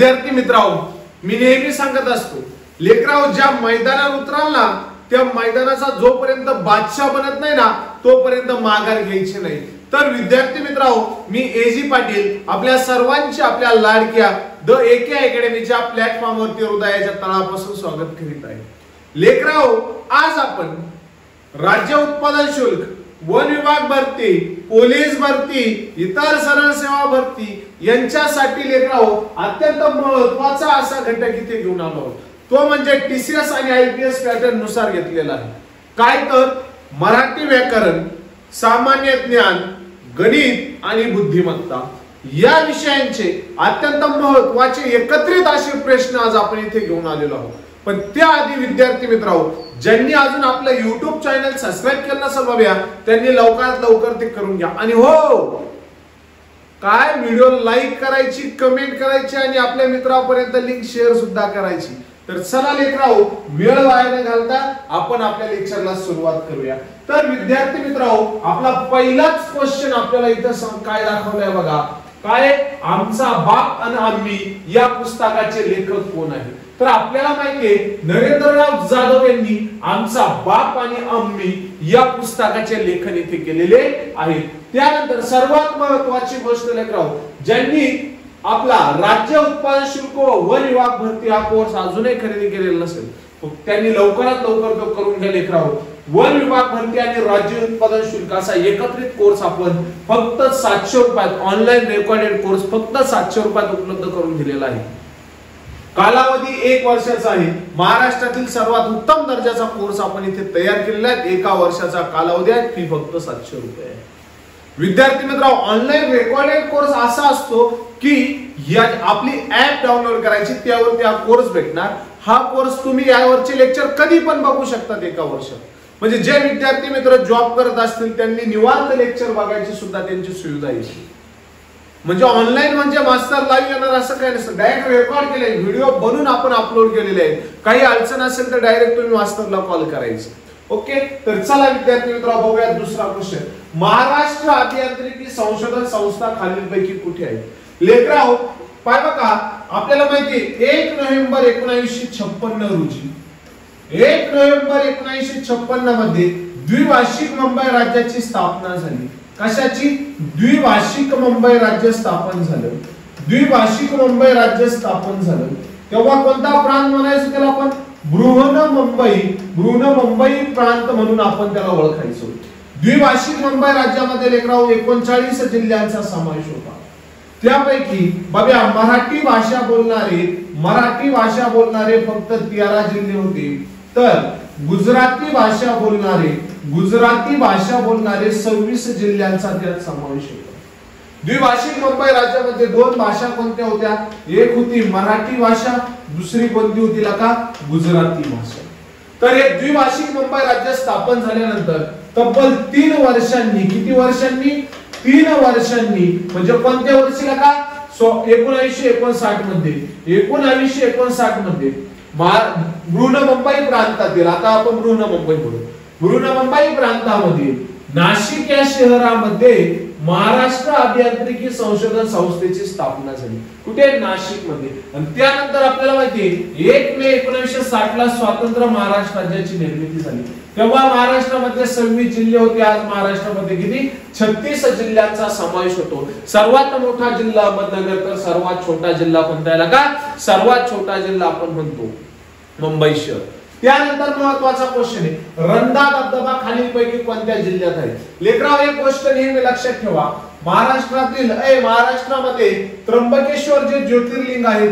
विद्यार्थी मित्रांनो, मी नेहमी सांगत असतो, लेकराव ज्या मैदानावर उतराल ना त्या मैदानाचा जोपर्यंत बादशाह बनत नाही ना तोपर्यंत माघार घ्यायची नाही। तर विद्यार्थी मित्रांनो, मी एजी पाटील आपल्या सर्वांची आपल्या लाडक्या द एके अकॅडमीच्या प्लॅटफॉर्मवरती हृदयाच्या तळापासून स्वागत करीत आहे। लेकराव, आज आपण राज्य उत्पादन शुल्क, वन विभाग भरती, पोलीस भरती, इतर सरळ सेवा भरती यांच्यासाठी लेकराव अत्यंत महत्त्वाचा असा घटक इथे घेऊन आलो आहोत। तो म्हणजे टीसीएस आणि आयपीएस पॅटर्न नुसार घेतलेला आहे। काय तर मराठी व्याकरण, सामान्य ज्ञान, गणित आणि बुद्धिमत्ता या विषयांचे अत्यंत महत्त्वाचे एकत्रित असे प्रश्न आज आपण इथे घेऊन आलेलो आहोत। पण त्याआधी विद्यार्थी मित्रांनो, ज्यांनी अजून आपलं YouTube चॅनल सबस्क्राइब केलं नसेल बाबा, त्यांनी लवकरात लवकर ते करून घ्या। आणि हो, काय व्हिडिओ लाईक करायची, कमेंट करायची आणि आपल्या मित्रांपर्यंत लिंक शेअर सुद्धा करायची। तर चला लेकराव, वेळ वाया न घालता आपण आपल्या लेक्चरला सुरुवात करूया। तर विद्यार्थी मित्रांनो, आपला पहिलाच क्वेश्चन आपल्याला इथं काय दाखवलाय बघा, काय आमचा बाप आणि आम्ही या पुस्तकाचे लेखक कोण आहे? तर आपल्याला माहितीये नरेंद्रनाथ जाधव यांनी आमचा बाप आणि आम्ही या पुस्तकाचे लेखन इथे केलेले आहे। त्यानंतर सर्वात महत्त्वाची गोष्ट लेकराव, ज्यांनी आपला राज्य उत्पादन शुल्क व वन विभाग भरती हा कोर्स अजूनही खरेदी केलेला नसेल, त्यांनी लवकरात लवकर तो करून घ्या लेकराव। वन विभाग भरती आणि राज्य उत्पादन शुल्क असा एकत्रित कोर्स आपण फक्त 700 रुपयात, ऑनलाईन रेकॉर्डेड कोर्स फक्त 700 रुपयात उपलब्ध करून दिलेला आहे। कालावधी 1 वर्षाचा आहे। महाराष्ट्रातील सर्वात उत्तम दर्जाचा कोर्स आपण इथे तयार केलेला आहे। 1 वर्षाचा कालावधी आहे, फी फक्त 700 रुपये आहे। विद्यार्थी मित्रांनो, ऑनलाईन रेकॉर्डेड कोर्स असा असतो की या आपली ऍप डाउनलोड करायची, त्यावरती हा कोर्स भेटणार। हा कोर्स तुम्ही यावरचे लेक्चर कधी पण बघू शकतात 1 वर्षात। म्हणजे जे विद्यार्थी मित्र जॉब करत असतील त्यांनी निवांत लेक्चर बघायची सुद्धा त्यांची सुविधा आहे। म्हणजे ऑनलाईन म्हणजे मास्टर लाईव्ह येणार असं काही नसतं, डायरेक्ट रेकॉर्ड केले व्हिडिओ बनवून आपण अपलोड केलेले आहेत। काही अडचण असेल तर डायरेक्ट तुम्ही मास्टरला कॉल करायचं। ओके, तर चला विद्यार्थी मित्रांनो, बघूया दुसरा क्वेश्चन। महाराष्ट्र अभियांत्रिकी संशोधन संस्था खालीलपैकी कुठे आहे? लेकराव, पाय बघा, आपल्याला माहिती 1 नोव्हेंबर 1956 रोजी 1 नोव्हेंबर 1956 मध्ये द्विभाषिक मुंबई राज्याची स्थापना झाली। कशाची? द्विभाषिक मुंबई राज्य स्थापन झालं। द्विभाषिक मुंबई राज्य स्थापन झालं तेव्हा कोणता प्रांत म्हणायचं त्याला? आपण बृहन्मुंबई प्रांत म्हणून आपण त्याला ओळखायचो। द्विभाषिक मुंबई राज्यामध्ये लेकराव 39 जिल्ह्यांचा समावेश होता। त्यापैकी बघा, मराठी भाषा बोलणारे फक्त 13 जिल्हे होते, तर गुजराती भाषा बोलणारे 26 जिल्ह्यांचा त्यात समावेश होता। द्विभाषिक मुंबई राज्यामध्ये 2 भाषा कोणत्या होत्या? एक होती मराठी भाषा, दुसरी कोणती होती लका? गुजराती भाषा। तर हे द्विभाषिक मुंबई राज्य स्थापन झाल्यानंतर तब्बल 3 वर्षांनी, किती वर्षांनी? 3 वर्षांनी, म्हणजे कोणत्या वर्षी लका? 1959 मध्ये, 1959 मध्ये बृहन्मुंबई प्रांतातील, आता आपण बृहन्मुंबई बोलू, बृहन्मुंबई प्रांतामध्ये नाशिक या शहरामध्ये महाराष्ट्र अभियांत्रिकी संशोधन संस्थेची स्थापना झाली। कुठे? नाशिक मध्ये। आणि त्यानंतर आपल्याला माहिती आहे 1 मे 1960 ला स्वतंत्र महाराष्ट्र राज्याची निर्मिती झाली। तेव्हा महाराष्ट्रामध्ये 26 जिल्हे होते, आज महाराष्ट्रामध्ये किती? 36 जिल्ह्यांचा समावेश होतो। सर्वात मोठा जिल्हा अहमदनगर, तर सर्वात छोटा जिल्हा कोणता आहे का? सर्वात छोटा जिल्हा आपण म्हणतो मुंबई शहर। त्यानंतर महत्त्वाचा क्वेश्चन आहे, रंधा धबधबा खालीलपैकी कोणत्या जिल्ह्यात आहे? लेकराव, एक गोष्ट नेहमी लक्षात ठेवा, महाराष्ट्रामध्ये त्र्यंबकेश्वर जे ज्योतिर्लिंग आहे,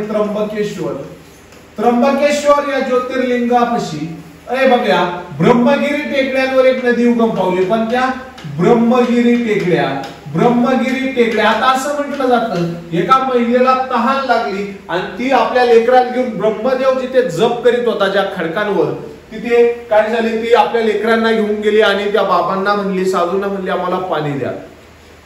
त्र्यंबकेश्वर या ज्योतिर्लिंगापाशी बघा ब्रह्मगिरी टेकड्यांवर एक नदी उगम पावली। पण त्या ब्रह्मगिरी टेकड्या, आता असं म्हटलं जातं एका महिलेला तहान लागली आणि ती आपल्या लेकराला घेऊन ब्रह्मदेव जिथे जप करीत होता ज्या खडकांवर, तिथे काय झाली, ती आपल्या लेकरांना घेऊन गेली आणि त्या बाबांना म्हणली, साधूंना म्हणली आम्हाला पाणी द्या।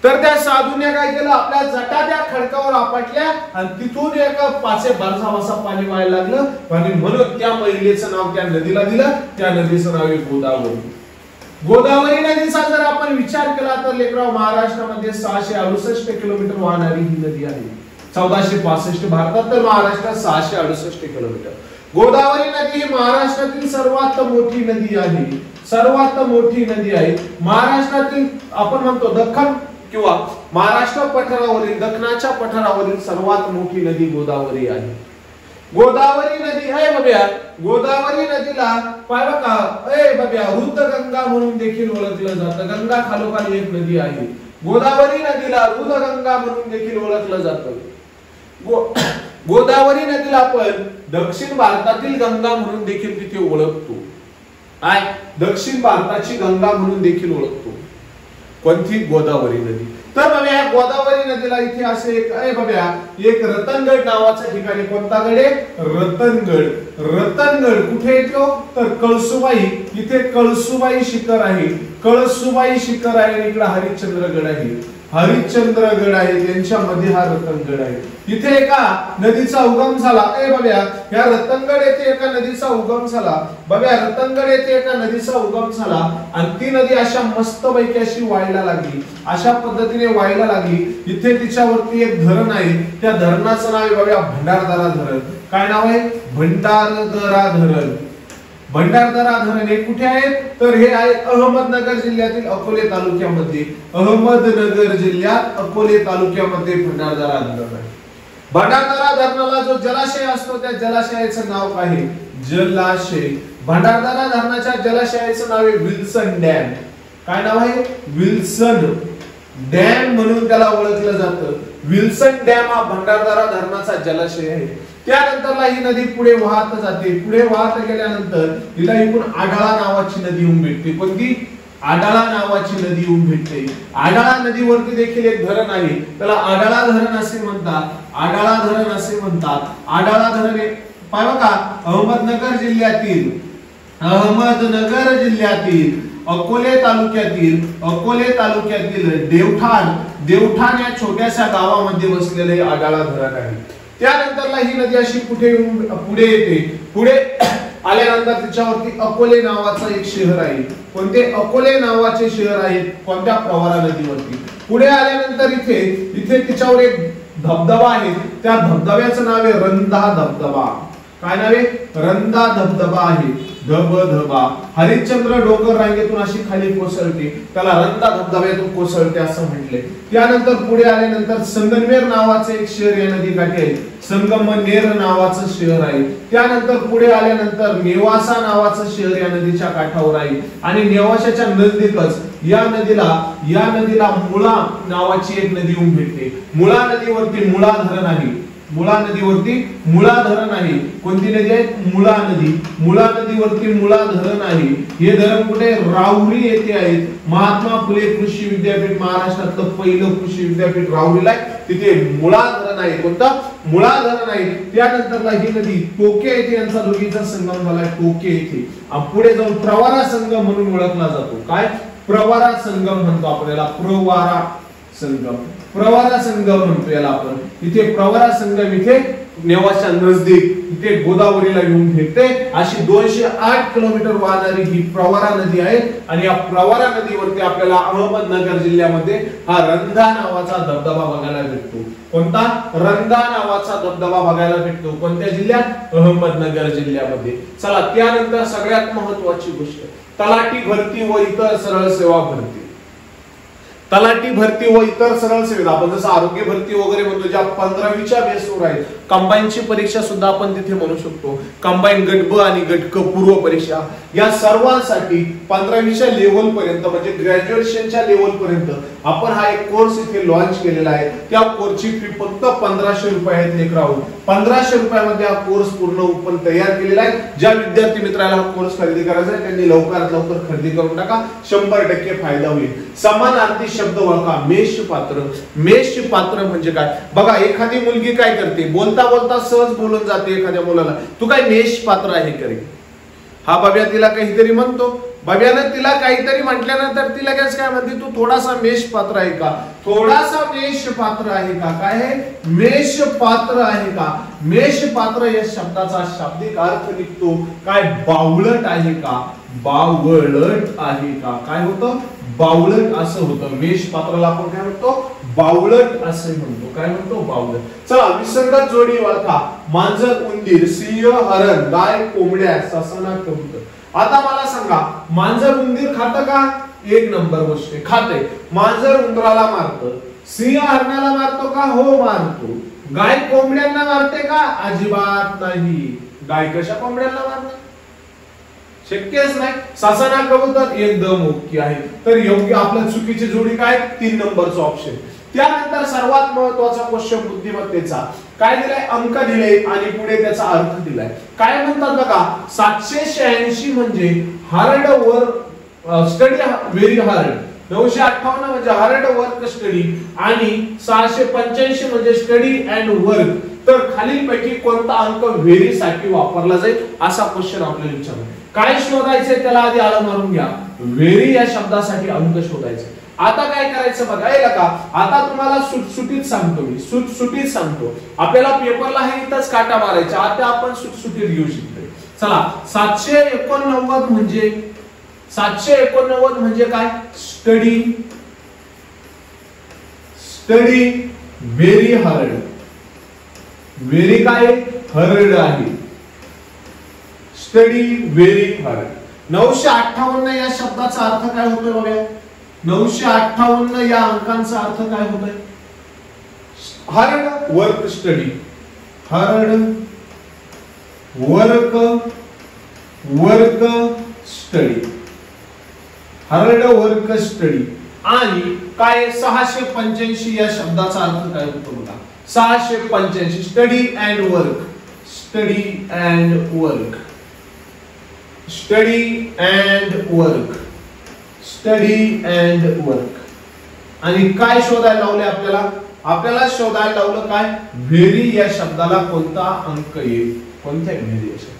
तर त्या साधूने काय केलं, आपल्या जटा त्या खडकावर आपटल्या आणि तिथून एका पाचे बरसावासा पाणी व्हायला लागलं आणि म्हणून त्या महिलेचं नाव त्या नदीला दिलं। त्या नदीचं नाव आहे गोदावरी। गोदावरी नदीचा जर आपण विचार केला तर लेकराव महाराष्ट्रामध्ये 668 किलोमीटर वाहणारी ही नदी आहे। 1465 भारतात, तर महाराष्ट्रात 668 किलोमीटर. गोदावरी नदी ही महाराष्ट्रातील सर्वात मोठी नदी आहे. सर्वात मोठी नदी आहे महाराष्ट्रातील. आपण म्हणतो दख्खन किंवा महाराष्ट्र पठारावरील, दख्खनाच्या पठारावरील सर्वात मोठी नदी गोदावरी आहे. गोदावरी नदी आहे बघा. गोदावरी नदीला पाय बघा बघा रुद्रगंगा म्हणून देखील ओळखलं जातं. गंगा खालोखाल एक नदी आहे. गोदावरी नदीला रुद्रगंगा म्हणून देखील ओळखलं जातं. गोदावरी नदीला आपण दक्षिण भारतातील गंगा म्हणून देखील तिथे ओळखतो. काय दक्षिण भारताची गंगा म्हणून देखील ओळखतो. कोणती? गोदावरी नदी. तर बघा या गोदावरी नदीला इथे असे एक रतनगड नावाचं ठिकाण आहे. कोणता गड आहे? रतनगड. रतनगड कुठे येतो? तर कळसुबाई. इथे कळसुबाई शिखर आहे. कळसुबाई शिखर आहे आणि इकडे हरिश्चंद्रगड आहे. हरिश्चंद्रगड आहे, त्यांच्यामध्ये हा रतनगड आहे. इथे एका नदीचा उगम झाला. बघा या रतनगड येथे एका नदीचा उगम झाला. बघा रतनगड येथे एका नदीचा उगम झाला आणि ती नदी अशा मस्तपैकी अशी वाहायला लागली. अशा पद्धतीने वाहायला लागली. इथे तिच्यावरती एक धरण आहे. त्या धरणाचं नाव आहे बघा भंडारदरा धरण. काय नाव आहे? भंडारदरा धरण. भंडारदरा धरण हे कुठे आहे? तर हे आहे अहमदनगर जिल्ह्यातील अकोले तालुक्यामध्ये. अहमदनगर जिल्ह्यात अकोले तालुक्यामध्ये भंडारदरा धरण आहे. भंडारदरा धरणाला जो जलाशय असतो त्या जलाशयाचं नाव काय आहे? जलाशय. भंडारदरा धरणाच्या जलाशयाचं नाव आहे विल्सन डॅम. काय नाव आहे? विल्सन डॅम म्हणून त्याला ओळखलं जातं. विल्सन डॅम हा भंडारदरा धरणाचा जलाशय आहे. त्यानंतरला ही नदी पुढे वाहत जाते. पुढे वाहत गेल्यानंतर हिला इकडून आडाळा नावाची नदी येऊन भेटते. कोणती? आडाळा नावाची नदी येऊन भेटते. आडाळा नदीवरती देखील एक धरण आहे. त्याला आडाळा धरण असे म्हणतात. आडाळा धरण असे म्हणतात. आडाळा धरण पाय बघा अहमदनगर जिल्ह्यातील अकोले तालुक्यातील देवठाण या छोट्याशा गावामध्ये बसलेले आडाळा धरण आहे. त्यानंतरला ही नदी अशी पुढे येते. पुढे आल्यानंतर तिच्यावरती अकोले नावाचं एक शहर आहे. कोणते? अकोले नावाचे शहर आहे. कोणत्या? प्रवरा नदीवरती. पुढे आल्यानंतर इथे तिच्यावर एक धबधबा आहे. त्या धबधब्याचं नाव आहे रंधा धबधबा. काय नाव आहे? रंधा धबधबा आहे. धबधबा हरिश्चंद्र डोंगर रांगेतून अशी खाली कोसळते. त्याला रंधा धबधब्यातून कोसळते असं म्हटले. त्यानंतर पुढे आल्यानंतर संगमनेर नावाचे एक शहर या नदीकाठी आहे. संगमनेर नावाचं शहर आहे. त्यानंतर पुढे आल्यानंतर नेवासा नावाचं शहर या नदीच्या काठावर आहे. आणि नेवासाच्या नजदीकच या नदीला मुळा नावाची एक नदी येऊन भेटते. मुळा नदीवरती मुळा धरण आहे. मुळा नदीवरती मुळा धरण आहे. कोणती नदी आहे? मुळा नदी. मुळा नदीवरती मुळा धरण आहे. हे धरण कुठे? राहुरी येथे आहे. महात्मा फुले कृषी विद्यापीठ महाराष्ट्रातलं पहिलं कृषी विद्यापीठ राहुरीला आहे. तिथे मुळा धरण आहे. कोणता? मुळा धरण आहे. त्यानंतरला ही नदी टोके येथे यांचा दोघीचा संगम झाला. टोके येथे पुढे जाऊन प्रवरा संगम म्हणून ओळखला जातो. काय? प्रवरा संगम म्हणतो आपल्याला. प्रवरा संगम म्हणतो याला आपण. इथे प्रवरा संगम इथे नेवासा नजदीक इथे गोदावरीला येऊन भेटते. अशी 208 किलोमीटर वाहणारी ही प्रवरा नदी आहे. आणि या प्रवरा नदीवरती आपल्याला अहमदनगर जिल्ह्यामध्ये हा रंधा नावाचा धबधबा बघायला भेटतो. कोणता? रंधा नावाचा धबधबा बघायला भेटतो. कोणत्या जिल्ह्यात? अहमदनगर जिल्ह्यामध्ये. चला त्यानंतर सगळ्यात महत्त्वाची गोष्ट तलाठी भरती व इतर सरळ सेवा भरती. तलाठी भरती व इतर सरळ सेवा आपण जसं आरोग्य भरती वगैरे म्हणतो ज्या 15वीच्या बेसवर आहेत. कंबाईनची परीक्षा सुद्धा आपण तिथे म्हणू शकतो. कंबाईन गट ब आणि गट क पूर्व परीक्षा या सर्वांसाठी 15वीच्या लेव्हल पर्यंत म्हणजे ग्रॅज्युएशनच्या लेव्हल पर्यंत आपण हा एक कोर्स इथे लॉन्च केलेला आहे. त्या कोर्सची फी फक्त 1500 रुपये आहेत. लेकरांनो 1500 रुपयामध्ये हा कोर्स पूर्ण ओपन तयार केलेला आहे. ज्या विद्यार्थी मित्राला हा कोर्स खरेदी करायचा आहे त्यांनी लवकरात लवकर खरेदी करून टाका. 100% फायदा होईल. समानार्थी शब्द ओळखा. मेष पात्र. मेष पात्र म्हणजे काय? बघा एखादी मुलगी काय करते? बोलता बोलता सहज बोलून जाते एखाद्या मुलाला तू काय मेष पात्र आहे करे. हा बाब्या तिला काहीतरी म्हणतो. बाब्यानं तिला काहीतरी म्हटल्यानंतर ती लगेच काय म्हणते? तू थोडासा मेष पात्र आहे का? थोडासा मेष पात्र आहे का? काय आहे? मेष पात्र आहे का? मेष पात्र या शब्दाचा शाब्दिक अर्थ निघतो काय? बावळट आहे का? बावळट आहे का? काय होतं? बावळट असं होतं. मेष पात्राला आपण काय म्हणतो? बावळट असे म्हणतो. काय म्हणतो? बावळट. चला विसंगत जोडी ओळखा. मांजर, उंदीर, सिंह, हरण, गाय, कोंबड्या, ससाना, कबूतर. आता मला सांगा, मांजर उंदीर खातं का? एक नंबर गोष्ट खाते. मांजर उंदराला मारतं. सिंह हरणाला मारतो का? हो मारतो. गाय कोंबड्यांना मारते का? अजिबात नाही. गाय कशा कोंबड्यांना मारते? शक्यच नाही. ससाना, कबूतर एकदम ओके आहे. तर योग्य आपल्या चुकीची जोडी काय? 3 नंबरचा ऑप्शन. त्यानंतर सर्वात महत्त्वाचा क्वेश्चन बुद्धिमत्तेचा. काय दिलाय? अंक दिले आणि पुढे त्याचा अर्थ दिलाय. काय म्हणतात बघा, 786 म्हणजे hard work study very hard. 958 म्हणजे हार्ड वर्क स्टडी आणि 685 म्हणजे स्टडी अँड वर्क. तर खालीलपैकी कोणता अंक व्हेरी साठी वापरला जाईल असा क्वेश्चन आपल्याला विचारला. काय शोधायचे त्याला आधी आलं मारून घ्या. व्हेरी या शब्दासाठी अंक शोधायचे. आता काय करायचं बघा, हे का आता तुम्हाला सुटसुटीत सांगतो मी, सुटसुटीत सांगतो. आपल्याला पेपरला हे इथंच काटा मारायचा. आता आपण सुटसुटीत घेऊ शकतो. चला 789 म्हणजे 789 म्हणजे काय? Study very hard. व्हेरी काय? हार्ड आहे. Study very hard. 958 या शब्दाचा अर्थ काय होतोय बघा. 958 या अंकांचा अर्थ काय होतोय? Hard work study. Hard work study. Hard work study. आणि काय 685 या शब्दाचा अर्थ काय होतो बघा. 685 study and work. Study and work. Study and work. Study and work. आणि काय शोधायला लावले आपल्याला? आपल्याला शोधायला लावलं काय? व्हेरी या शब्दाला कोणता अंक येईल? कोणत्या व्हेरी या शब्द.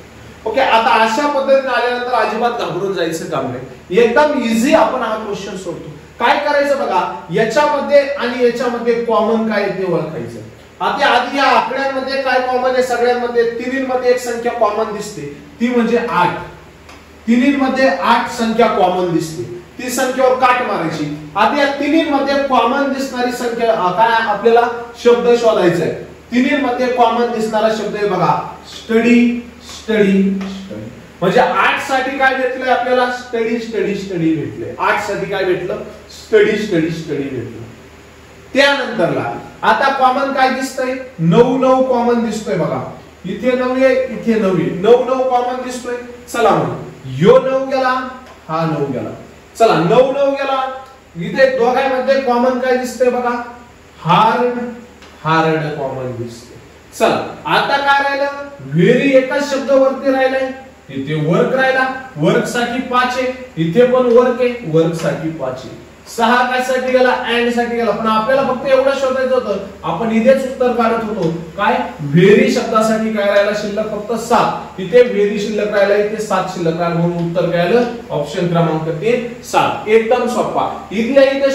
ओके. आता अशा पद्धतीने आल्यानंतर अजिबात घाबरून जायचं काम नाही. एकदम इझी आपण हा क्वेश्चन सोडतो. काय करायचं बघा, याच्यामध्ये आणि याच्यामध्ये कॉमन काय ते ओळखायचं. आता आधी या आकड्यांमध्ये काय कॉमन आहे? सगळ्यांमध्ये तिन्हींमध्ये एक संख्या कॉमन दिसते, ती म्हणजे 8. तिन्हींमध्ये 8 संख्या कॉमन दिसते. ती संख्येवर काट मारायची. आता या तिन्हींमध्ये कॉमन दिसणारी संख्या काय आपल्याला शब्द शोधायचा आहे. तिन्हींमध्ये कॉमन दिसणारा शब्द आहे बघा, स्टडी स्टडी स्टडी. म्हणजे 8 साठी काय भेटलंय आपल्याला? Study study study भेटलंय. 8 साठी काय भेटलं? स्टडी स्टडी स्टडी भेटलं. त्यानंतरला आता कॉमन काय दिसतंय? 9 कॉमन दिसतोय बघा. इथे 9 आहे, इथे 9 आहे. 9 कॉमन दिसतोय. चला मग यो 9 गेला, हा 9 गेला. चला 9 गेला. इथे दोघांमध्ये कॉमन काय दिसतंय बघा? हार्ड कॉमन दिसतंय. चला आता काय राहिलं? व्हेरी एकच शब्द वरती राहिलाय. इथे वर्क राहिला. वर्क साठी 5 आहे. इथे पण वर्क आहे. वर्क साठी 5 आहे. 6 कशासाठी गेला? अँड साठी गेला. पण आपल्याला फक्त एवढं शोधायचं होतं. आपण इथेच उत्तर काढत होतो. काय? व्हेरी शब्दासाठी काय राहिला शिल्लक? फक्त 7. इथे व्हेरी शिल्लक राहिला, इथे 7 शिल्लक राहिला. म्हणून उत्तर काय आलं? ऑप्शन क्रमांक 3 7. एकदम सोपा. इथल्या इथे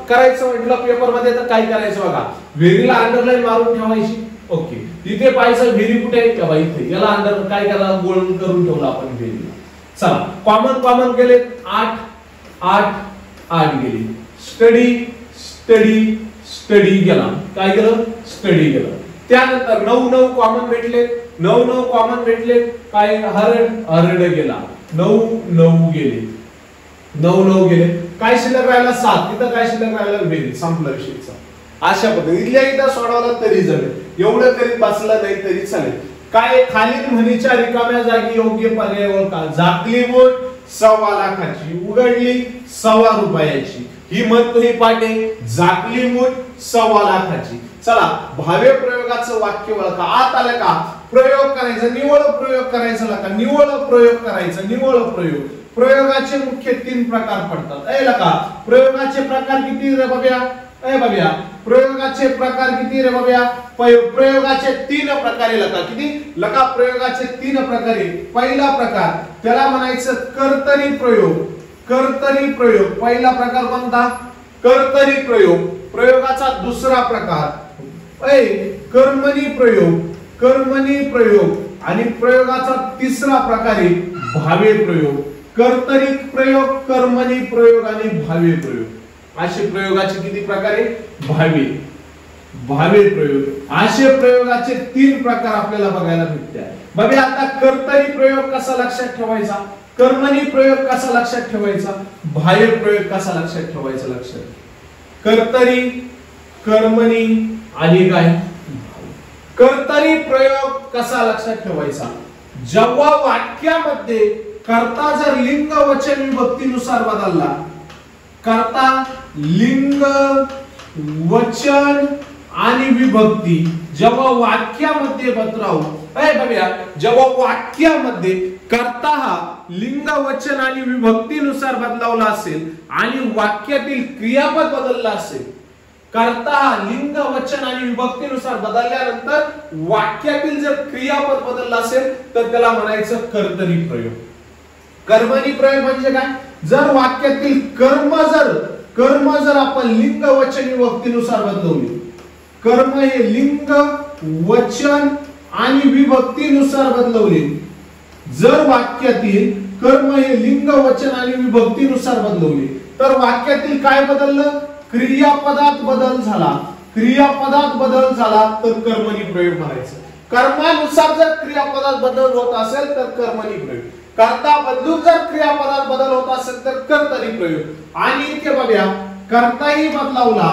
करायचं म्हटलं पेपर मध्ये तर काय करायचं बघा, व्हेरीला अंडरलाईन मारून ठेवायची. ओके. तिथे पाहायचं व्हेरी कुठे आहे का? इथे. याला अंडर काय करा? गोल करून ठेवला आपण व्हेरीला. चला कॉमन गेले 8 गेली. स्टडी गेला. काय गेलं? स्टडी गेलं. त्यानंतर 9 कॉमन भेटले. 9 कॉमन भेटले. काय? हरड गेला. 9 गेले. 9 गेले. काय शिल्लक राहिला? 7. तिथं काय शिल्लक राहिला? व्हेरी. संपला विषयचा. अशा पद्धतीने इथल्या सोडवलं तरी जमेल. एवढं करीत बसलं नाही तरी चालेल. काय? खालील म्हणीच्या रिकाम्या जागी योग्य पर्याय ओळखा. झाकली मूठ 1.25 लाखाची, उघडली 1.25 रुपयाची. ही महत्त्वाची पाठ आहे. झाकली मूठ 1.25 लाखाची. चला भावे प्रयोगाचं वाक्य ओळखा. आत आलं का? प्रयोग करायचा, निवळ प्रयोग करायचा का? निवळ प्रयोग करायचा. निवळ प्रयोग. प्रयोगाचे मुख्य 3 प्रकार पडतात. ऐ लका प्रयोगाचे प्रकार किती रे बाब्या? ए बाब्या प्रयोगाचे प्रकार किती रे बाब्या? प्रयोगाचे 3 प्रकारे लका. किती लका? प्रयोगाचे 3 प्रकारे. पहिला प्रकार त्याला म्हणायचं कर्तरी प्रयोग. कर्तरी प्रयोग पहिला प्रकार कोणता? कर्तरी प्रयोग. प्रयोगाचा दुसरा प्रकार कर्मणी प्रयोग. कर्मणी प्रयोग आणि प्रयोगाचा तिसरा प्रकार आहे भावे प्रयोग. कर्तरी प्रयोग, कर्मणी प्रयोग आणि भावे प्रयोग. असे प्रयोगाचे किती प्रकार आहे? भावे प्रयोग. असे प्रयोगाचे 3 प्रकार आपल्याला बघायला मिळतात. बघा आता कर्तरी प्रयोग कसा लक्षात ठेवायचा, कर्मणी प्रयोग कसा लक्षात ठेवायचा, भावे प्रयोग कसा लक्षात ठेवायचा. लक्षात कर्तरी, कर्मणी आणि काय कर्तरी प्रयोग कसा लक्षात ठेवायचा. जेव्हा वाक्यामध्ये कर्ता जर लिंग वचन विभक्तीनुसार बदलला, कर्ता लिंग वचन आणि विभक्ती जेव्हा वाक्यामध्ये बदलाव, बघूया, जेव्हा वाक्यामध्ये कर्ता हा लिंग वचन आणि विभक्तीनुसार बदलावला असेल आणि वाक्यातील क्रियापद बदलला असेल, कर्ता लिंग वचन आणि विभक्तीनुसार बदलल्यानंतर वाक्यातील जर क्रियापद बदलला असेल तर त्याला म्हणायचं कर्तरी प्रयोग. कर्मणी प्रयोग म्हणजे काय, जर वाक्यातील कर्म जर आपण लिंग वचन विभक्तीनुसार बदलवली, कर्म हे लिंग वचन आणि विभक्तीनुसार बदलवले, जर वाक्यातील कर्म हे लिंग वचन आणि विभक्तीनुसार बदलवले तर वाक्यातील काय बदललं, क्रियापदात बदल झाला. क्रियापदात बदल झाला तर कर्मणी प्रयोग म्हणायचं. कर्मानुसार जर क्रियापदात बदल होत असेल तर कर्मणी प्रयोग, कर्ता बदलून जर क्रियापदात बदल होत असेल तर कर्तरी प्रयोग. आणि इथे बघूया, कर्ताही बदलावला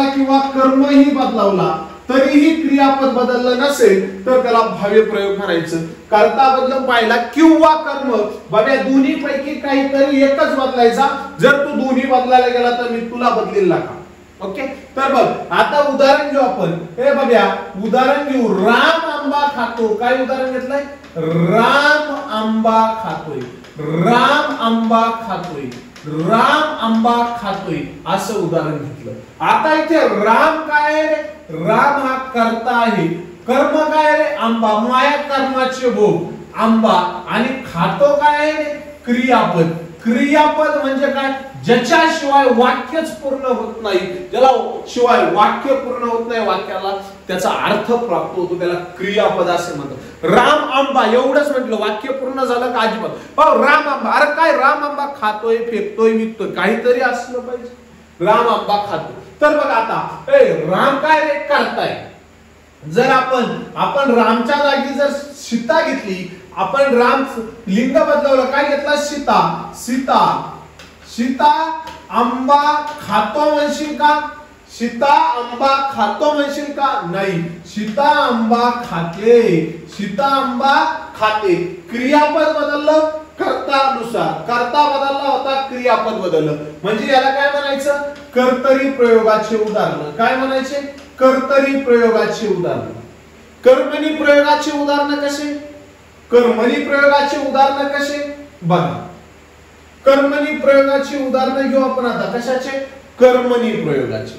किंवा कर्मही बदलावला तरीही क्रियापद बदललं नसेल तर त्याला भावे प्रयोग म्हणायचं. कर्ता बदलून पाहिला किंवा कर्म, बघा दोन्ही पैकी काहीतरी एकच बदलायचा. जर तू दोन्ही बदलायला गेला तर मी तुला बदलेल का. ओके, तर बघ आता उदाहरण घेऊ आपण. हे बघा उदाहरण घेऊ, राम आंबा खातो. काय उदाहरण घेतलंय, राम आंबा खातोय, राम आंबा खातोय, राम आंबा खातोय असं उदाहरण घेतलं. आता इथे राम काय आहे, राम हा कर्ता आहे, कर्म काय आहे, आंबा, माया कर्माचे भोग आंबा, आणि खातो काय आहे, क्रियापद. क्रियापद म्हणजे काय, ज्याच्याशिवाय वाक्यच पूर्ण होत नाही, ज्याला शिवाय वाक्य पूर्ण होत नाही, वाक्याला त्याचा अर्थ प्राप्त होतो, त्याला क्रियापद असे म्हणतात. राम आंबा एवढंच म्हटलं, वाक्य पूर्ण झालं का अजिबात. पण राम आंबा, अरे काय राम आंबा खातोय, फेकतोय, विकतोय, काहीतरी असलं पाहिजे. राम आंबा खातो. तर बघ आता राम काय रे, करताय. जर आपण रामच्या जागी जर सीता घेतली, आपण राम लिंग बदलवलं, काय घेतला, सीता. सीता आंबा खातो म्हणशील का, सीता आंबा खातो म्हणशील का, नाही, सीता आंबा खाते, सीता आंबा खाते. क्रियापद बदललं कर्तानुसार, कर्ता बदलला होता, क्रियापद बदललं, म्हणजे याला काय म्हणायचं, कर्तरी प्रयोगाचे उदाहरण. काय म्हणायचे, कर्तरी प्रयोगाचे उदाहरण. कर्मणी प्रयोगाचे उदाहरण कसे, कर्मणी प्रयोगाचे उदाहरण कसे बघा. कर्मणी प्रयोगाची उदाहरण घेऊ आपण आता. कशाचे, कर्मणी प्रयोगाचे.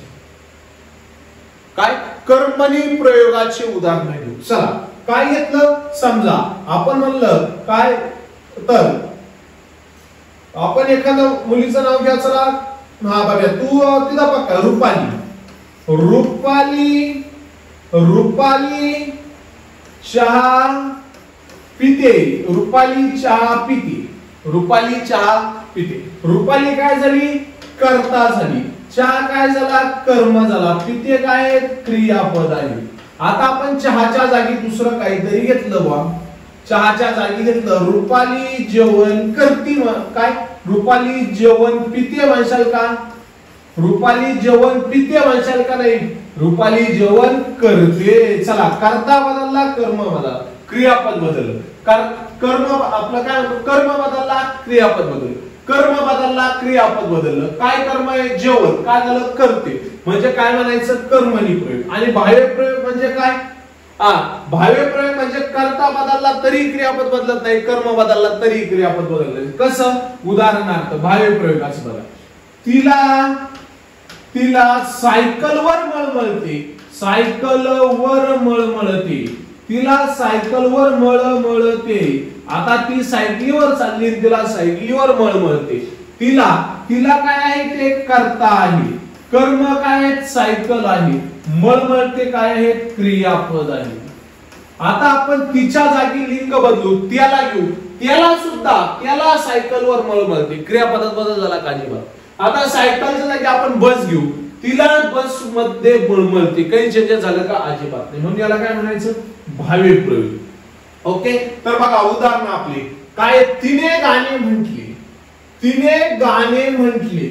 काय, कर्मणी प्रयोगाचे उदाहरण घेऊ. चला काय घेतलं, समजा आपण म्हणलं काय, तर आपण एखाद्या मुलीचं नाव घ्या. चला हा बघा, तू तिला पक्का रुपाली, रुपाली चहा पिते, रुपाली चहा पिते, रुपाली चहा पिते. रुपाली काय झाली, कर्ता झाली, चहा काय झाला, कर्म झाला, पिते काय क्रियापद आहे. आता आपण चहाच्या जागी दुसरं काहीतरी घेतलं बा, चहाच्या जागी घेतलं रुपाली जेवण करती, काय रुपाली जेवण पिते म्हणशाल का, रुपाली जेवण पिते म्हणशाल का, नाही, रुपाली जेवण करते. चला कर्ता बदलला, कर्म बदलला, क्रियापद बदललं. कर्म आपलं काय, कर्म बदलला, क्रियापद बदललं, कर्म बदलला, क्रियापद बदललं. काय कर्म आहे, जेवण, काय झालं, करते, म्हणजे काय म्हणायचं, कर्मणी प्रयोग. आणि भावे प्रयोग म्हणजे काय, भावे प्रयोग म्हणजे कर्ता बदलला तरी क्रियापद बदलत नाही, कर्म बदलला तरी क्रियापद बदलत नाही. कसं, उदाहरणार्थ भावे प्रयोगाचं बघा. तिला सायकलवर मळमळते, सायकलवर मळमळते, तिला सायकलवर मळमळते. आता ती सायकलीवर चालली, तिला सायकलीवर मळमळते. तिला काय आहे, ते कर्ता आहे, कर्म काय आहे, सायकल आहे, मळमळते काय आहे, क्रियापद आहे. आता आपण तिच्या जागी लिंग बदलू, त्याला घेऊ, त्याला सायकलवर मळमळते, क्रियापदात बदल झाला का, अजिबात. आता सायकलच्या जागी आपण बस घेऊ, तिला बस मध्ये मळमळते, काही चेंजेस झालं का? अजिबात नाही. म्हणून याला काय म्हणायचं? भावे प्रयोग. ओके, तर बघा उदाहरण आपले काय? तिने गाणे म्हटले, तिने गाणे म्हटले,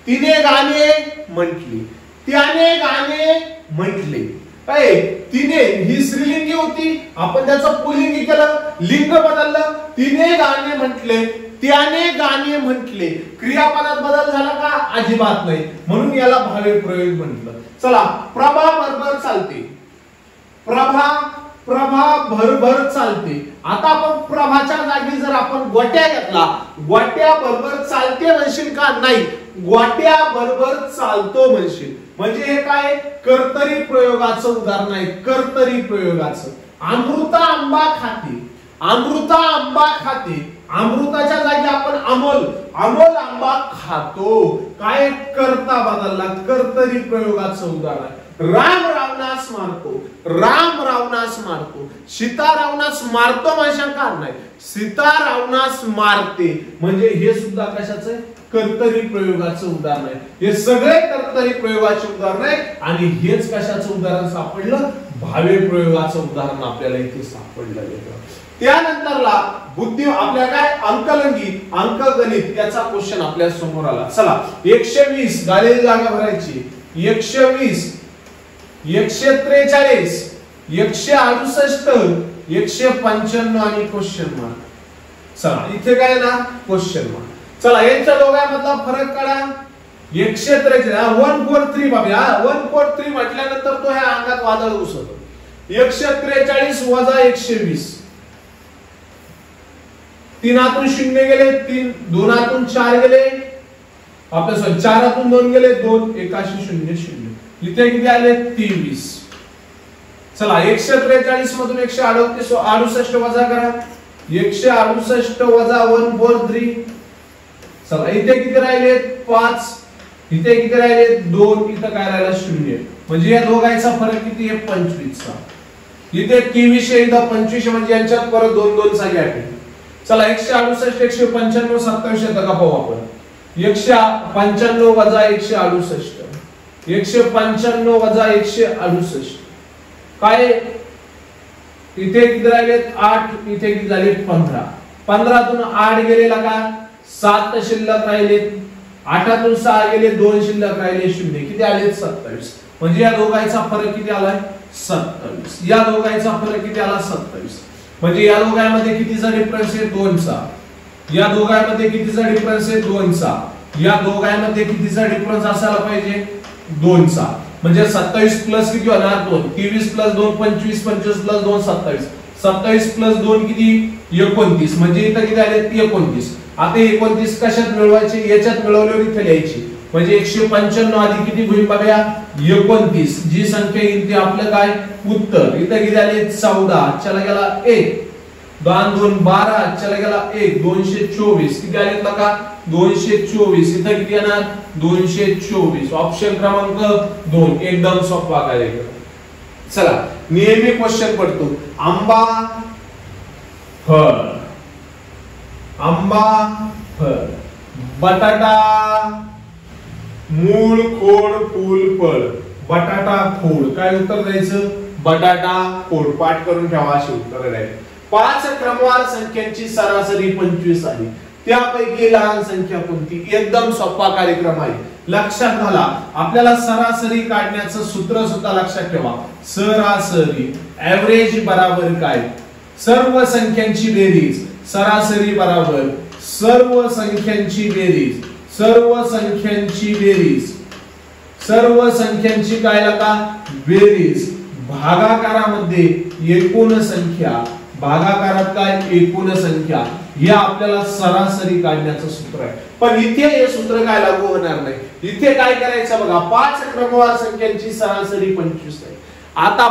तिने गाणे म्हटले, त्याने गाणे म्हटले. काय? तिने ही स्त्रीलिंगी होती, आपण त्याचं पुल्लिंगी केलं, लिंग बदललं. तिने गाणे म्हटले, त्याने गाणे म्हटले, क्रियापदात बदल झाला का? अजिबात नाही. म्हणून याला भावे प्रयोग म्हटलं. चला, प्रभा भरभर चालते, प्रभा प्रभा भरभर चालते. आता आपण प्रभाच्या जागी जर आपण गोट्या घेतला, गोट्या बरोबर चालते म्हणशील का? नाही, गोट्या बरोबर चालतो म्हणशील. म्हणजे हे काय? कर्तरी प्रयोगाचं उदाहरण आहे, कर्तरी प्रयोगाचं. अमृता आंबा खाते, अमृता आंबा खाते, अमृताच्या जागी आपण अमोल, अमोल आंबा खातो. काय? कर्ता बदलला, कर्तरी प्रयोगाचं उदाहरण आहे. राम रावणास मारतो, राम रावणास मारतो, सीता रावणास मारतो माझ्या कारण नाही, सीता रावणास मारते. म्हणजे हे सुद्धा कशाचं आहे? कर्तरी प्रयोगाचं उदाहरण आहे. हे सगळे कर्तरी प्रयोगाचे उदाहरण आहे. आणि हेच कशाचं उदाहरण सापडलं? भावे प्रयोगाचं उदाहरण आपल्याला इथे सापडलं. त्यानंतरला बुद्धी आपल्या काय? अंकलंगी, अंकगणित याचा क्वेश्चन आपल्या समोर आला. चला, 120 गालेली जागा भरायची. 120, 143, 168, 195 आणि क्वेश्चन मार्क. चला, इथे काय ना? Question mark. चला, यांच्या दोघांमधला फरक काढा. 143, 143 बाबा, 143 म्हटल्यानंतर तो ह्या अंगात वादळ घुसतो. 143 वजा 120, 3 0 गेले, 2 4 गेले, आपल्या 4 2 गेले, 2 81 0 0. इथे किती आले? 23. चला, 143 मधून 168 वजा करा. 168 वजा 143. चला, इथे किती राहिले? 5. इथे किती राहिले? 2. इथं काय राहिला? 0. म्हणजे या दोघांचा फरक किती आहे? 25 चा. इथे 23 इथं 25, म्हणजे यांच्यात परत 2 चा गॅप आहे. चला, 168 195 27 येतं का पाहू आपण. 195 वजा 168, 195 वजा 168 काय? इथे किती राहिलेत? 8. इथे किती झाले? 15. 15 तून 8 गेलेला का? 7 शिल्लक राहिलेत. 8 तून 6 गेले, 2 शिल्लक राहिले, 0. किती आले? 27. म्हणजे या दोघांचा फरक किती आलाय? 27. या दोघांचा फरक किती आला? 27. म्हणजे या दोघांमध्ये कितीचा डिफरन्स आहे? 2 चा. या दोघांमध्ये कितीचा डिफरन्स आहे? 2 चा. या दोघांमध्ये कितीचा डिफरन्स असायला पाहिजे? 2 चा. म्हणजे 27 प्लस किती होणार? 2. 23 प्लस 2 25, 25 प्लस 2 27, 27 प्लस 2 किती? 29. म्हणजे इथं किती आले? 29. आता 29 कशात मिळवायचे? याच्यात मिळवल्यावर इथे लिहायची. म्हणजे 195 आधी किती होईल बघा? 29. जी संख्या येईल ती आपलं काय? उत्तर. इथं किती आले? 14. चला गेला 1. 2 2 12. चला गेला 1. 224. किती आले बघा? 224. इथं किती येणार? 224. ऑप्शन क्रमांक 2. एकदम सोपा कार्यक्रम. चला, नेहमी क्वेश्चन पडतो. आंबा फळ, आंबा फळ, बटाटा मूळ खोड फूल फळ, बटाटा खोड. काय उत्तर द्यायचं? बटाटा खोड. पाठ करून ठेवा, अशी उत्तर द्यायची. 5 क्रमवार संख्यांची सरासरी 25 आहे. त्यापैकी लहान संख्या कोणती? एकदम सोपा कार्यक्रम आहे. लक्षात घाला, आपल्याला सरासरी काढण्याचं सूत्र सुद्धा लक्षात ठेवा. सरासरी एव्हरेज बरोबर काय? सर्व संख्यांची बेरीज. सरासरी बरोबर सर्व संख्यांची बेरीज, सर्व संख्यांची बेरीज, सर्व संख्यांची काय लागा? बेरीज भागाकारामध्ये एकूण संख्या, भागाकारात काय? एकूण संख्या. हे आपल्याला सरासरी काढण्याचं सूत्र आहे. पण इथे हे सूत्र काय लागू होणार नाही. इथे काय करायचं बघा, 5 क्रमवार संख्यांची सरासरी 25 आहे. आता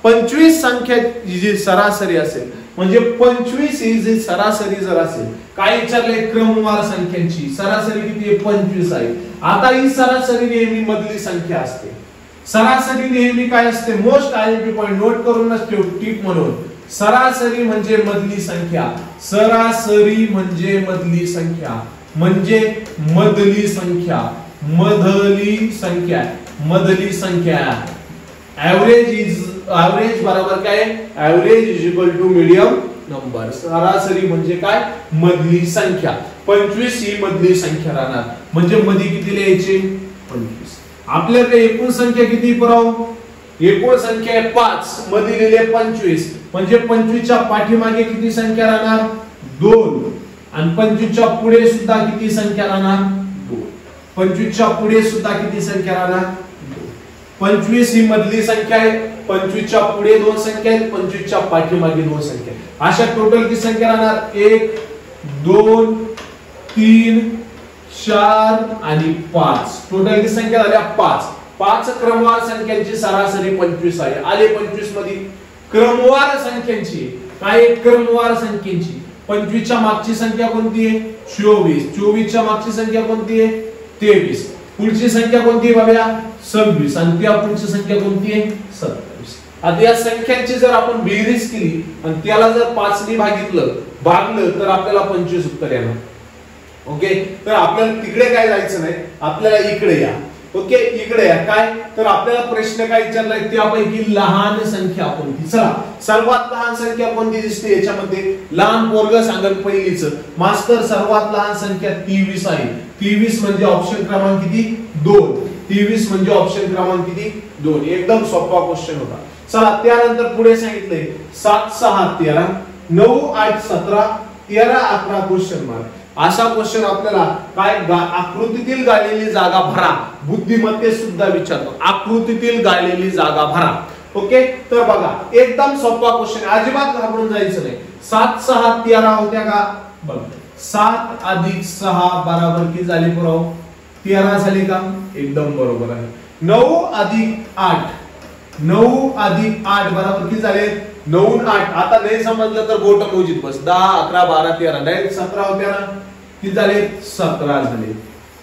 25 संख्या जी सरासरी असेल, म्हणजे 25 ही जी सरासरी जर असेल, काय विचारले? क्रमवार संख्यांची सरासरी किती आहे? 25 आहे. आता ही सरासरी नेहमी मधली संख्या असते. सरासरी नेहमी काय असते? मोस्ट आयडेंटिटी पॉइंट नोट करूनच ठेव, टिप म्हणून. सरासरी म्हणजे मधली संख्या, सरासरी म्हणजे मधली संख्या. म्हणजे मधली संख्या, मधली संख्या, मधली संख्या. ऍव्हरेज बरोबर काय, average is equal to medium number. सरासरी म्हणजे काय, मधली संख्या. 25 ही मधली संख्या राहणार, म्हणजे मध्ये किती लिहायचे 25. आपल्याकडे एकूण संख्या किती पुराव, एकूण संख्या आहे 5, मध्ये लिहिले 25, म्हणजे 25 च्या पाठीमागे किती संख्या राहणार 2, आणि 25 च्या पुढे सुद्धा किती संख्या राहणार 2. 25 च्या पुढे सुद्धा किती संख्या राहणार 2. 25 ही मधली संख्या आहे, 25 च्या पुढे 2 संख्या आहेत, 25 च्या पाठीमागे 2 संख्या आहेत. अशा टोटल किती संख्या राहणार 1 2 3 4 आणि 5. टोटल किती संख्या झाल्या 5. 5 क्रमवार संख्यांची सरासरी 25 आहे. आले 25 मध्ये क्रमवार संख्यांची काय, क्रमवार संख्यांची 25 च्या मागची संख्या कोणती आहे 24. 24 च्या मागची संख्या कोणती आहे 23. पुढची संख्या कोणती आहे बाबा 26, आणि त्या पुढची संख्या कोणती आहे 27. आता या संख्यांची जर आपण बेरीज केली आणि त्याला जर 5 ने भागलं तर आपल्याला 25 उत्तर येणार. ओके, तर आपल्याला तिकडे काय जायचं नाही, आपल्याला इकडे या. ओके, इकडे या. काय तर आपल्याला प्रश्न काय विचारलाय, त्यापैकी लहान संख्या कोणती. चला, सर्वात लहान संख्या कोणती दिसते याच्यामध्ये, लहान पोरग सांगेल पहिलीच मास्टर. सर्वात लहान संख्या 23 आहे. 23 म्हणजे ऑप्शन क्रमांक किती 2. 23 म्हणजे ऑप्शन क्रमांक किती 2. एकदम सोपा क्वेश्चन होता. चला, त्यानंतर पुढे सांगितलंय 7 6 13 9 8 17 13 11 क्वेश्चन मार्क. असा क्वेश्चन आपल्याला काय, आकृतीतील गाळलेली जागा भरा. बुद्धिमत्ते सुद्धा विचारतो, आकृतीतील गाळलेली जागा भरा. ओके, तर बघा एकदम सोपा क्वेश्चन, अजिबात घाबरून जायचं नाही. 7 6 13 होत्या का, बघ 7 अधिक 6 बरोबर किती झाले पुराव 13 झाले का, एकदम बरोबर आहे. 9 अधिक 8 9 अधिक 8 बरोबर किती झाले 9 8. आता नाही समजलं तर बोट मोजीत बस. 10 11 12 13 डायरेक्ट 17 होत्या ना, किती झाले 17 झाले.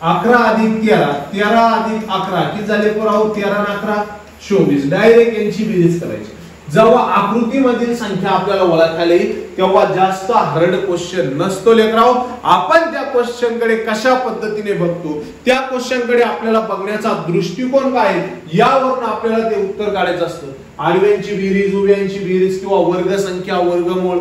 11 अधिक 13 13 अधिक 11 किती झाले पुराव 13 आणि 11 24. डायरेक्ट यांची बेरीज करायची. जेव्हा आकृतीमधील संख्या आपल्याला ओळखायला येईल तेव्हा जास्त हार्ड क्वेश्चन नसतो लेकराव. आपण त्या क्वेश्चन कडे कशा पद्धतीने बघतो, त्या क्वेश्चन कडे आपल्याला बघण्याचा दृष्टिकोन काय यावरून आपल्याला ते उत्तर काढायचं असतं. आडव्यांची बेरीज, उभ्यांची बेरीज किंवा वर्ग संख्या, वर्गमूळ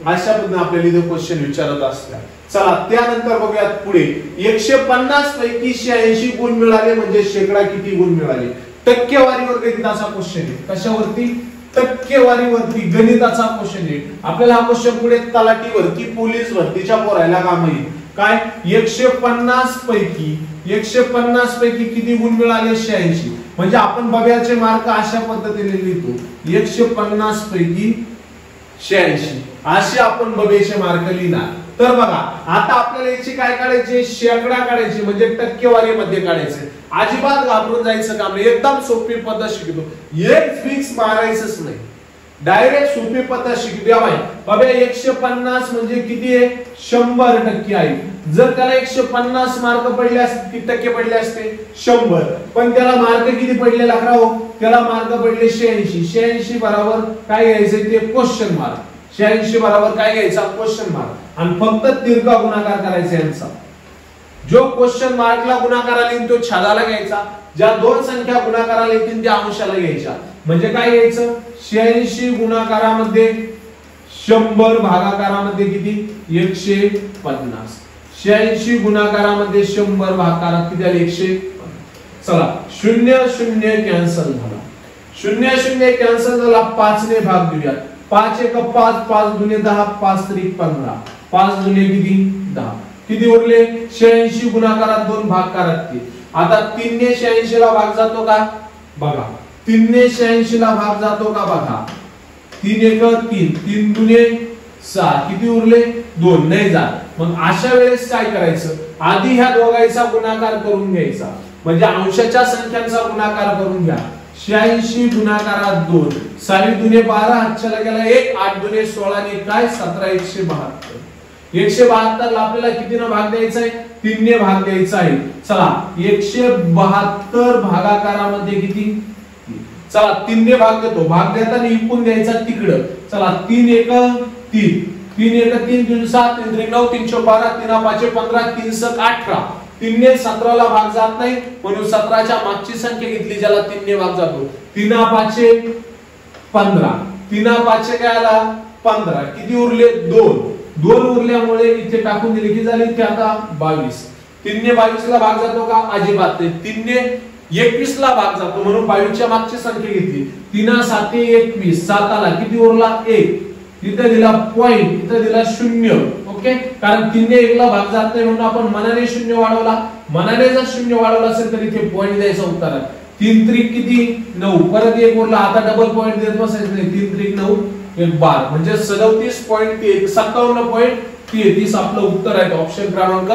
अशा पद्धतीने आपल्याला इथे क्वेश्चन विचारत असतात. चला, त्यानंतर बघूयात पुढे. 150 पैकी 86 गुण मिळाले म्हणजे शेकडा किती गुण मिळाले. टक्केवारीवर गणिताचा क्वेश्चन आहे. कशावरती, टक्केवारीवरती गणिताचा क्वेश्चन आहे. आपल्याला हा क्वेश्चन पुढे तलाठी भरती, पोलीस भरतीच्या पोरायला काम येईल. काय 150 पैकी किती गुण मिळाले 86. म्हणजे आपण बघ्याचे मार्क अशा पद्धतीने लिहितो 150 पैकी 86 असे आपण बघ्याचे मार्क लिहिणार. तर बघा आता आपल्याला याची काय काढायचे, शेकडा काढायची म्हणजे टक्केवारीमध्ये काढायचे. अजिबात घाबरून जायचं काम नाही, एकदम सोपी पद्धत शिकतो. एक फिक्स मारायचंच नाही, डायरेक्ट सोपी पद्धत शिकतो. बाबा 150 म्हणजे किती आहे 100% आहे. जर त्याला 150 मार्क पडले असते, किती टक्के पडले असते 100. पण त्याला मार्क किती पडले लाकराव, त्याला मार्क पडले 86. 86 बरोबर काय घ्यायचं ते क्वेश्चन मार्क. 86 बरोबर काय घ्यायचा क्वेश्चन मार्क. आणि फक्त तिरका गुणाकार करायचा यांचा. जो क्वेश्चन मार्कला गुणाकार आला तो छादाला घ्यायचा, ज्या दोन संख्या गुणाकाराला येतील त्या अंशाला घ्यायच्या. म्हणजे काय घ्यायचं 86 गुणाकारामध्ये 100 भागाकारामध्ये किती 150. 86 गुणाकारामध्ये 100 भागाकारात किती आले 150. चला 0 0 कॅन्सल झाला, 0 0 कॅन्सल झाला. 5 ने भाग देऊया. 5 1 5 5 दुने 10 5 3 15 5 दुने किती 10. किती उरले 86 गुणाकारात 2 भागाकारात 3. आता 3 ने 86 ला भाग जातो का बघा, 3 ने 86 ला भाग जातो का बघा. 3 1 3 3 दुने 6 किती उरले 2 नाही जात. मग अशा वेळेस काय करायचं, आधी ह्या दोघांचा गुणाकार करून घ्यायचा. म्हणजे अंशाच्या संख्यांचा गुणाकार करून घ्या. 86 गुणाकारात 2 6 दुने 12 हातच्याला गेला 1 8 दुने 16 ने काय 17 172. 172 ला आपल्याला किती ने भाग द्यायचा आहे 3 ने भाग द्यायचा आहे. चला 172 भागाकारामध्ये किती, चला 3 ने भाग देतो, भाग देताना इकून द्यायचा तिकडं. चला 3 1 3 3 1 3 3 7 3 3 9 3 12 3 5 15 3 7 18 3 ने 17 ला भाग जात नाही म्हणून 17 च्या मागची संख्या घेतली ज्याला 3 ने भाग जातो 3 5 15 3 5 काय आला 15 किती उरले 2 उरल्यामुळे इथे टाकून दिले की झाले ते आता 22 3 ने 22 ला भाग जातो का अजिबात नाही 3 ने 21 ला भाग जातो म्हणून 22 च्या मागची संख्या घेतली 3 7 21 7 आला किती उरला 1 इथे दिला पॉइंट इथे दिला 0 ओके कारण 3 ने 1 ला भाग जात नाही म्हणून आपण मनाने 0 वाढवला मनाने जर 0 वाढवला असेल तर इथे पॉइंट द्यायचा उत्तरात 3 त्रिक किती 9 परत 1 उरला आता डबल पॉइंट देत बसायचं नाही 3 त्रिक 9 1 12 म्हणजे 37.33 आपलं उत्तर आहे ऑप्शन क्रमांक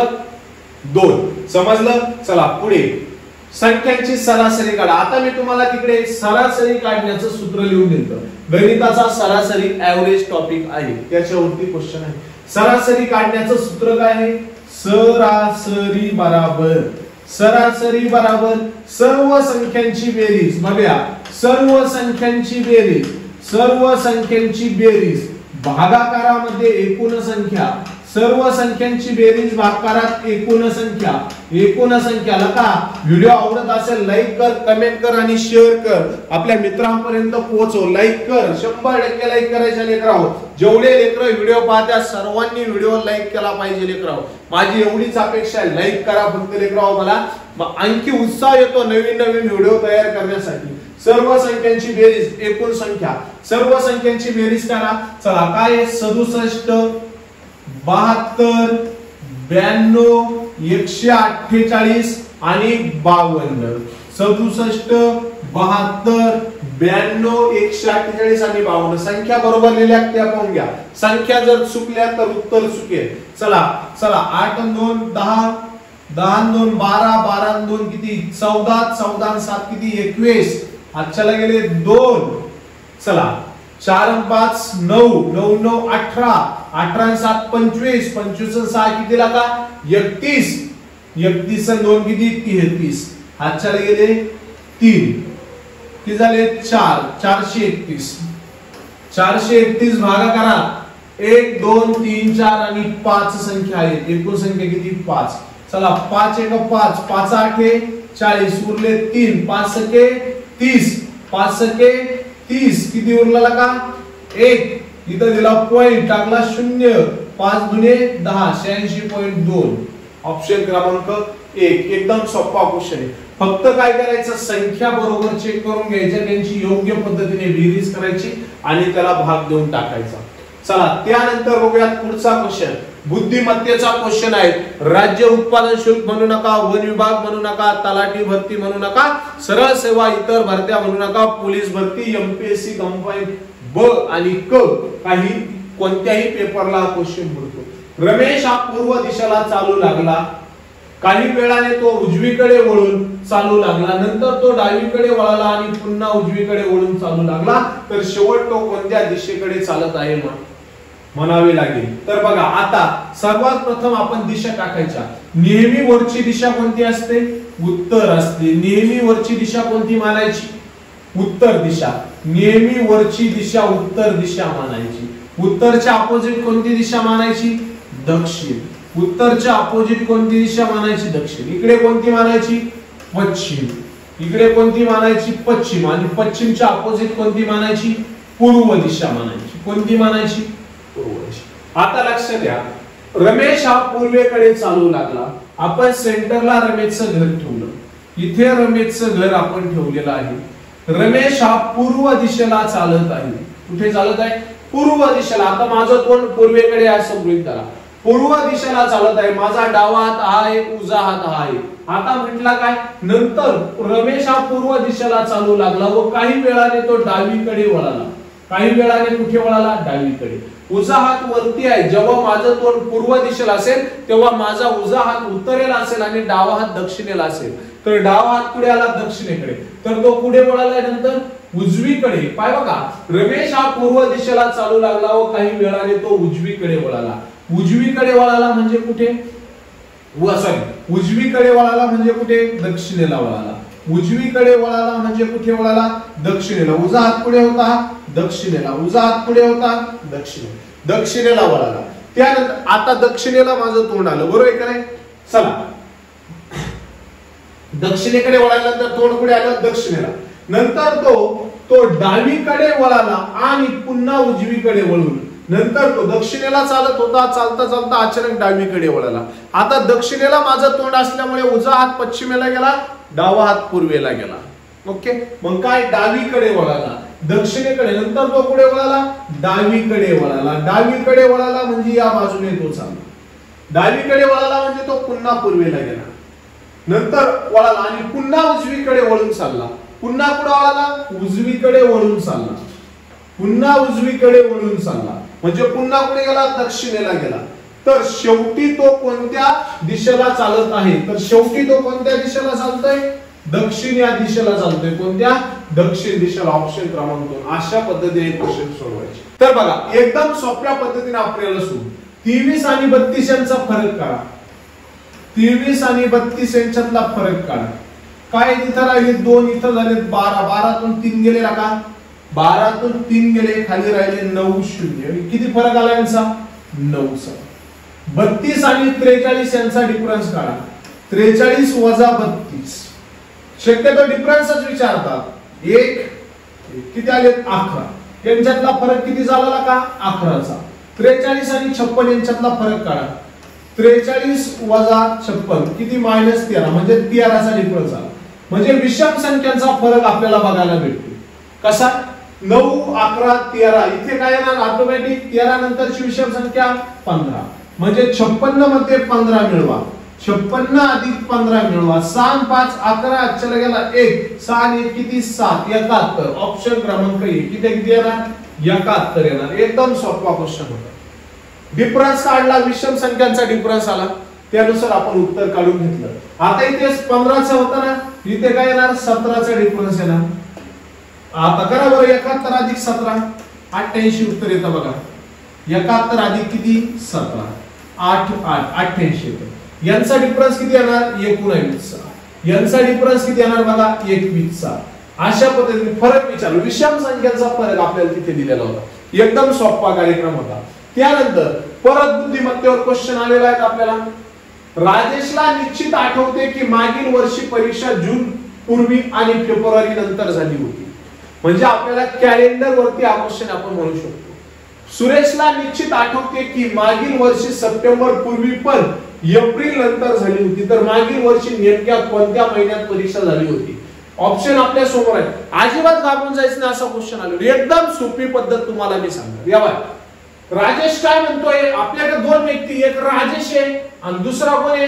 2 समजलं चला पुढे संख्यांची सरासरी काढा आता मी तुम्हाला तिकडे सरासरी काढण्याचं सूत्र लिहून दिलं गणिताचा सरासरी एव्हरेज टॉपिक आहे त्याच्यावरती क्वेश्चन आहे सरासरी काढण्याचं सूत्र काय आहे सरासरी बराबर सर्व संख्यांची बेरीज बघूया सर्व संख्यांची बेरीज भागाकारामध्ये एकूण संख्या सर्व संख्यांची बेरीज भागाकारात एकूण संख्याला का व्हिडिओ आवडत असेल लाईक कर कमेंट कर आणि शेअर कर आपल्या मित्रांपर्यंत पोहोचव लाईक कर 100% लाईक करायचे लेकराव जेवढे लेकर व्हिडिओ पाहतात सर्वांनी व्हिडिओ लाईक केला पाहिजे लेकराव माझी एवढीच अपेक्षा आहे लाईक करा फक्त लेकराव मला आणखी उत्साह येतो नवीन व्हिडिओ तयार करण्यासाठी सर्व संख्यांची बेरीज एकूण संख्या सर्व संख्यांची बेरीज करा चला काय 67 72 92 148 आणि 52 67 72 92 148 आणि 52 संख्या बरोबर लिहिल्या त्या पाहून घ्या संख्या जर चुकल्या तर उत्तर चुकेल चला 8 आणि 2 10 10 आणि 2 12 12 आणि 2 किती 14 14 आणि 7 किती 21 आजच्याला गेले 2 चला 4 आणि 5 9 9 9 18 18 आणि 7 25 25 आणि 6 किती लागा 31 31 आणि 2 किती 33 आजच्याला गेले 3 किती झाले 4 431 भागाकारा 1 2 3 4 आणि 5 संख्या आहेत एकूण संख्या किती 5 चला 5 1 5 5 8 40 उरले 3 5 सके 30 5 सके 30 किती उरला का 1 इथं दिला पॉइंट टाकला 0 5 दुने 10 86.2 ऑप्शन क्रमांक 1 एकदम सोपा क्वेश्चन आहे फक्त काय करायचं संख्या बरोबर चेक करून घ्यायच्या त्यांची योग्य पद्धतीने बेरीज करायची आणि त्याला भाग देऊन टाकायचा चला त्यानंतर बघूयात पुढचा क्वेश्चन बुद्धिमत्तेचा क्वेश्चन आहे राज्य उत्पादन शुल्क म्हणू नका वन विभाग म्हणू नका तलाठी भरती म्हणू नका सरळ सेवा इतर भरत्या म्हणू नका पोलीस भरती एमपीएससी कंबाईन ब आणि क काही कोणत्याही पेपरला क्वेश्चन पडतो रमेश हा पूर्व दिशेला चालू लागला काही वेळाने तो उजवीकडे वळून चालू लागला नंतर तो डावीकडे वळाला आणि पुन्हा उजवीकडे वळून चालू लागला तर शेवट तो कोणत्या दिशेकडे चालत आहे म्हणावे लागेल तर बघा आता सर्वात प्रथम आपण दिशा टाकायच्या नेहमी वरची दिशा कोणती असते उत्तर असते नेहमी वरची दिशा कोणती मानायची उत्तर दिशा नेहमी वरची दिशा उत्तर दिशा मानायची उत्तरच्या अपोजिट कोणती दिशा मानायची दक्षिण उत्तरच्या अपोजिट कोणती दिशा मानायची दक्षिण इकडे कोणती मानायची पश्चिम इकडे कोणती मानायची पश्चिम आणि पश्चिमच्या अपोजिट कोणती मानायची पूर्व दिशा मानायची कोणती मानायची आता लक्ष द्या रमेश हा पूर्वेकडे चालू लागला आपण सेंटरला रमेशचं घर ठेवलं इथे रमेशचं घर आपण ठेवलेलं आहे रमेश हा पूर्व दिशेला चालत आहे कुठे चालत आहे पूर्व दिशेला आता माझं तोंड पूर्वेकडे आहे असं गृहीत धरा पूर्व दिशेला चालत आहे माझा डावा हात हा आहे उजवा हात हा आहे आता म्हटला काय नंतर रमेश हा पूर्व दिशेला चालू लागला व काही वेळाने तो डावीकडे वळाला काही वेळाने कुठे वळाला डावीकडे उजवा हात वरती आहे जेव्हा माझं तोंड पूर्व दिशेला असेल तेव्हा माझा उजवा हात उत्तरेला असेल आणि डावा हात दक्षिणेला असेल तर डावा हात पुढे आला दक्षिणेकडे तर तो पुढे वळाला नंतर उजवीकडे पाय बघा रमेश हा पूर्व दिशेला चालू लागला व काही वेळाने तो उजवीकडे वळाला म्हणजे कुठे सॉरी उजवीकडे वळाला म्हणजे कुठे दक्षिणेला वळाला उजवीकडे वळाला म्हणजे कुठे वळाला दक्षिणेला उजवा हात पुढे होता दक्षिणेला, उजवा हात पुढे होता दक्षिणेला वळाला. त्यानंतर आता दक्षिणेला माझं तोंड आलं, बरोबर आहे का नाही? चला दक्षिणेकडे वळाल्यानंतर तोंड कुठे आलं? दक्षिणेला. नंतर तो डावीकडे वळाला आणि पुन्हा उजवीकडे वळून नंतर तो दक्षिणेला चालत होता, चालता चालता अचानक डावीकडे वळाला. आता दक्षिणेला माझं तोंड असल्यामुळे उजवा हात पश्चिमेला गेला, डावा हात पूर्वेला गेला. ओके, मग काय? डावीकडे वळाला, दक्षिणेकडे, नंतर तो कुठे वळाला? डावीकडे वळाला. डावीकडे वळाला म्हणजे या बाजूने तो चालला, डावीकडे वळाला म्हणजे तो पुन्हा पूर्वेला गेला, नंतर वळाला आणि पुन्हा उजवीकडे वळून चालला. पुन्हा कुठे वळाला? उजवीकडे वळून चालला, पुन्हा उजवीकडे वळून चालला म्हणजे पुन्हा कुठे गेला? दक्षिणेला गेला. तर शेवटी तो कोणत्या दिशेला चालत आहे? तर शेवटी तो कोणत्या दिशेला चालतोय? दक्षिण या दिशेला चालतोय. कोणत्या? दक्षिण दिशेला. ऑप्शन क्रमांक 2. अशा पद्धतीने क्वेश्चन सोडवायचे. तर बघा एकदम सोप्या पद्धतीने आपल्याला सुरू 23 आणि 32 यांचा फरक काढा. 23 आणि 32 यांच्यातला फरक काढा. काय इथं राहिले 2, इथं झाले 12. 12तून 3 गेले का? 12तून 3 गेले, खाली राहिले 9 0. किती फरक आला यांचा? 9चा. 32 आणि 43 यांचा डिफरन्स काढा. 43 वजा 32. शक्यतो डिफरन्सच विचारतात. 1 किती आले? 11. यांच्यातला फरक किती झाला का? 11चा. 43 आणि 56 यांच्यातला फरक काढा. 43 वजा 56 किती? -13 म्हणजे 13चा डिफरन्स आला. म्हणजे विषम संख्यांचा फरक आपल्याला बघायला भेटतो. कसा? 9 11 13. इथे काय येणार? ऑटोमॅटिक 13 नंतरची विषम संख्या 15 म्हणजे 56 मध्ये 15 मिळवा. 56 अधिक 15 मिळवा. 6 आणि 5 11. चला गेला 1. 6 आणि 1 किती? 7. 71. ऑप्शन क्रमांक 1. किती येणार? 71 येणार. एकदम सोपा क्वेश्चन होता. डिफरन्स काढला, विषम संख्यांचा डिफरन्स आला, त्यानुसार आपण उत्तर काढून घेतलं. आता इथे 15चा होता ना, इथे काय येणार? 17चा डिफरन्स येणार. आता करा बरं 71 अधिक 17 88 उत्तर येतं बघा. 71 अधिक किती? 17 8 8 88 येतं. यांचा डिफरन्स किती येणार? 19चा. यांचा डिफरन्स किती येणार बघा? 21चा. अशा पद्धतीने फरक विचारला, विषम संख्यांचा फरक आपल्याला तिथे दिलेला होता. एकदम सोपा कार्यक्रम होता. त्यानंतर परत बुद्धिमत्तेवर क्वेश्चन आलेला आहे आपल्याला. राजेशला निश्चित आठवते की मागील वर्षी परीक्षा जून पूर्वी आणि फेब्रुवारी नंतर झाली होती. म्हणजे आपल्याला कॅलेंडर वरती हा क्वेश्चन आपण म्हणू शकतो. सुरेशला निश्चित आठवते की मागील वर्षी सप्टेंबर पूर्वी पण एप्रिल नंतर झाली होती. तर मागील वर्षी नेमक्या कोणत्या महिन्यात परीक्षा झाली होती? ऑप्शन आपल्या समोर आहे. अजिबात घाबरून जायचं नाही. असा क्वेश्चन आलेला एकदम सोपी पद्धत तुम्हाला मी सांगणार. या बघा राजेश काय म्हणतोय? आपल्याकडे 2 व्यक्ती, एक राजेश आहे आणि दुसरा कोण आहे?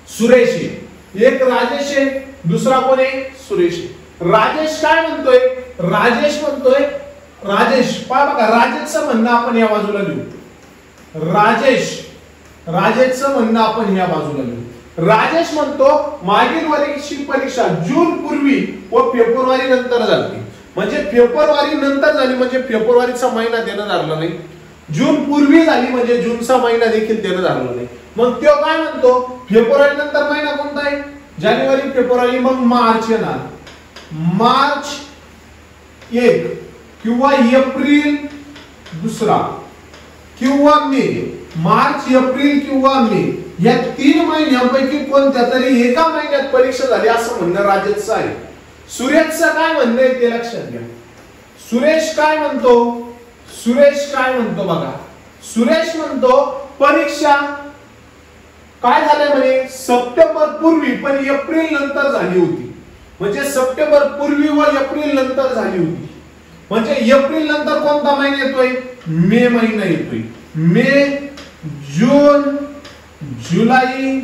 सुरेश आहे. एक राजेश आहे, दुसरा कोण आहे? सुरेश आहे. राजेश काय म्हणतोय? राजेश म्हणतोय, राजेश पहा बघा, राजेशचं म्हणणं आपण या बाजूला लिहू. राजेशचं म्हणणं आपण या बाजूला लिहू. राजेश म्हणतो मागील वर्षी परीक्षा जून पूर्वी व फेब्रुवारी नंतर झाली. म्हणजे फेब्रुवारी नंतर झाली म्हणजे फेब्रुवारीचा महिना देणं झाला नाही. जून पूर्वी झाली म्हणजे जूनचा महिना देखील देणं झाला नाही. मग तो काय म्हणतो? फेब्रुवारी नंतर महिना कोणता आहे? जानेवारी फेब्रुवारी. मग मार्च येणार. मार्च 1 किंवा एप्रिल दुसरा किंवा मे. मार्च एप्रिल किंवा मे या 3 महिन्यांपैकी कोणत्या तरी एका महिन्यात परीक्षा झाली असं म्हणणं राजेशचं आहे. सुरेशचं काय म्हणणं आहे ते लक्षात घ्या. सुरेश काय म्हणतो? बघा सुरेश म्हणतो परीक्षा काय झालंय म्हणे? सप्टेंबर पूर्वी पण एप्रिल नंतर झाली होती. म्हणजे सप्टेंबर पूर्वी व एप्रिल नंतर झाली होती. म्हणजे एप्रिल नंतर कोणता महिना येतोय? मे महिना येतोय. मे, जून, जुलै,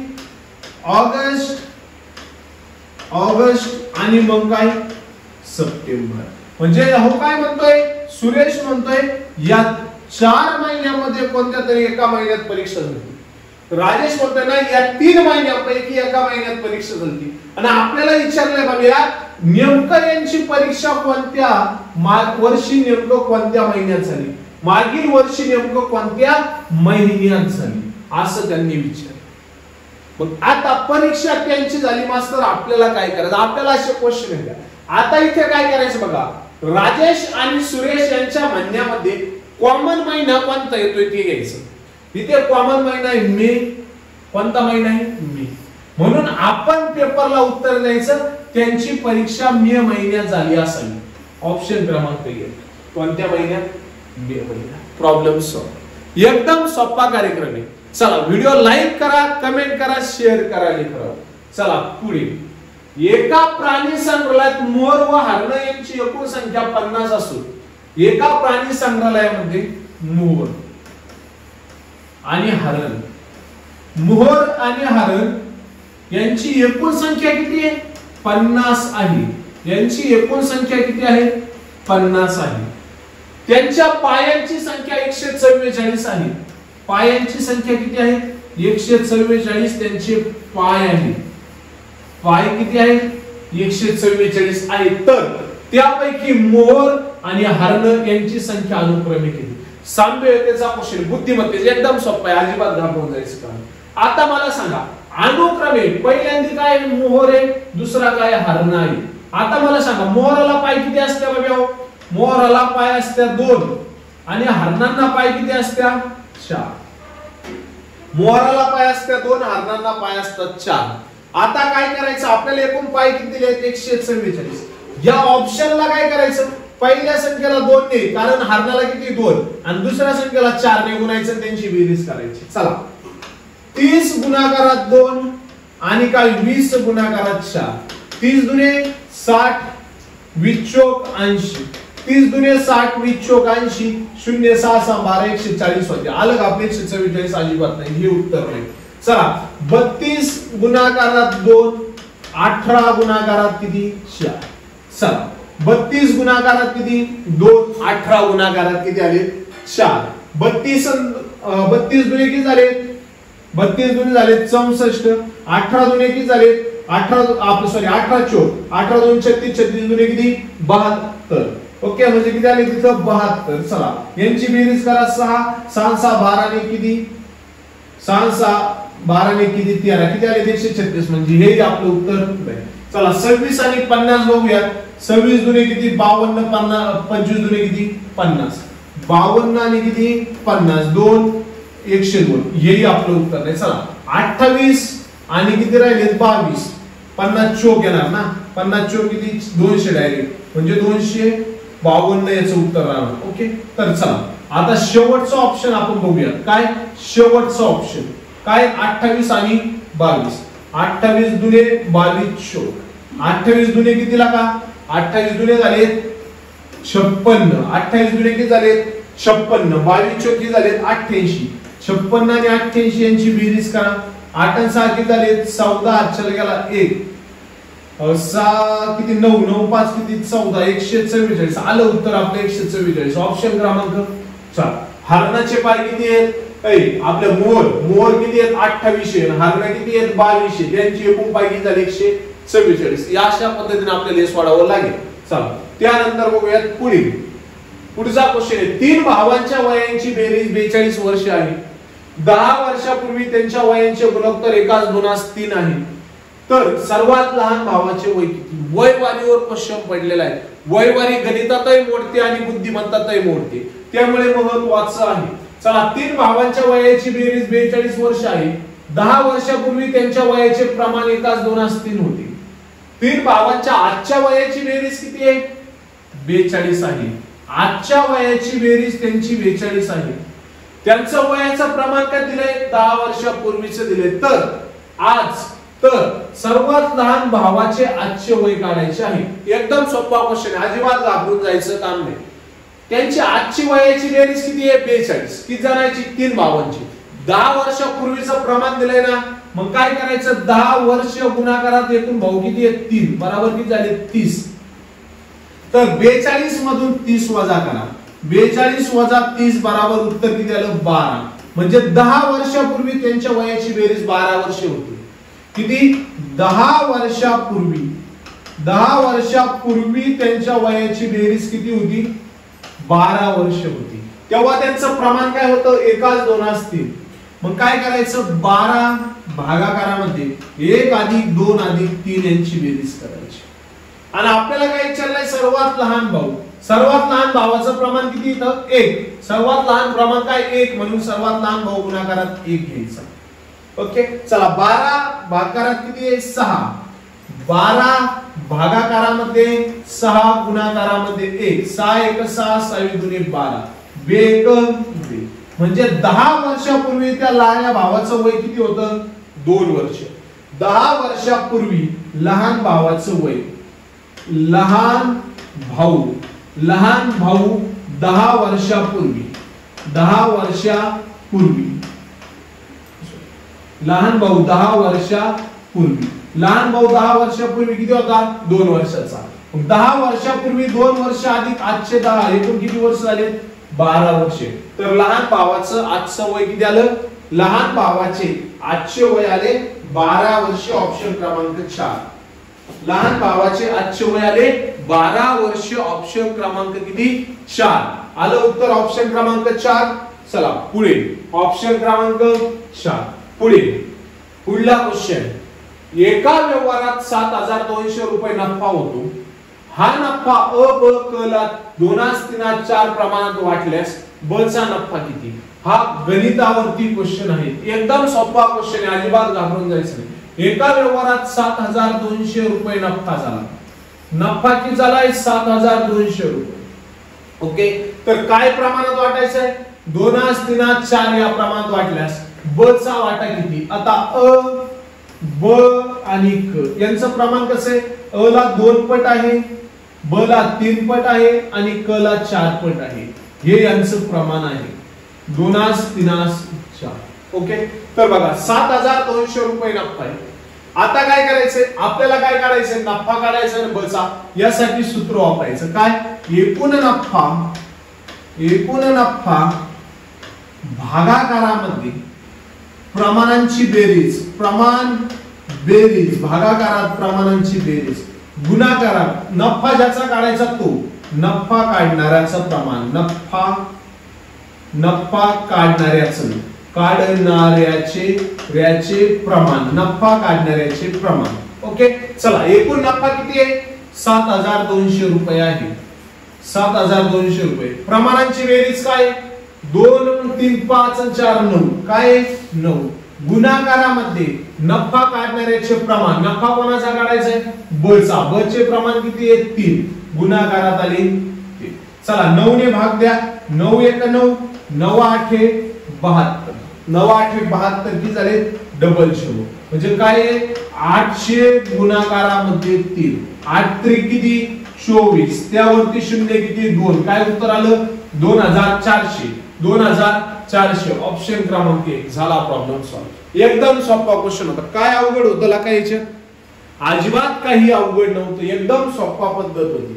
ऑगस्ट आणि मग काय? सप्टेंबर. म्हणजे हो काय म्हणतोय? सुरेश म्हणतोय या 4 महिन्यामध्ये कोणत्या तरी एका महिन्यात परीक्षा झाली. राजेश म्हणतोय ना या 3 महिन्यापैकी एका महिन्यात परीक्षा झाली. आणि आपल्याला विचारलंय बघा नेमकं यांची परीक्षा कोणत्या वर्षी नेमकं कोणत्या महिन्यात झाली? मागील वर्षी नेमकं कोणत्या महिन्यात झाली असं त्यांनी विचारलं. मग आता परीक्षा त्यांची झाली मास्तर, आपल्याला काय करायचं? आपल्याला असे क्वेश्चन येतात. आता इथे काय करायचं बघा, राजेश आणि सुरेश यांच्या म्हणण्यामध्ये कॉमन महिना कोणता येतोय ते घ्यायचं. इथे कॉमन महिना आहे मे. कोणता महिना आहे? मे. म्हणून आपण पेपरला उत्तर द्यायचं त्यांची परीक्षा मे महिन्यात झाली असावी. ऑप्शन क्रमांक 1. कोणत्या महिन्यात? मे महिन्यात. Problem solve. एकदम सोपा कार्यक्रम आहे. चला व्हिडिओ लाईक करा, कमेंट करा, शेअर करा, लिहा. चला पुढे. एका प्राणी संग्रहालयात मोर व हरण यांची एकूण संख्या 50 असून एका प्राणी संग्रहालयामध्ये मोर आणि हरण, मोर आणि हरण यांची एकूण संख्या किती आहे? 50 आहे. यांची एकूण संख्या किती आहे? 50 आहे. त्यांच्या पायांची संख्या 144 आहे. पायांची संख्या किती आहे? 144 त्यांचे पाय आहेत. पाय किती आहेत? 144 आहे. तर त्यापैकी मोर आणि हरण यांची संख्या अनुक्रमे किती? सांभाव्यतेचा क्वेश्चन, बुद्धिमत्तेचा एकदम सोपा आहे, अजिबात घाबरून जायचं काम. आता मला सांगा अनुक्रमे पहिल्यांदा काय? मोर आहे, दुसरा काय? हरण आहे. आता मला सांगा मोराला पाय किती असते बाबा? मोराला पाय असते 2 आणि हरणांना पाय किती असते? 4. मोराला पाय असते 2, हरणांना पाय असतात 4. आता काय करायचं? आपल्याला एकूण पाय किती दिले आहेत? 144. या ऑप्शनला काय करायचं? पहिल्या संख्येला 2 ने, कारण हरणाला किती? 2 आणि दुसऱ्या संख्येला 4 ने गुणायचं, त्यांची बेरीज करायची. चला 30 गुणाकारात 2 आणि काय 20 गुणाकारात 4. 30 दुने 60, 20 चोक 80. 30 दुने 60, 20 चोक 80. 0 6 6 12 140 होते. आलं का? आपले 144 अजिबात नाही, हे उत्तर नाही. चला 32 गुणाकारात 2, 18 गुणाकारात किती? 4. चला 32 गुणाकारात किती? 2, 18 गुणाकारात किती आले? 4. 32 दुने किती झाले? 32 दुने झाले 64. 18 दुने किती झाले? 18 चोक 18 2 36. 36 दुने किती? 72. ओके, म्हणजे किती आले तिथं? 72. चला यांची बेरीज करा. 6 6 6 12 ने किती? 6 6 12 ने किती? 13. किती आले? 136. म्हणजे हे आपलं उत्तर. चला 26 आणि 50 बघूयात. 26 दुने किती? 52. 25 दुने किती? 50. 52 आणि किती? 50. 2 102. हेही आपलं उत्तर नाही. चला 28 आणि किती राहिले? 22. 50 चोक येणार ना? 50 चोक किती? 200 डायरेक्ट, म्हणजे 252 याचं उत्तर राहणार. ओके, तर चला आता शेवटचा ऑप्शन आपण बघूया. काय शेवटचा ऑप्शन? काय? 28 आणि 22. 28 दुने 22 चोक. 28 दुने कितीला का? 28 दुने झाले 56. 28 दुने किती झाले? 56. 22 चोक किती झाले? 88. 56 आणि 88 यांची बेरीज करा. 8 आणि 6 किती झाले? 14. चल गेला 1. 6 किती? 9. 9 5 किती? 14. 144. आलं उत्तर आपलं 144. ऑप्शन क्रमांक 4. हरणाचे पाय किती आहेत? आपले मोर किती आहेत? 28 आहे. हरण किती आहेत? 22 आहे. त्यांची एकूण पाय किती झाली? 144. या अशा पद्धतीने आपल्याला हे सोडवावं लागेल. चला त्यानंतर बघूयात पुढील. पुढचा क्वेश्चन आहे 3 भावांच्या वयांची बेरीज 42 वर्ष आहे. 10 वर्षापूर्वी त्यांच्या वयांचे गुणोत्तर 1:2:3 आहे. तर सर्वात लहान भावाचे वय किती? वयवारीवर क्वेश्चन पडलेला आहे. वयवारी गणितातही मोडते आणि बुद्धिमत्तातही मोडते, त्यामुळे महत्त्वाचं आहे. चला 3 भावांच्या वयाची बेरीज 42 वर्ष आहे. 10 वर्षापूर्वी त्यांच्या वयाचे प्रमाण 1:2:3 होते. 3 भावांच्या आजच्या वयाची बेरीज किती आहे? 42 आहे. आजच्या वयाची बेरीज त्यांची 42 आहे. त्यांचं वयाचं प्रमाण काय दिलंय? 10 वर्षापूर्वीचं दिलंय. तर सर्वात लहान भावाचे आजचे वय काढायचे आहे. एकदम सोपा क्वेश्चन आहे, अजिबात घाबरून जायचं काम नाही. त्यांची आजची वयाची बेरीज किती आहे? 42. किती जणांची? 3 भावांची. 10 वर्षापूर्वीचं प्रमाण दिलंय ना, मग काय करायचं? 10 वर्ष गुणाकारात एकूण भाऊ किती आहेत? 3. बरोबर किती झाले? 30. तर 42 मधून 30 वजा करा. 42 वजा 30 बरोबर उत्तर किती आलं? 12. म्हणजे 10 वर्षापूर्वी त्यांच्या वयाची बेरीज 12 वर्षे होती. किती? 10 वर्षापूर्वी त्यांच्या वयाची बेरीज किती होती? 12 वर्ष होती. तेव्हा त्यांचं प्रमाण काय होतं? 1:2:3. मग काय करायचं? 12 भागाकारामध्ये 1 + 2 + 3 यांची बेरीज करायची. आणि आपल्याला काय विचारलंय? सर्वात लहान भाऊ. सर्वात लहान भावाचं प्रमाण किती इथं 1, सर्वात लहान प्रमाण काय 1, म्हणून सर्वात लहान भाऊ गुणाकारात 1 घ्यायचा. ओके, चला 12 भागाकारात किती आहे 6, 12 भागाकारामध्ये 6 गुणाकारामध्ये 1, 6 1 6, 6 दुने 12, 2 1 म्हणजे 10 वर्षापूर्वी त्या लहान भावाचं वय किती होतं 2 वर्ष. 10 वर्षापूर्वी लहान भावाचं वय, लहान भाऊ 10 वर्षापूर्वी, 10 वर्षापूर्वी लहान भाऊ 10 वर्षापूर्वी, लहान भाऊ 10 वर्षापूर्वी किती होता 2 वर्षाचा. 10 वर्षापूर्वी 2 वर्ष अधिक आजचे 10 एकूण किती वर्ष झाले 12 वर्षे. तर लहान भावाचं आजचं वय किती आलं, लहान भावाचे आजचे वय आले 12 वर्ष. ऑप्शन क्रमांक 4, लहान भावाचे आजचे वय आले 12 वर्ष. ऑप्शन क्रमांक किती 4 आलं उत्तर, ऑप्शन क्रमांक 4. चला पुढे ऑप्शन क्रमांक 4 पुढे पुढला क्वेश्चन. एका व्यवहारात 7200 रुपये नफा होतो. हा नफा अ ब क ला 2 3 4 प्रमाणात वाटल्यास ब चा नफा किती. हा गणितावरती क्वेश्चन आहे, एकदम सोपा क्वेश्चन आहे, अजिबात घाबरून जायचं नाही. एका व्यवहारात 7200 रुपये नफा झाला. नफा किती झालाय 7200 रुपये. ओके, तर काय प्रमाणात वाटायचं आहे 2 3 4 या प्रमाणात वाटल्यास ब चा वाटा किती. आता अ ब आणि क यांचं प्रमाण कसं आहे, अ ला 2 पट आहे, ब ला 3 पट आहे आणि क ला 4 पट आहे. हे यांचं प्रमाण आहे 2 3 4. ओके, तर बघा 7200 रुपये नफा आहे. आता काय करायचंय आपल्याला, काय काढायचंय नफा काढायचा आणि बचा. यासाठी सूत्र वापरायचं काय, एकूण नफा भागाकारामध्ये प्रमाणांची बेरीज, प्रमाण बेरीज भागाकारात प्रमाणांची बेरीज, गुणाकारात नफा ज्याचा काढायचा तो, नफा काढणाऱ्याचं प्रमाण, नफा काढणाऱ्याचे प्रमाण, नफा काढणाऱ्याचे प्रमाण. ओके, चला एकूण नफा किती आहे 7200 रुपये आहे. 7200 रुपये. प्रमाणांची बेरीज काय 2 3 5 आणि 4 9, काय 9. गुणाकारामध्ये नफा काढणाऱ्याचे प्रमाण, नफा कोणाचा काढायचा आहे ब चा, ब चे प्रमाण किती आहे 3, गुणाकारात आले 3. चला 9 ने भाग द्या, 9 1 9, 9 8 72, 9 8 72 किती झाले डबल 0. म्हणजे काय आहे 800 गुणाकारामध्ये 3, 8 3 किती 24, त्यावरती शून्य किती 2, काय उत्तर आलं 2400. 2400 ऑप्शन क्रमांक 1 झाला प्रॉब्लेम सॉल्व. एकदम सोपा क्वेश्चन होता. काय अवघड होतं काय याच्यात, अजिबात काही अवघड नव्हतं, एकदम सोपा पद्धत होती.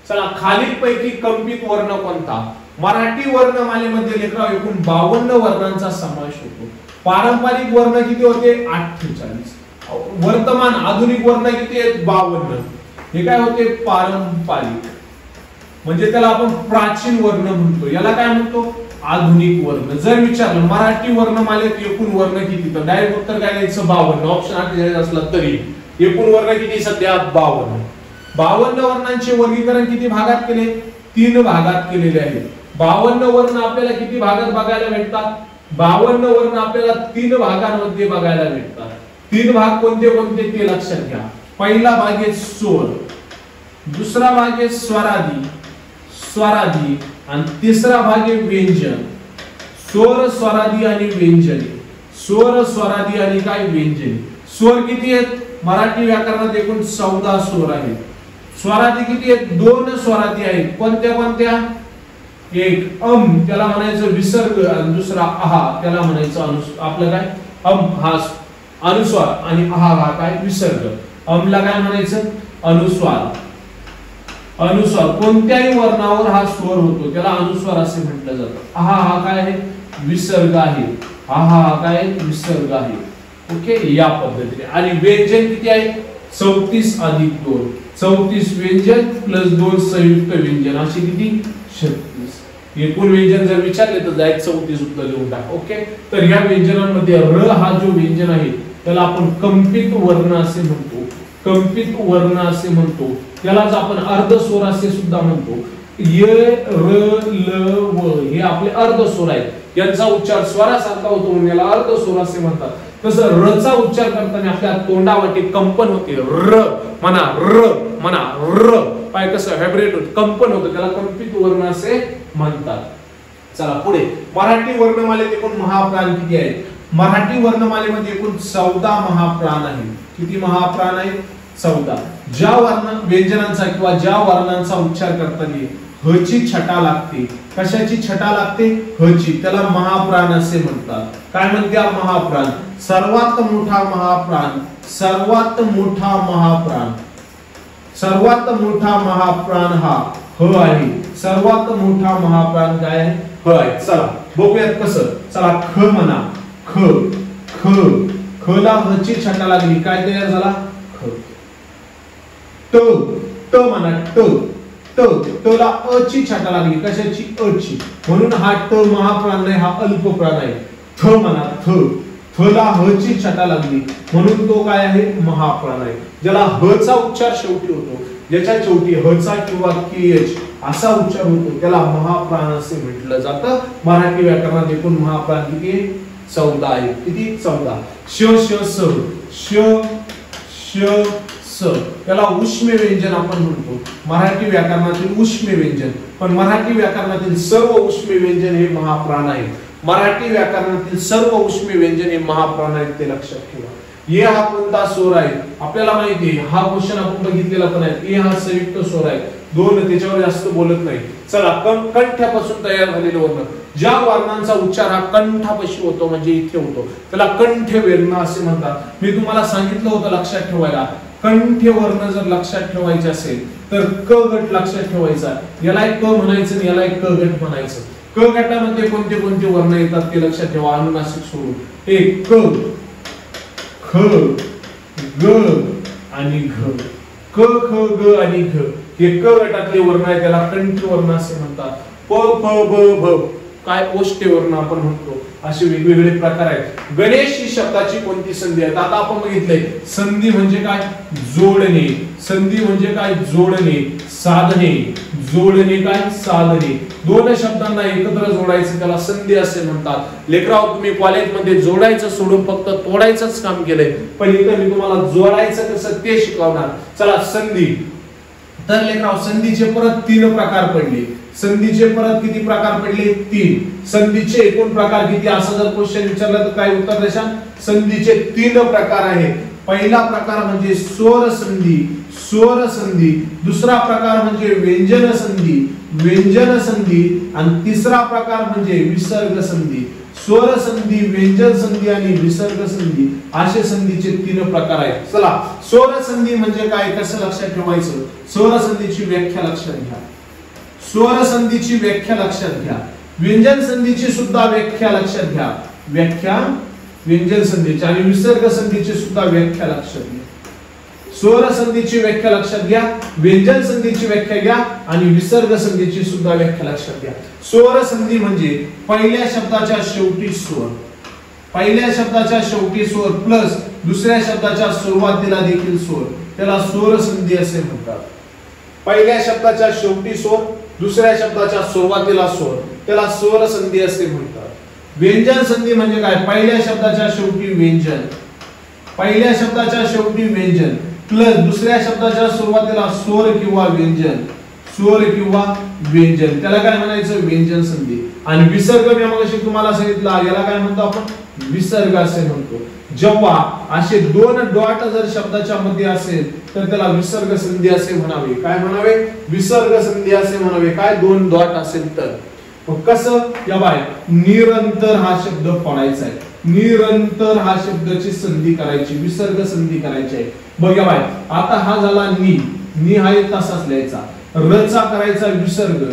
चला खालीलपैकी कंपित वर्ण कोणता. मराठी वर्णमालेमध्ये लेकराव एकूण 52 वर्णांचा समावेश होतो. पारंपरिक वर्ण किती होते 48, वर्तमान आधुनिक वर्ण किती आहेत 52. हे काय होते पारंपरिक, म्हणजे त्याला आपण प्राचीन वर्ण म्हणतो, याला काय म्हणतो आधुनिक वर्ण. जर विचारलं मराठी वर्णमालेत एकूण वर्ण किती, तर डायरेक्ट उत्तर काय द्यायचं 52. ऑप्शन 48 असला तरी एकूण वर्ण किती सध्या 52. 52 वर्णांचे वर्गीकरण किती भागात केले 3 भागात केलेले आहे. 52 वर्ण आपल्याला किती भागात बघायला भेटतात 52 वर्ण आपल्याला 3 भागांमध्ये बघायला भेटतात. 3 भाग कोणते कोणते ते लक्षात घ्या. पहिला भाग आहे स्वर, दुसरा भाग आहे स्वरादी आणि तिसरा भाग आहे व्यंजन. स्वर स्वरादी आणि व्यंजने, स्वर स्वरादी आणि काय व्यंजने. स्वर किती आहेत मराठी व्याकरणात एकूण 14 स्वर आहेत. स्वरादी किती आहेत 2 स्वरादी आहेत. कोणत्या कोणत्या, एक अम त्याला म्हणायचं विसर्ग आणि दुसरा आहा त्याला म्हणायचं आपलं काय अम हा अनुस्वार आणि आहा हा काय विसर्ग. अमला काय म्हणायचं अनुस्वार. अनुस्वार कोणत्याही वर्णावर हा स्वर होतो त्याला अनुस्वार असे म्हटलं जातं. आहा हा काय आहे विसर्ग आहे, आहा हा काय विसर्ग आहे. ओके, या पद्धतीने. आणि व्यंजन किती आहे 34 अधिक 2, 34 व्यंजन प्लस 2 संयुक्त व्यंजन असे किती 36. एकूण व्यंजन जर विचारले तर डायरेक्ट 34 उत्तर लिहून टाका. ओके, तर या व्यंजनांमध्ये र हा जो व्यंजन आहे त्याला आपण कंपित वर्ण असे म्हणतो, कंपित वर्ण असे म्हणतो. त्यालाच आपण अर्धस्वर असे सुद्धा म्हणतो. य र ल व हे आपले अर्ध स्वर आहेत, यांचा उच्चार स्वरासारखा होतो म्हणून याला अर्ध स्वर असे म्हणतात. तसं र चा उच्चार करताना आपल्या तोंडावाटे कंपन होते. र म्हणा र पाय कसं व्हायब्रेट होत, कंपन होतं, त्याला कंपित वर्ण असे म्हणतात. चला पुढे. मराठी वर्णमालेत एकूण महाप्राण किती आहेत? मराठी वर्णमालेमध्ये एकूण 14 महाप्राण आहेत. किती महाप्राण आहेत? 14. ज्या वर्ण व्यंजनांचा किंवा ज्या वर्णांचा उच्चार करताना ह ची छटा लागते. कशाची छटा लागते? ह ची. त्याला महाप्राण असे म्हणतात. काय म्हणते महाप्राण? सर्वात मोठा महाप्राण, सर्वात मोठा महाप्राण, सर्वात मोठा महाप्राण हा ह आहे. सर्वात मोठा महाप्राण काय आहे? ह आहे. चला बघूयात कसं. चला ख म्हणा. ख ख ख ला ह ची छटा लागली, काय तयार झाला? ख. ट ट म्हणा. ट ट ट ला अ ची छटा लागली, कशाची? अ ची. म्हणून हा ट महाप्राण नाही, हा अल्प प्राण आहे. थ म्हणा. थ थ ला ह ची छटा लागली म्हणून तो काय आहे? महाप्राण आहे. ज्याला ह चा उच्चार शेवटी होतो, ज्याच्या शेवटी ह चा किंवा केएच असा उच्चार होतो, त्याला महाप्राण असे म्हटलं जातं. मराठी व्याकरणात एकूण महाप्राण किती? 14 आहेत. किती? 14. श श स श श स त्याला उष्म व्यंजन आपण म्हणतो. मराठी व्याकरणातील उष्म व्यंजन. पण मराठी व्याकरणातील सर्व उष्म व्यंजन हे महाप्राण आहेत. मराठी व्याकरणातील सर्व उष्म व्यंजन हे महाप्राण आहेत, ते लक्षात ठेवा. ये हा कोणता स्वर आहे? आपल्याला माहिती आहे, हा क्वेश्चन आपण बघितलेला पण आहे. ये हा संयुक्त स्वर आहे. दोन, त्याच्यावर जास्त बोलत नाही. चला कंठापासून तयार झालेले वर्ण, ज्या वर्णांचा उच्चार हा कंठापाशी होतो म्हणजे इथे होतो, त्याला कंठ वर्ण असे म्हणतात. मी तुम्हाला सांगितलं होतं लक्षात ठेवायला. कंठ वर्ण जर लक्षात ठेवायचे असेल तर क गट लक्षात ठेवायचा. याला एक क म्हणायचं आणि याला एक क गट म्हणायचं. क गटामध्ये कोणते कोणते वर्ण येतात ते लक्षात ठेवा, अनुनासिक सोडून. एक क, ख, ग आणि घ. क ख ग आणि घ हे क गटातले वर्ण आहे, त्याला कंठ वर्ण असे म्हणतात. प फ ब भ काय ओष्ठ्य वर्ण आपण म्हणतो. असे वेगवेगळे प्रकार आहेत. गणेश ही शब्दाची कोणती संधी आहे? आता आपण बघितलंय संधी म्हणजे काय? जोडणे. संधी म्हणजे काय? जोडणे, साधने. जोडणे काय? साधने. दोन शब्दांना एकत्र जोडायचं त्याला संधी असे म्हणतात. लेकराव तुम्ही कॉलेजमध्ये जोडायचं सोडून फक्त तोडायचंच काम केलंय, पण इथं मी तुम्हाला जोडायचं कसं ते शिकवणार. चला संधी. तर लेकराव संधीचे परत 3 प्रकार पडले. संधीचे परत किती प्रकार पडले? 3. संधीचे एकूण प्रकार किती असं जर क्वेश्चन विचारला तर काय उत्तर देशाल? संधीचे 3 प्रकार आहेत. पहिला प्रकार म्हणजे स्वर संधी, स्वर संधी. दुसरा प्रकार म्हणजे व्यंजन संधी, व्यंजन संधी. आणि तिसरा प्रकार म्हणजे विसर्ग संधी. स्वर संधी, व्यंजन संधी आणि विसर्ग संधी असे संधीचे 3 प्रकार आहेत. चला स्वर संधी म्हणजे काय, कसं लक्षात ठेवायचं? स्वर संधीची व्याख्या लक्षात घ्या. स्वर संधीची व्याख्या लक्षात घ्या. व्यंजन संधीची सुद्धा व्याख्या लक्षात घ्या. व्याख्या व्यंजन संधीची आणि विसर्ग संधीची सुद्धा व्याख्या लक्षात घ्या. स्वर संधीची व्याख्या लक्षात घ्या, व्यंजन संधीची व्याख्या घ्या आणि विसर्ग संधीची सुद्धा व्याख्या लक्षात घ्या. स्वर संधी म्हणजे पहिल्या शब्दाच्या शेवटी स्वर, पहिल्या शब्दाच्या शेवटी स्वर प्लस दुसऱ्या शब्दाच्या सुरुवातीला देखील स्वर, त्याला स्वर संधी असे म्हणतात. पहिल्या शब्दाच्या शेवटी स्वर, दुसऱ्या शब्दाच्या सुरुवातीला स्वर, त्याला स्वर संधी असे म्हणतात. व्यंजन संधी म्हणजे काय? पहिल्या शब्दाच्या शेवटी व्यंजन, पहिल्या शब्दाच्या शेवटी व्यंजन प्लस दुसऱ्या शब्दाच्या सुरुवातीला स्वर किंवा व्यंजन, स्वर किंवा व्यंजन, त्याला काय म्हणायचं? व्यंजन संधी. आणि विसर्ग मी मगाशी तुम्हाला सांगितलं, याला काय म्हणतो आपण? विसर्ग असे म्हणतो. जेव्हा असे 2 डॉट जर शब्दाच्या मध्ये असेल तर त्याला विसर्ग संधी असे म्हणावे. काय म्हणावे? विसर्ग संधी असे म्हणावे. काय? 2 डॉट असेल तर. कसं? या बाय निरंतर हा शब्द पडायचा आहे. निरंतर हा शब्दाची संधी करायची, विसर्ग संधी करायची आहे. बघा बाय, आता हा झाला नी, नी हा एक तसाच लिहायचा. रचा करायचा विसर्ग,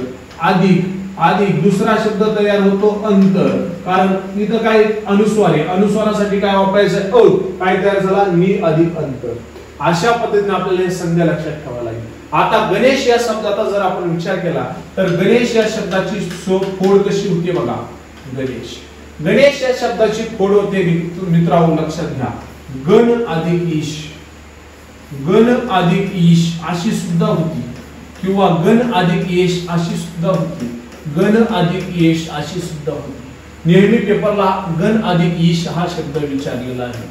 अधिक, अधिक दुसरा शब्द तयार होतो अंतर, कारण इथं काय अनुस्वार आहे, अनुस्वारासाठी काय वापरायचं? अ. काय तयार झाला? नी अधिक अंतर. अशा पद्धतीने आपल्याला संध्या लक्षात ठेवायला लागेल. आता गणेश या शब्दाचा जर आपण विचार केला तर गणेश या शब्दाची फोड कशी होती बघा. गणेश, गणेश या शब्दाची फोड होते मित्रांनो लक्षात घ्या. गण अधिक ईश, गण अधिक ईश अशी सुद्धा होती. किंवा गण अधिक येश अशी सुद्धा होती, गण अधिक येश अशी सुद्धा होती. नेहमी पेपरला गण अधिक ईश हा शब्द विचारलेला आहे.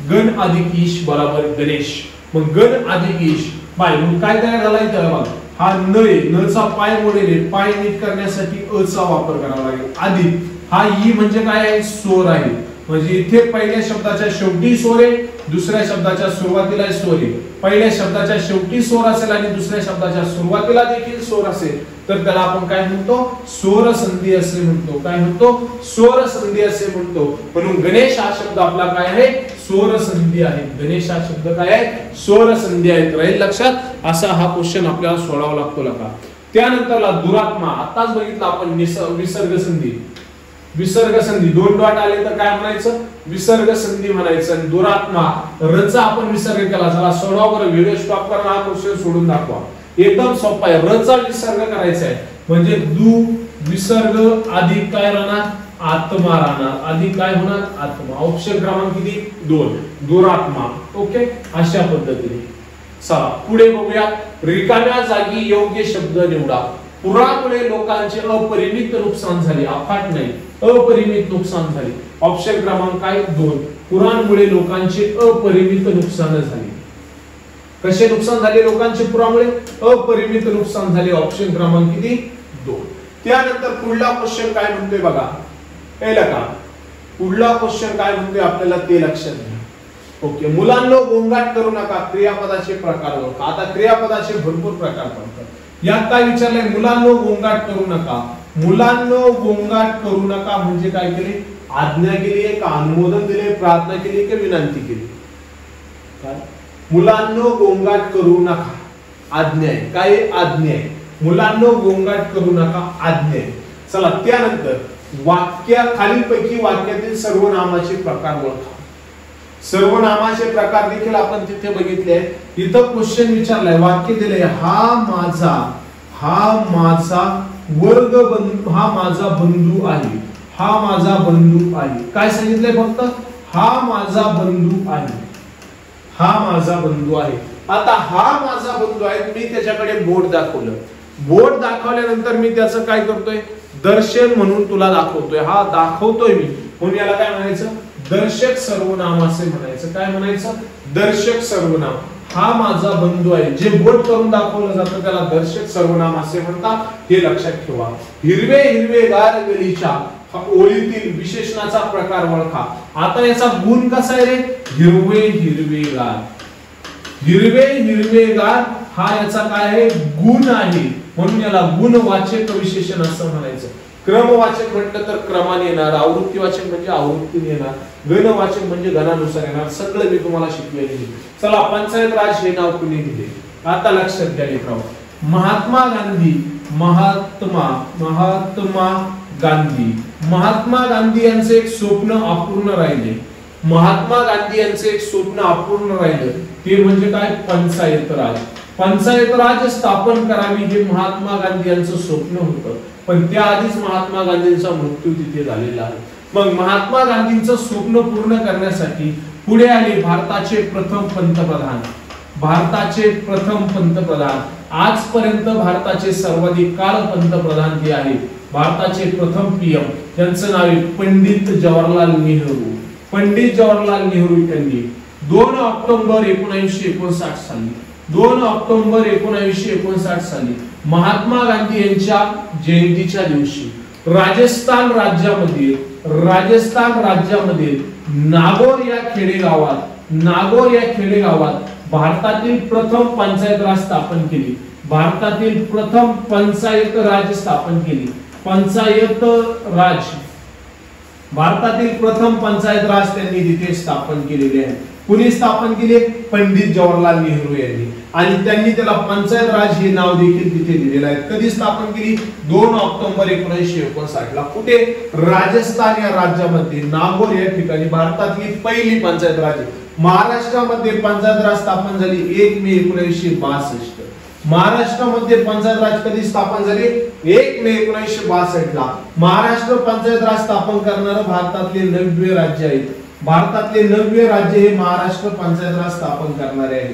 गण अधिक ईश बरोबर गणेश. मग गण अधिक ईश बाय मग काय तयार झाला इथे बघा, हा न आहे, न चा पाय मोडेल, पाय नीट करण्यासाठी अ चा वापर करावा लागेल. अधिक हा ई म्हणजे काय आहे, स्वर आहे. म्हणजे इथे पहिल्या शब्दाच्या शेवटी स्वर आहे, दुसऱ्या शब्दाच्या सुरुवातीला स्वर आहे. पहिल्या शब्दाच्या शेवटी स्वर असेल आणि दुसऱ्या शब्दाच्या सुरुवातीला देखील स्वर असेल तर त्याला आपण काय म्हणतो, स्वर संधी असे म्हणतो. काय म्हणतो, स्वर संधी असे म्हणतो. म्हणून गणेश हा शब्द आपला काय आहे, स्वर संधी आहे. गणेश हा शब्द काय आहे, स्वर संधी आहे. राहील लक्षात. असा हा क्वेश्चन आपल्याला सोडवावा लागतो लका. त्यानंतरला दुरात्मा, आताच बघितलं आपण विसर्ग संधी. विसर्ग संधी दोन डॉट आले तर काय म्हणायचं, विसर्ग संधी म्हणायचं. आणि दुरात्मा रचा आपण विसर्ग केला. चला सोडवा बरं, व्हिडिओ स्टॉप करा, हा क्वेश्चन सोडून दाखवा. एकदम सोपा आहे. रचा विसर्ग करायचा आहे म्हणजे दु विसर्ग अधिक काय राहणार, आत्मा राहणार. अधिक काय होणार, आत्मा. ऑप्शन क्रमांक किती, 2 दुरात्मा. ओके, अशा पद्धतीने. चला पुढे बघूया. रिकाम्या जागी योग्य शब्द निवडा. पुरामुळे लोकांचे अपरिमित नुकसान झाले. अफाट नाही, अपरिमित नुकसान झाले. ऑप्शन क्रमांक काय, 2 पुरामुळे लोकांचे अपरिमित नुकसान झाले. कसे नुकसान झाले लोकांचे पुरामुळे, अपरिमित नुकसान झाले. ऑप्शन क्रमांक किती, 2. त्यानंतर पुढला क्वेश्चन काय म्हणतोय बघा, कळलं का. पुढला क्वेश्चन काय म्हणतोय आपल्याला ते लक्षात घ्या. ओके, मुलांनो गोंगाट करू नका. क्रियापदाचे प्रकार ओळखा. आता क्रियापदाचे भरपूर प्रकार पडतात. यात काय विचारलंय, मुलांनो गोंगाट करू नका. मुलांनो गोंगाट करू नका म्हणजे काय केले, आज्ञा केली आहे का, अनुमोदन दिले, प्रार्थना केली की विनंती केली. काय, मुलांनो गोंगाट करू नका, आज्ञा आहे. काय, आज्ञा आहे. मुलांनो गोंगाट करू नका, आज्ञा आहे. चला त्यानंतर वाक्या खालीलपैकी वाक्यातील सर्वनामाचे प्रकार ओळखा. सर्वनामाचे प्रकार देखील आपण तिथे बघितले आहेत. इथं क्वेश्चन विचारलाय, वाक्य दिले, हा माझा वर्ग बंधू, हा माझा बंधू आहे. हा माझा बंधू आहे. काय सांगितलंय फक्त, हा माझा बंधू आहे. हा माझा बंधू आहे. आता हा माझा बंधू आहे, मी त्याच्याकडे बोट दाखवलं. बोट दाखवल्यानंतर मी त्याचं काय करतोय, दर्शन म्हणून तुला दाखवतोय. हा दाखवतोय मी, म्हणून याला काय म्हणायचं, दर्शक सर्वनाम असे म्हणायचं. काय म्हणायचं, दर्शक सर्वनाम. हा माझा बंधू आहे. जे बोट करून दाखवलं जातं त्याला दर्शक सर्वनाम असे म्हणतात. हे लक्षात ठेवा. हिरवे हिरवेगार गलीच्या ओळीतील विशेषणाचा प्रकार ओळखा. आता याचा गुण कसा आहे रे, हिरवे हिरवेगार. हिरवे हिरवेगार हा याचा काय आहे, गुण आहे. म्हणून याला गुणवाचक विशेषण असं म्हणायचं. क्रमवाचक म्हटलं तर क्रमाने येणार, आवृत्तीवाचक म्हणजे आवृत्तीने येणार, गणवाचक म्हणजे गणानुसार येणार. सगळं मी तुम्हाला शिकवेल. चला, पंचायत राज हे नाव कुणी दिले, आता लक्षात घ्या मित्रांनो. महात्मा गांधी, महात्मा गांधी यांचे एक स्वप्न अपूर्ण राहिले. महात्मा गांधी यांचे एक स्वप्न अपूर्ण राहिलं, ते म्हणजे काय, पंचायत राज. पंचायत राज स्थापन करावी हे महात्मा गांधी यांचं स्वप्न होतं. पण त्याआधीच महात्मा गांधींचा मृत्यू तिथे झालेला आहे. मग महात्मा गांधींचं स्वप्न पूर्ण करण्यासाठी पुढे आले भारताचे प्रथम पंतप्रधान. भारताचे प्रथम पंतप्रधान, आजपर्यंत भारताचे सर्वाधिक काळ पंतप्रधान जे आहेत, भारताचे प्रथम पीएम, त्यांचं नाव आहे पंडित जवाहरलाल नेहरू. पंडित जवाहरलाल नेहरू यांनी 2 ऑक्टोबर 1959 साली, 2 ऑक्टोबर 1959 साली महात्मा गांधी यांच्या जयंतीच्या दिवशी राजस्थान राज्यामध्ये नागौर या खेडेगावात भारतातील प्रथम पंचायत राज स्थापन केली. भारतातील प्रथम पंचायत राज स्थापन केली. भारतातील प्रथम पंचायत राज त्यांनी तिथे स्थापन केलेले आहे. कुणी स्थापन केले, पंडित जवाहरलाल नेहरू यांनी. आणि त्यांनी त्याला पंचायत राज हे नाव देखील तिथे दिलेलं आहे. कधी स्थापन केली, 2 ऑक्टोबर 1959 ला. कुठे, राजस्थान या राज्यामध्ये नागौर या ठिकाणी भारतातली पहिली पंचायत राज. महाराष्ट्रामध्ये पंचायत राज स्थापन झाली 1 मे 1962. महाराष्ट्रामध्ये पंचायत राज कधी स्थापन झाली, 1 मे 1962 ला. महाराष्ट्र पंचायत राज स्थापन करणारं भारतातले 9वे राज्य आहे. भारतातले 9वे राज्य हे महाराष्ट्र पंचायत राज स्थापन करणारे आहे.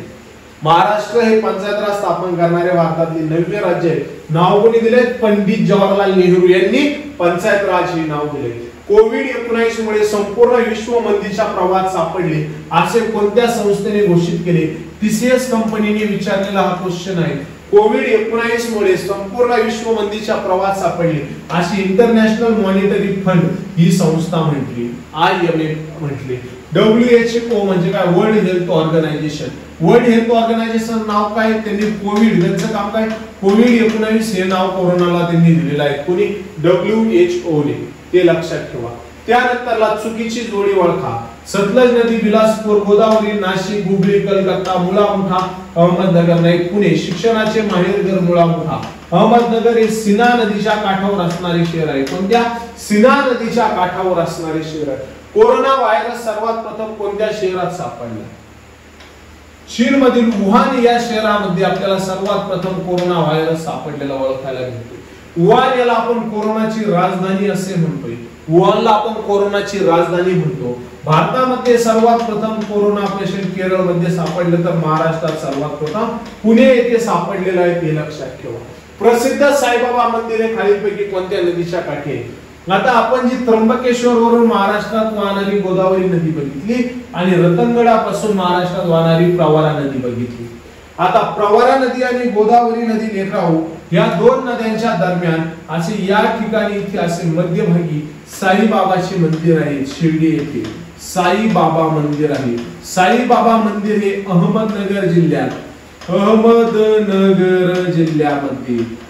महाराष्ट्र हे पंचायत राज स्थापन करणारे भारतातले 9वे राज्य आहे. नाव कोणी दिले? पंडित जवाहरलाल नेहरू यांनी पंचायत राज हे नाव दिले. कोविड-19 मुळे संपूर्ण विश्व मंदीच्या प्रवाहात सापडले असे कोणत्या संस्थेने घोषित केले? TCS कंपनीने विचारलेला हा क्वेश्चन आहे. कोविड-19 मुळे संपूर्ण विश्व मंदीच्या प्रवाहात सापडले अशी इंटरनॅशनल मॉनिटरी फंड ही संस्था म्हटली, IMF म्हटली. WHO म्हणजे काय? World health organization. World health organization नाव काय? त्यांनी कोविड यांचं काम काय? कोविड-19 हे नाव कोरोनाला त्यांनी दिलेलं आहे. कोणी? WHO ने. ते लक्षात ठेवा. त्यानंतरला चुकीची जोडी ओळखा. सतलज नदी बिलासपूर, गोदावरी नाशिक, हुबळी कलकत्ता, मुळा-मुठा अहमदनगर नाही पुणे. शिक्षणाचे माहेरघर मुळा-मुठा. अहमदनगर हे सीना नदीच्या काठावर असणारे शहर आहे. कोणत्या? सीना नदीच्या काठावर असणारे शहर आहे. कोरोना व्हायरस सर्वात प्रथम कोणत्या शहरात सापडला? चीन मधील वुहान या शहरामध्ये आपल्याला सर्वात प्रथम कोरोना व्हायरस सापडलेला ओळखायला मिळतो. वुहान याला आपण कोरोनाची राजधानी असे म्हणतोय. वुहानला आपण कोरोनाची राजधानी म्हणतो. भारतामध्ये सर्वात प्रथम कोरोना पेशंट केरळमध्ये सापडले तर महाराष्ट्रात सर्वात प्रथम पुणे येथे सापडलेलं आहे. ते लक्षात ठेवा. प्रसिद्ध साईबाबा मंदिर हे खालीलपैकी कोणत्या नदीच्या काठी आहे? आता आपण जी त्र्यंबकेश्वर वरून महाराष्ट्रात वाहणारी गोदावरी नदी बघितली आणि रतनगडापासून महाराष्ट्रात वाहणारी प्रवरा नदी बघितली. आता प्रवरा नदी आणि गोदावरी नदी लेकराओ या दोन नद्यांच्या दरम्यान असे या ठिकाणी इथे असे मध्यभागी साईबाबाचे मंदिर आहे. शिर्डी येथे साईबाबा मंदिर आहे. साईबाबा मंदिर हे अहमदनगर जिल्ह्यामध्ये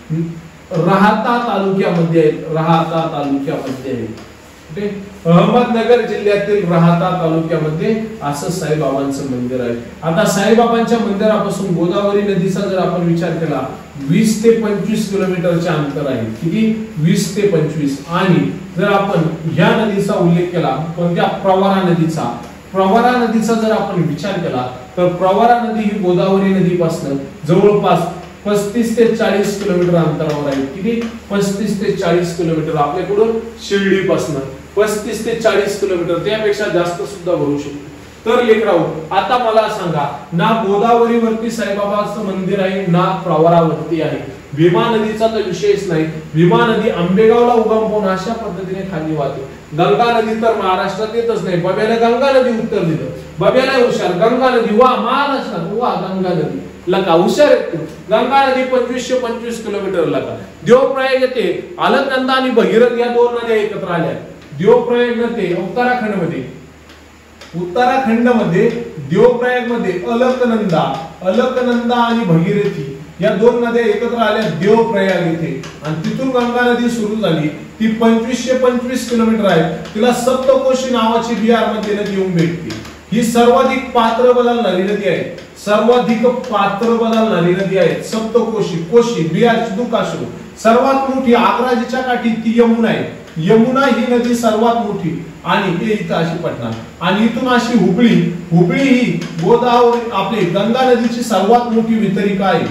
राहाता तालुक्यामध्ये आहे. राहाता तालुक्यामध्ये आहे. ओके. अहमदनगर जिल्ह्यातील राहाता तालुक्यामध्ये असं साईबाबांचं मंदिर आहे. आता साईबाबांच्या मंदिरापासून गोदावरी नदीचा जर आपण विचार केला 20 ते 25 किलोमीटरचे अंतर आहे. किती? 20 ते 25. आणि जर आपण ह्या नदीचा उल्लेख केला कोणत्या? प्रवरा नदीचा. प्रवरा नदीचा जर आपण विचार केला तर प्रवरा नदी ही गोदावरी नदीपासून जवळपास 35 ते 40 किलोमीटर अंतरावर आहे. किती? 35 ते 40 किलोमीटर आपल्याकडून शिर्डीपासून 35 ते 40 किलोमीटर, त्यापेक्षा जास्त सुद्धा भरू शकतो. तर लेकराओ आता मला सांगा, ना गोदावरीवरती साईबाबाचं मंदिर आहे ना प्रवरावरती आहे. भीमा नदीचा तर विषयच नाही. भीमा नदी आंबेगावला उगम पावून अशा पद्धतीने खाली वाहते. गंगा नदी तर महाराष्ट्रात येतच नाही. बब्याला गंगा नदी उत्तर दिलं. बब्याला हुशार. गंगा नदी वा महाराष्ट्रात वा गंगा नदी लका हुशार येतो. गंगा नदी 2525 किलोमीटर लका. देवप्रयाग येते अलकनंदा आणि भगीरथ या दोन नद्या एकत्र आल्या. देवप्रयाग मध्ये उत्तराखंड देवप्रयाग मध्ये अलकनंदा आणि भगीरथी या दोन नद्या एकत्र आल्या देवप्रयाग येथे. आणि तिथून गंगा नदी सुरू झाली. ती 2525 किलोमीटर आहे. तिला सप्तकोशी नावाची बिहार मध्ये नदी येऊन भेटते. ही सर्वाधिक पात्र बदलणारी नदी आहे. सर्वाधिक पात्र बदलणारी नदी आहे सप्तकोशी. कोशी बिहारची दुकाशो. सर्वात मोठी आग्राजीच्या काठी ती यमुना आहे. यमुना ही नदी सर्वात मोठी आणि हे इथं अशी पटना आणि इथून अशी हुबळी ही गोदावरी आपली गंगा नदीची सर्वात मोठी वितरिका आहे.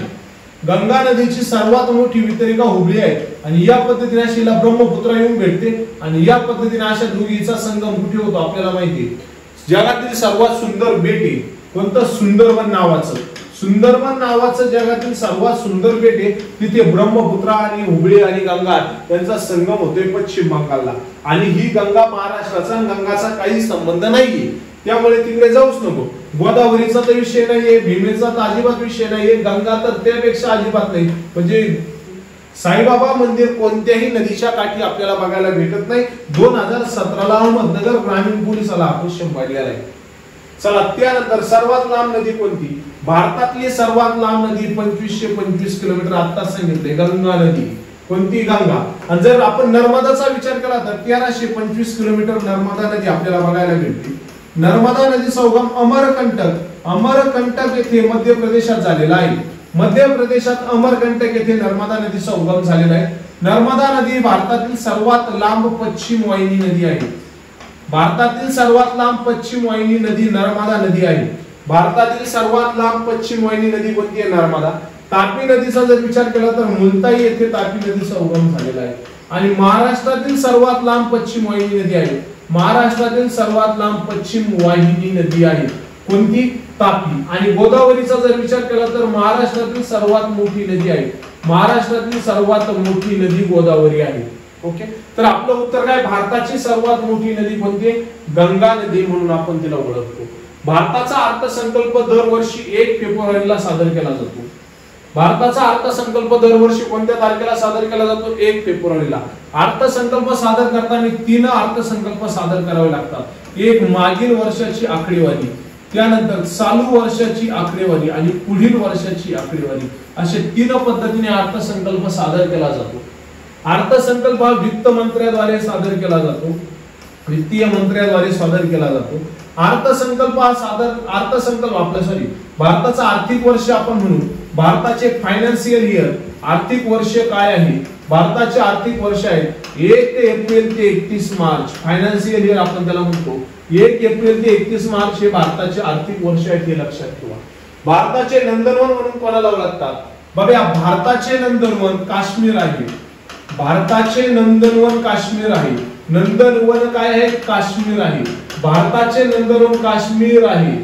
गंगा नदीची सर्वात मोठी वितरिका हुबळी आहे. आणि या पद्धतीने अशीला ब्रह्मपुत्रा येऊन भेटते. आणि या पद्धतीने अशा दोघीचा संगम कुठे होतो आपल्याला माहिती आहे. जगातील सर्वात सुंदर बेट आहे कोणतं? सुंदरबन नावाचं. सुंदरबन नावाचं जगातील सर्वात सुंदर बेट आहे. तिथे ब्रह्मपुत्रा आणि हुबळी आणि गंगा यांचा संगम होतोय पश्चिम बंगालला. आणि ही गंगा महाराष्ट्राचा गंगाचा काही संबंध नाहीये. त्यामुळे तिकडे जाऊच नको. गोदावरीचा तर विषय नाहीये. भीमेचा तर अजिबात विषय नाहीये. गंगा तर त्यापेक्षा अजिबात नाही. म्हणजे साईबाबा मंदिर कोणत्याही नदीच्या काठी आपल्याला बघायला भेटत नाही. 2017 ला अहमदनगर ग्रामीण पोलिसाला क्वेश्चन पडलेला आहे. चला त्यानंतर सर्वात लांब नदी कोणती? भारतातली सर्वात लांब नदी 2525 किलोमीटर आत्ताच सांगितले गंगा नदी. कोणती? गंगा. आणि जर आपण नर्मदाचा विचार केला तर 1325 किलोमीटर नर्मदा नदी आपल्याला बघायला भेटते. नर्मदा नदीचा उगम अमरकंटक येथे मध्य प्रदेशात झालेला आहे. मध्य प्रदेशात अमरकंटक येथे नर्मदा नदीचा उगम झालेला आहे. नर्मदा नदी भारतातील सर्वात लांब पश्चिम वाहिनी नदी आहे. भारतातील सर्वात लांब पश्चिम वाहिनी नदी नर्मदा नदी आहे. भारतातील सर्वात लांब पश्चिम वाहिनी नदी कोणती आहे? नर्मदा. तापी नदीचा जर विचार केला तर मुलताई येथे तापी नदीचा उगम झालेला आहे. आणि महाराष्ट्रातील सर्वात लांब पश्चिम वाहिनी नदी आहे. महाराष्ट्रातील सर्वात लांब पश्चिम वाहिनी नदी आहे कोणती? तापी. आणि गोदावरीचा जर विचार केला तर महाराष्ट्रातील सर्वात मोठी नदी आहे. महाराष्ट्रातील सर्वात मोठी नदी गोदावरी आहे. ओके, तर आपलं उत्तर काय? भारताची सर्वात मोठी नदी कोणती? गंगा नदी म्हणून आपण तिला ओळखतो. भारताचा अर्थसंकल्प दरवर्षी 1 फेब्रुवारीला सादर केला जातो. भारताचा अर्थसंकल्प दरवर्षी कोणत्या तारखेला सादर केला जातो? 1 फेब्रुवारीला. अर्थसंकल्प सादर करताना 3 अर्थसंकल्प सादर करावे लागतात. एक मागील वर्षाची आकडेवारी, त्यानंतर चालू वर्षाची आकडेवारी आणि पुढील वर्षाची आकडेवारी, असे 3 पद्धतीने अर्थसंकल्प सादर केला जातो. अर्थसंकल्प हा वित्त मंत्र्याद्वारे सादर केला जातो. वित्तीय मंत्र्याद्वारे सादर केला जातो. अर्थसंकल्प भारताचा आर्थिक वर्ष आपण म्हणू. भारताचे फायनान्शियल इयर, आर्थिक वर्ष काय आहे? भारताचे आर्थिक वर्ष आहे 1 एप्रिल ते 31 मार्च. फायनान्शियल इयर आपण त्याला म्हणतो. 1 एप्रिल ते 31 मार्च हे भारताचे आर्थिक वर्ष आहे, हे लक्षात ठेवा. भारताचे नंदनवन म्हणून कोणाला ओळखतात? बघा, भारताचे नंदनवन काश्मीर आहे. भारताचे नंदनवन काश्मीर आहे. नंदनवन काय आहे? काश्मीर आहे. भारताचे नंदनवन काश्मीर आहे.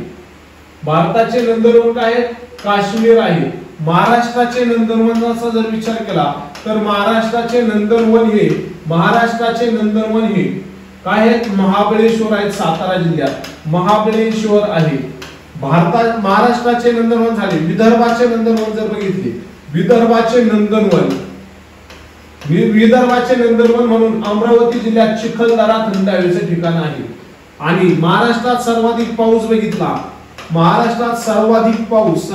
भारताचे नंदनवन काय आहे? काश्मीर आहे. महाराष्ट्राचे नंदनवनाचा जर विचार केला तर महाराष्ट्राचे नंदनवन हे काय आहेत? महाबळेश्वर आहेत, सातारा जिल्ह्यात महाबळेश्वर आहे. महाराष्ट्राचे नंदनवन झाले. विदर्भाचे नंदनवन जर बघितले, विदर्भाचे नंदनवन म्हणून अमरावती जिल्ह्यात चिखलदरा थंड हवेचे ठिकाण आहे. आणि महाराष्ट्रात सर्वाधिक पाऊस बघितला, महाराष्ट्रात सर्वाधिक पाऊस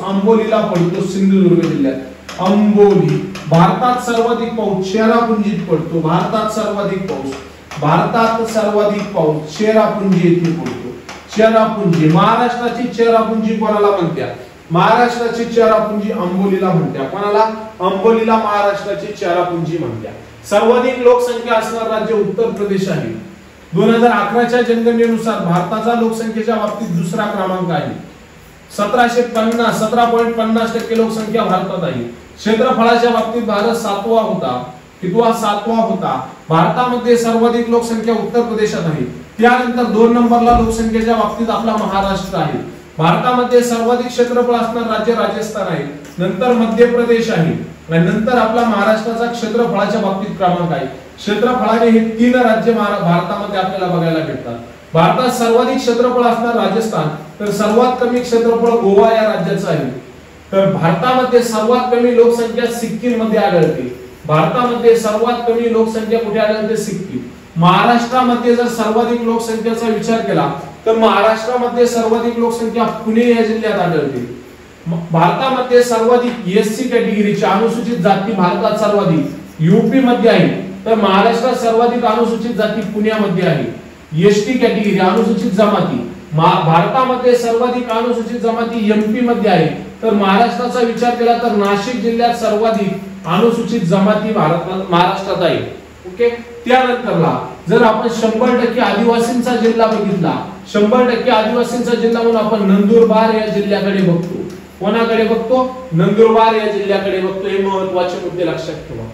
अंबोलीला पडतो, सिंधुदुर्ग जिल्ह्यात अंबोली. भारतात सर्वाधिक पाऊस चेरापुंजीत पडतो. भारतात सर्वाधिक पाऊस चेरापुंजी येथे पडतो. चेरापुंजी, महाराष्ट्राची चेरापुंजी कोणाला म्हणतात? महाराष्ट्राची चेरापुंजी अंबोलीला म्हणतात. कोणाला? अंबोलीला महाराष्ट्राची चेरापुंजी म्हणतात. सर्वाधिक लोकसंख्या असणारे राज्य उत्तर प्रदेश आहे. 2011च्या जनगणनेनुसार भारताचा लोकसंख्येच्या बाबतीत दुसरा क्रमांक आहे. 17.50% लोकसंख्या भारतात आहे. क्षेत्रफळाच्या बाबतीत भारत 7वा होता. कितवा? 7वा होता. भारतामध्ये सर्वाधिक लोकसंख्या उत्तर प्रदेशात आहे. त्यानंतर 2 नंबरला लोकसंख्येच्या बाबतीत आपला महाराष्ट्र आहे. भारतामध्ये सर्वाधिक क्षेत्रफळ असणारे राज्य राजस्थान आहे. नंतर मध्य प्रदेश आहे आणि नंतर आपला महाराष्ट्राचा क्षेत्रफळाच्या बाबतीत क्रमांक आहे. क्षेत्रफळाने हे 3 राज्य भारतामध्ये आपल्याला बघायला भेटतात. भारतात सर्वाधिक क्षेत्रफळ असणार राजस्थान, तर सर्वात कमी क्षेत्रफळ गोवा या राज्याचं आहे. तर भारतामध्ये सर्वात कमी लोकसंख्या सिक्कीम मध्ये आढळते. भारतामध्ये सर्वात कमी लोकसंख्या कुठे आढळते? सिक्कीम. महाराष्ट्रामध्ये जर सर्वाधिक लोकसंख्येचा विचार केला तर महाराष्ट्रामध्ये सर्वाधिक लोकसंख्या पुणे या जिल्ह्यात आढळते. भारतामध्ये सर्वाधिक एससी कॅटेगरीची अनुसूचित जाती भारतात सर्वाधिक यूपी मध्ये आहे, तर महाराष्ट्रात सर्वाधिक अनुसूचित जाती पुण्यामध्ये आहे. एसटी कॅटेगरी अनुसूचित जमाती भारतामध्ये सर्वाधिक अनुसूचित जमाती एमपी मध्ये आहे, तर महाराष्ट्राचा विचार केला तर नाशिक जिल्ह्यात सर्वाधिक अनुसूचित जमाती महाराष्ट्रात आहे. ओके, त्यानंतरला जर आपण 100% आदिवासींचा जिल्हा बघितला, 100% आदिवासींचा जिल्हा म्हणून आपण नंदुरबार या जिल्ह्याकडे बघतो. कोणाकडे बघतो? नंदुरबार या जिल्ह्याकडे बघतो. हे महत्त्वाचे मुद्दे लक्षात ठेवा.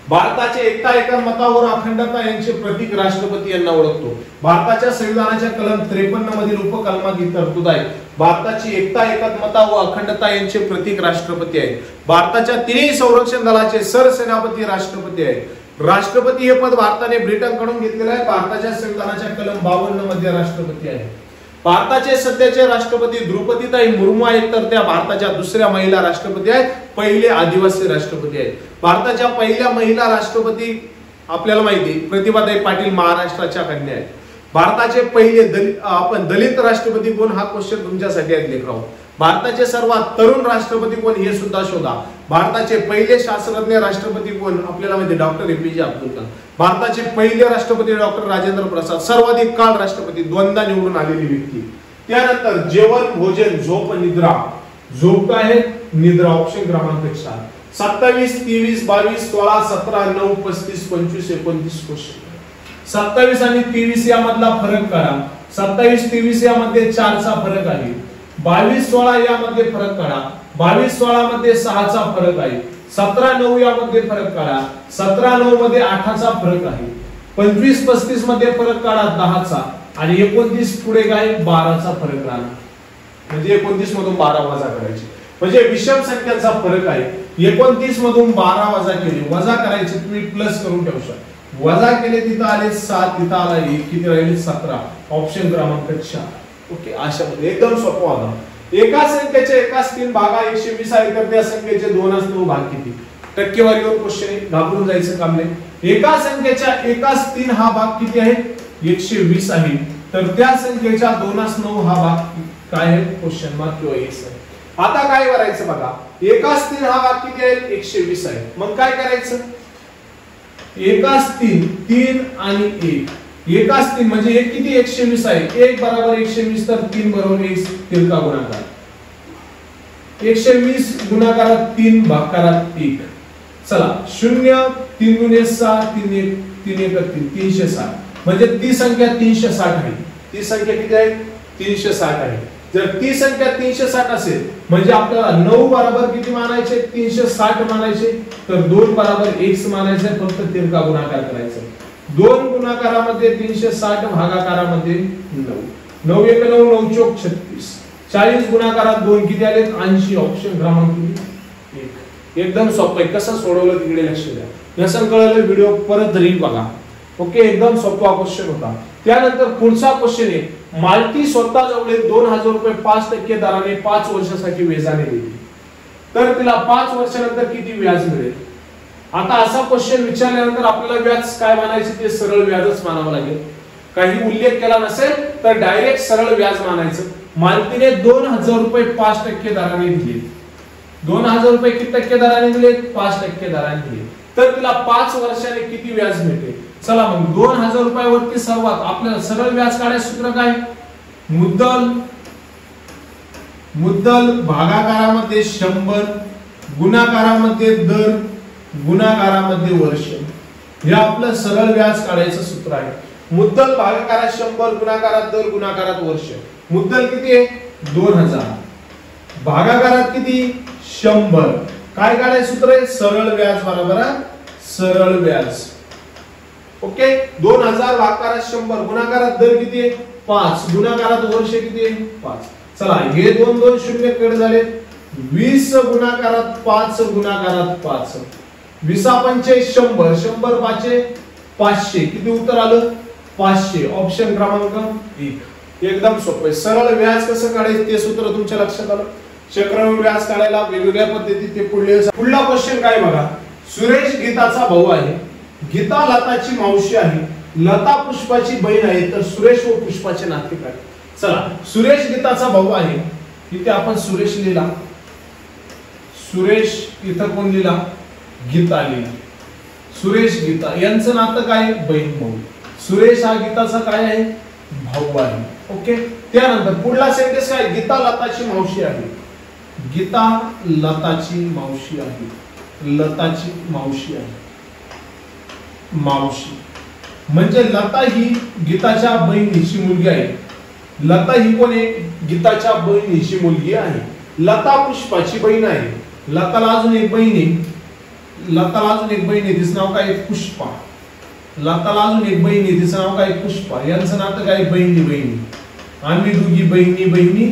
भारताचे एकता एकात्मता व अखंडता यांचे प्रतीक राष्ट्रपती यांना ओळखतो. भारताच्या संविधानाच्या कलम 53 मधील उपकलमात ही तरतूद आहे. भारताची एकता एकात्मता व अखंडता यांचे प्रतीक राष्ट्रपती आहेत. भारताच्या 3 संरक्षण दलाचे सरसेनापती राष्ट्रपती आहेत. राष्ट्रपती हे पद भारताने ब्रिटनकडून घेतलेले आहे. भारताच्या संविधानाच्या कलम 52 मध्ये राष्ट्रपती आहे. भारताचे सध्याचे राष्ट्रपती द्रौपदीताई मुर्मू आहेत, तर त्या भारताच्या दुसऱ्या महिला राष्ट्रपती आहेत. पहिले आदिवासी राष्ट्रपती आहेत. भारताच्या पहिल्या महिला राष्ट्रपती आपल्याला माहिती प्रतिभाताई पाटील महाराष्ट्राच्या कन्या आहेत. भारताचे पहिले दलित राष्ट्रपती कोण? हा क्वेश्चन तुमच्यासाठी आहे लेकराव. भारताचे सर्वात तरुण राष्ट्रपती कोण हे सुद्धा शोधा. भारताचे पहिले शास्त्रज्ञ राष्ट्रपती कोण? आपल्याला माहिती डॉक्टर एपीजे अब्दुल कलाम. भारताचे पहिले राष्ट्रपती डॉक्टर राजेंद्र प्रसाद. सर्वाधिक काळ राष्ट्रपती, 2दा निवडून आलेली व्यक्ती. त्यानंतर जेवण, भोजन, झोप, निद्रा. झोप काय आहे? निद्रा. ऑप्शन क्रमांक 4. 27, 23, 22, 16, 17, 9, 35, 25, 29 क्वेश्चन. 27 आणि 23 यामधला फरक काढा. 27, 23 यामध्ये 4चा फरक आहे. 22, 16 यामध्ये फरक काढा. 22, 16 मध्ये 6चा फरक आहे. 17, 9 यामध्ये फरक काढा. 17, 9 मध्ये 8चा फरक आहे. 25, 35 मध्ये फरक काढा 10चा. आणि 29 पुढे काय 12चा फरक राहणार, म्हणजे 29 मधून 12 वजा करायचे, म्हणजे विषम संख्यांचा फरक आहे. 29 मधून 12 वजा केले, वजा करायचे तुम्ही प्लस करून ठेवू शकता. वजा केले तिथं आले 7, तिथं आला 1, किती राहिले 17. ऑप्शन क्रमांक 4. ओके, अशा मध्ये एकदम सोपा होता. एका संख्येचे एकास 3 भागा 120 आहे, तर त्या संख्येचे 2 भाग किती? टक्केवारीवर क्वेश्चन आहे, घाबरून जायचं काम नाही. एका संख्येच्या एकास 3 हा भाग किती आहे? 120 आहे, तर त्या संख्येच्या 2/9 हा भाग काय आहे? क्वेश्चन मार्क किंवा एक्स आहे. आता काय करायचं बघा, एकास 3 हा भाग किती आहे? 120 आहे. मग काय करायचं? एकास 3 आणि 1. एकास 3 म्हणजे 1 किती? 120 आहे. 1 बरोबर 120, तर 3 बरोबर 1 तिरका गुणाकार. 120 गुणाकारात 3 भागाकारात 1. चला 0 3 गुणे 6 3 1 3 1 3 360, म्हणजे ती संख्या 360 आहे. ती संख्या किती आहे? 360 आहे. जर ती संख्या 360 असेल म्हणजे आपल्याला 9 बरोबर किती मानायचे? 360 मानायचे, तर 2 बरोबर 1 मानायचे, फक्त तिरका गुणाकार करायचा. 2 गुणाकारामध्ये 360, भागाकारामध्ये 9. 9 1 9 9 चौक 36. 40 गुणाकारात 2 किती आले? 80. ऑप्शन क्रमांक 1. एकदम सोपं आहे. कसं सोडवलं तिकडे लक्ष द्या. नसेल कळलं व्हिडिओ परत रील बघा. ओके, एकदम सोपा क्वेश्चन होता. त्यानंतर पुढचा क्वेश्चन आहे, मालती स्वतः जवळ 2000 रुपये 5% दराने 5 वर्षासाठी व्याजाने दिली, तर तिला 5 वर्षानंतर किती व्याज मिळेल? आता असा क्वेश्चन विचारल्यानंतर आपल्याला व्याज काय मानायचे? ते सरळ व्याजच मानावं लागेल. काही उल्लेख केला नसेल तर डायरेक्ट सरळ व्याज मानायचं. मालतीने 2000 रुपये 5% दराने दिले. 2000 रुपये किती टक्के दराने दिले? 5% दराने दिले, तर तिला 5 वर्षाने किती व्याज मिळते? चला मग 2000 रुपयावरती सर्वात आपल्याला सरळ व्याज काढायचं सूत्र काय? मुद्दल भागाकारामध्ये 100, गुणाकारामध्ये दर, गुणाकारामध्ये वर्ष. हे आपलं सरळ व्याज काढायचं सूत्र आहे. मुद्दल भागाकारात 100, गुणाकारात दर, गुणाकारात वर्ष. मुद्दल किती आहे? 2000. भागाकारात किती? 100. काय काढायचं सूत्र आहे? सरळ व्याज बरोबर सरळ व्याज. ओके, 2000 भागाकारात 100, गुणाकारात दर किती आहे? 5, गुणाकारात वर्ष किती आहे? 5. चला हे 2 2 शून्य कट झाले. 20 गुणाकारात 5, गुणाकारात 5. 20 पंचे 100, 100 पाचे 500, किती उत्तर आलं? 500. ऑप्शन क्रमांक 1. एकदम सोपं आहे. सरळ व्याज कसं काढायचं ते सूत्र तुमच्या लक्षात आलं. चक्रवाढ व्याज काढायला वेगवेगळ्या पद्धतीत ते पुढला क्वेश्चन काय बघा. सुरेश गीताचा भाऊ आहे, गीता लताची मावशी आहे, लता पुष्पाची बहीण आहे, तर सुरेश व पुष्पाचे नाते काय? चला सुरेश गीताचा भाऊ आहे, इथे आपण सुरेश लिहिला, सुरेश इथं कोण लिहिला? गीता लिहिला. सुरेश गीता यांचं नातं काय? बहीण भाऊ. सुरेश हा गीताचा काय आहे? भाऊ आहे. ओके, त्यानंतर पुढला सेंटेन्स काय? गीता लताची मावशी आहे. गीता लताची मावशी आहे. लताची मावशी आहे. मावशी म्हणजे लता ही गीताच्या बहिणीची मुलगी आहे. लता ही कोण आहे? गीताच्या बहिणीची मुलगी आहे. लता पुष्पाची बहीण आहे. लताला अजून एक बहीण आहे. लताला अजून एक बहीण आहे, तिचं नाव काय? पुष्पा. लताला अजून एक बहीण आहे, तिचं नाव काय? पुष्पा. यांचं नातं काय? बहिणी बहिणी. आम्ही दोघी बहिणी बहिणी,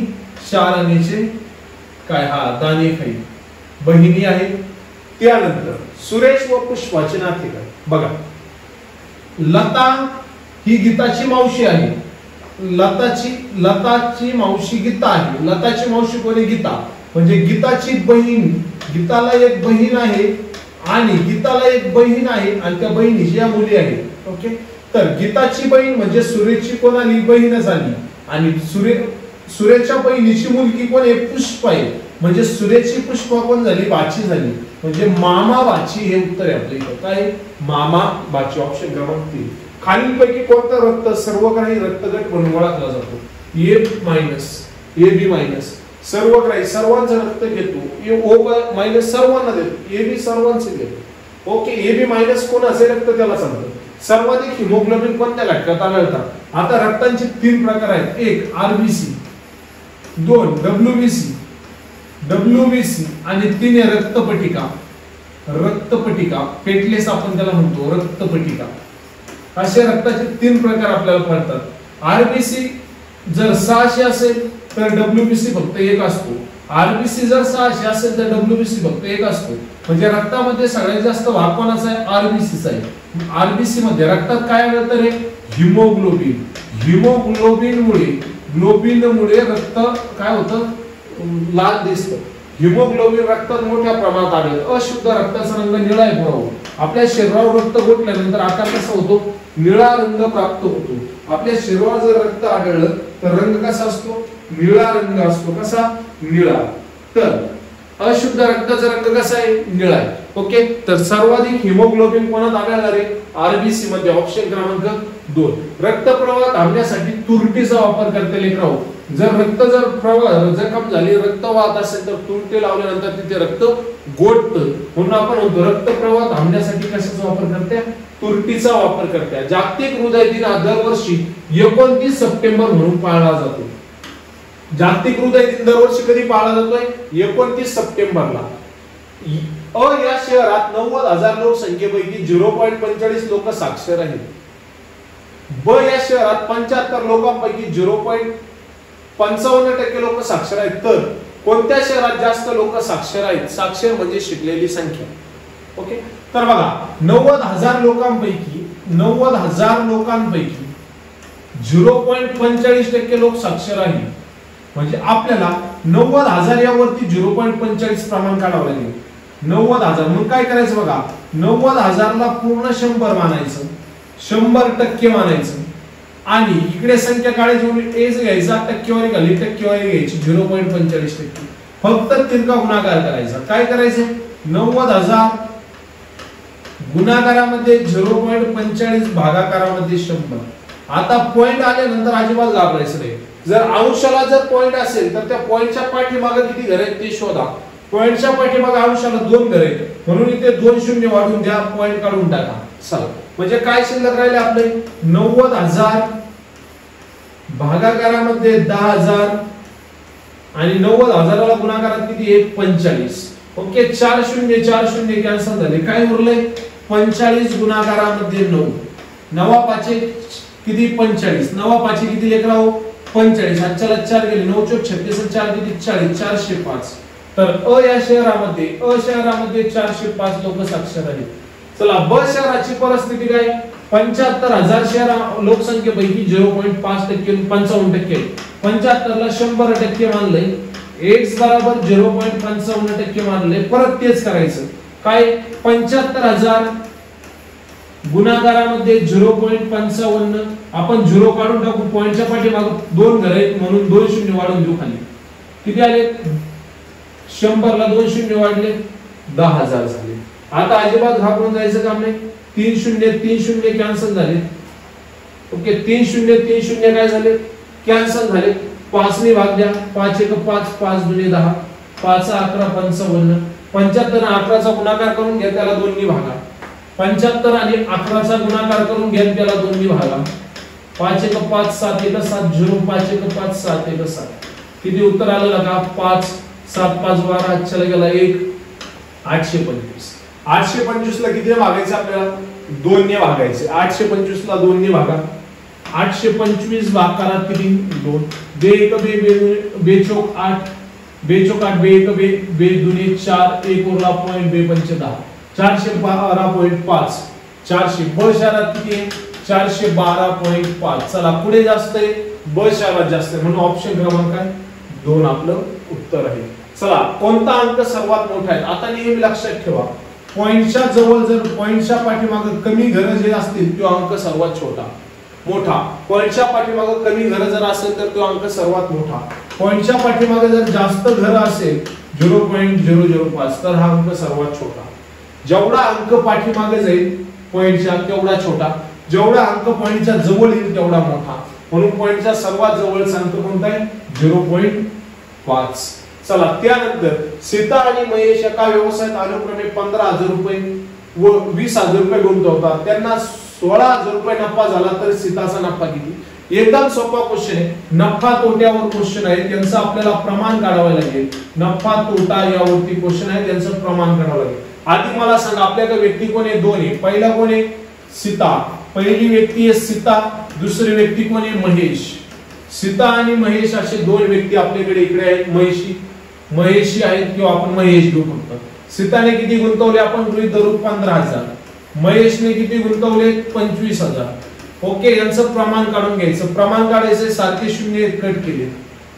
शाळानेचे काय? हा दाणे खाई. बहिणी आहेत. त्यानंतर सुरेश व पुष्पाचे नाते काय बघा. लता ही गीताची मावशी आहे. लताची मावशी गीता आहे. लताची मावशी कोणी? गीता. म्हणजे गीताची बहीण, गीताला एक बहीण आहे आणि गीताला एक बहीण आहे आणि त्या बहिणीच्या मुली आहेत. ओके, तर गीताची बहीण म्हणजे सुरेशची कोण आली? बहीण झाली. आणि सुरेशच्या बहिणीची मुलगी कोण आहे? पुष्पा आहे. म्हणजे सुरेशची पुष्पा कोण झाली? बाची झाली. म्हणजे मामा बाची हे उत्तर आहे आपल्या इथं. काय? मामा बाची. ऑप्शन क्रमांक 3. खालीलपैकी कोणता रक्त सर्व काही रक्तगट म्हणून ओळखला जातो? ए मायनस, ए बी मायनस. सर्व काही सर्वांचं रक्त घेतो. ए ओ मायनस सर्वांना देतो. ए बी सर्वांचं घेतो. ओके, ए बी मायनस कोणाचे रक्त त्याला सांगतो. सर्वाधिक हिमोग्लोबिन कोणत्या घटकात आढळतात? आता रक्तांचे 3 प्रकार आहेत. 1 आरबीसी, 2 डब्ल्यूबीसी, डब्ल्यूबीसी आणि 3 रक्तपटिका. रक्तपटिका पेटलेस आपण त्याला म्हणतो रक्तपटिका. असे रक्ताचे 3 प्रकार आपल्याला पडतात. आरबीसी जर 600 असेल तर डब्ल्यूबीसी फक्त 1 असतो. आरबीसी जर 600 असेल तर डब्ल्यूबीसी फक्त 1 असतो. म्हणजे रक्तामध्ये सगळ्यात जास्त भाग कोणाचा आहे? आरबीसीचा आहे. आरबीसी मध्ये रक्तात काय आढळतं रे? हिमोग्लोबिन. ग्लोबिनमुळे रक्त काय होतं? लाल दिसतं. हिमोग्लोबिन रक्तात मोठ्या प्रमाणात आढळतं. अशुद्ध रक्ताचा रंग निळा आहे भाऊ. आपल्या शरीरावर रक्त गोठल्यानंतर आकार कसा होतो? निळा रंग प्राप्त होतो. आपल्या शरीरावर जर रक्त आढळलं तर रंग कसा असतो? निळा रंग असतो. कसा? निळा. तर अशुद्ध रक्ताचा रंग कसा आहे? निळा आहे. ओके. तर सर्वाधिक हिमोग्लोबिन कोणात आढळणार आहे? आरबीसी मध्ये. ऑप्शन क्रमांक 2. रक्त प्रवाह थांबण्यासाठी तुरटीचा वापर करते लेकरांनो. जर प्रवाह जखम झाली, रक्त वाहत असेल तर तुरटी लावल्यानंतर तिथे रक्त गोठतं. म्हणून आपण म्हणतो रक्त प्रवाह थांबण्यासाठी कशाचा वापर करते? तुरटीचा वापर करते. जागतिक हृदय दिन हा दरवर्षी 29 सप्टेंबर म्हणून पाळला जातो. जागतिक हृदय दिन दरवर्षी कधी पाळला जातोय? 29 सप्टेंबरला. अ या शहरात 90,000 लोकसंख्येपैकी 0.45 लोक साक्षर आहेत. ब या शहरात 75 लोकांपैकी 0.55% लोक साक्षर आहेत. तर कोणत्या शहरात जास्त लोक साक्षर आहेत? साक्षर म्हणजे शिकलेली संख्या. ओके. तर बघा 90,000 लोकांपैकी 0.45% लोक साक्षर आहेत. म्हणजे आपल्याला 90,000 यावरती 0.45 प्रमाण काढावं लागेल. 90,000 म्हणून काय करायचं बघा, 90,000 ला पूर्ण 100 मानायचं, 100% मानायचं आणि इकडे संख्या काढायची म्हणून एज घ्यायचा, टक्केवारी घाली, टक्केवारी घ्यायची 0.45%. फक्त तिरका गुणाकार करायचा. काय करायचं? 90,000 गुणाकारामध्ये 0.45 भागाकारामध्ये 100. आता पॉइंट आल्यानंतर अजिबात घाबरायचं नाही. जर अंशाला जर पॉइंट असेल तर त्या पॉइंटच्या पाठीमागे किती घर आहेत ते शोधा. पॉइंटच्या पाठीमागे अंशाला 2 घर आहेत म्हणून इथे 2 शून्य वाढून द्या, पॉइंट काढून टाका. चला, म्हणजे काय शिल्लक राहिले आपले? 90,000 भागाकारामध्ये 10,000 आणि 90,000 ला गुणाकारात किती आहे? 45. ओके. 4 शून्य कॅन्सल झाले. काय उरले? 45 गुणाकारामध्ये 9. 9 पाचे किती? 45. 9 पाचे किती लेकराओ? 45. आजच्याला 4 गेले. 9 चोक 36, 4 किती? 40. 405. तर अ या शहरामध्ये 405 लोक साक्षर आहेत. चला, ब शहराची परिस्थिती काय? 75,000 शहर लोकसंख्येपैकी 0.5% 55%. 75 ला 100% मानलंय. x बरोबर 0.55% मानलंय. परत तेच करायचं. काय? 75,000 गुणाकारामध्ये 0.55. आपण 0 काढून टाकू. पॉइंटच्या पाठीमागे 2 घर आहेत म्हणून 2 शून्य वाढून देऊ खाली. किती आले? 100 ला 2 शून्य वाढले, 10,000 झाले. आता अजिबात घाबरून जायचं काम नाही. 3 शून्य कॅन्सल झाले. ओके. 3 शून्य काय झाले? कॅन्सल झाले. 5 ने भाग द्या. 5 1 5, 5 2 10, 5 11 55. 75 आणि 11 चा गुणाकार करून घ्या, त्याला 2 ने भागा. 75 आणि 11 चा गुणाकार करून घ्या, त्याला 2 ने भागा. 5 1 5, 7 1 7 0, 5 1 5 7 1 7. किती उत्तर आलं का? 5 7 5 12. चला गेला 1. 825. 825 ला किती भागायचं आपल्याला? 2 ने भागायचे. 825 ला 2 ने भागा. 825 भागाकारात किती? 2. बे 1 बे चोक 8, बे चोक 8, बे 1 बे 2 4, 1 उरला पॉइंट, बे 5 10. 412.5. 400. ब शहरात किती आहे? 412.5. चला, पुढे जास्त आहे, ब शहरात जास्त आहे म्हणून ऑप्शन क्रमांक 2 आपलं उत्तर आहे. चला, कोणता अंक सर्वात मोठा आहे? आता नेहमी लक्षात ठेवा, पॉइंटच्या जवळ जर पॉइंटच्या पाठीमागे कमी घर जे असतील तो अंक सर्वात मोठा. पॉइंटच्या पाठीमागे कमी घर जर असेल तर तो अंक सर्वात मोठा. पॉइंटच्या पाठीमागे जर जास्त घर असेल 0.005 तर हा अंक सर्वात छोटा. जेवढा अंक पाठीमागे जाईल पॉइंटच्या तेवढा छोटा, जेवढा अंक पॉइंटच्या जवळ येईल तेवढा मोठा. म्हणून पॉइंटच्या सर्वात जवळचा अंक कोणता आहे? 0.5. चला, त्यानंतर सीता आणि महेश एका व्यवसायात अनुक्रमे 15,000 रुपये व 20,000 रुपये गुंतवतात. त्यांना 16,000 रुपये नफा झाला तर सीताचा नफा किती? एकदम सोपा क्वेश्चन आहे. नफा तोट्यावर क्वेश्चन आहे, त्यांचं आपल्याला प्रमाण काढावं लागेल. नफा तोटा यावरती क्वेश्चन आहे, त्यांचं प्रमाण काढावं लागेल. आधी मला सांगा, आपल्याकडे व्यक्ती कोण आहे? 2 आहे. पहिला कोण आहे? सीता. पहिली व्यक्ती आहे सीता, दुसरी व्यक्ती कोण आहे महेश. सीता आणि महेश असे दोन व्यक्ती आपल्याकडे इकडे आहेत. महेशी आहेत किंवा आपण महेश घेऊ फक्त. सीताने किती गुंतवले आपण गृहीत धरू 15,000. महेशने किती गुंतवले 25,000. ओके, यांचं प्रमाण काढून घ्यायचं. प्रमाण काढायचे, सारखे शून्य कट केले.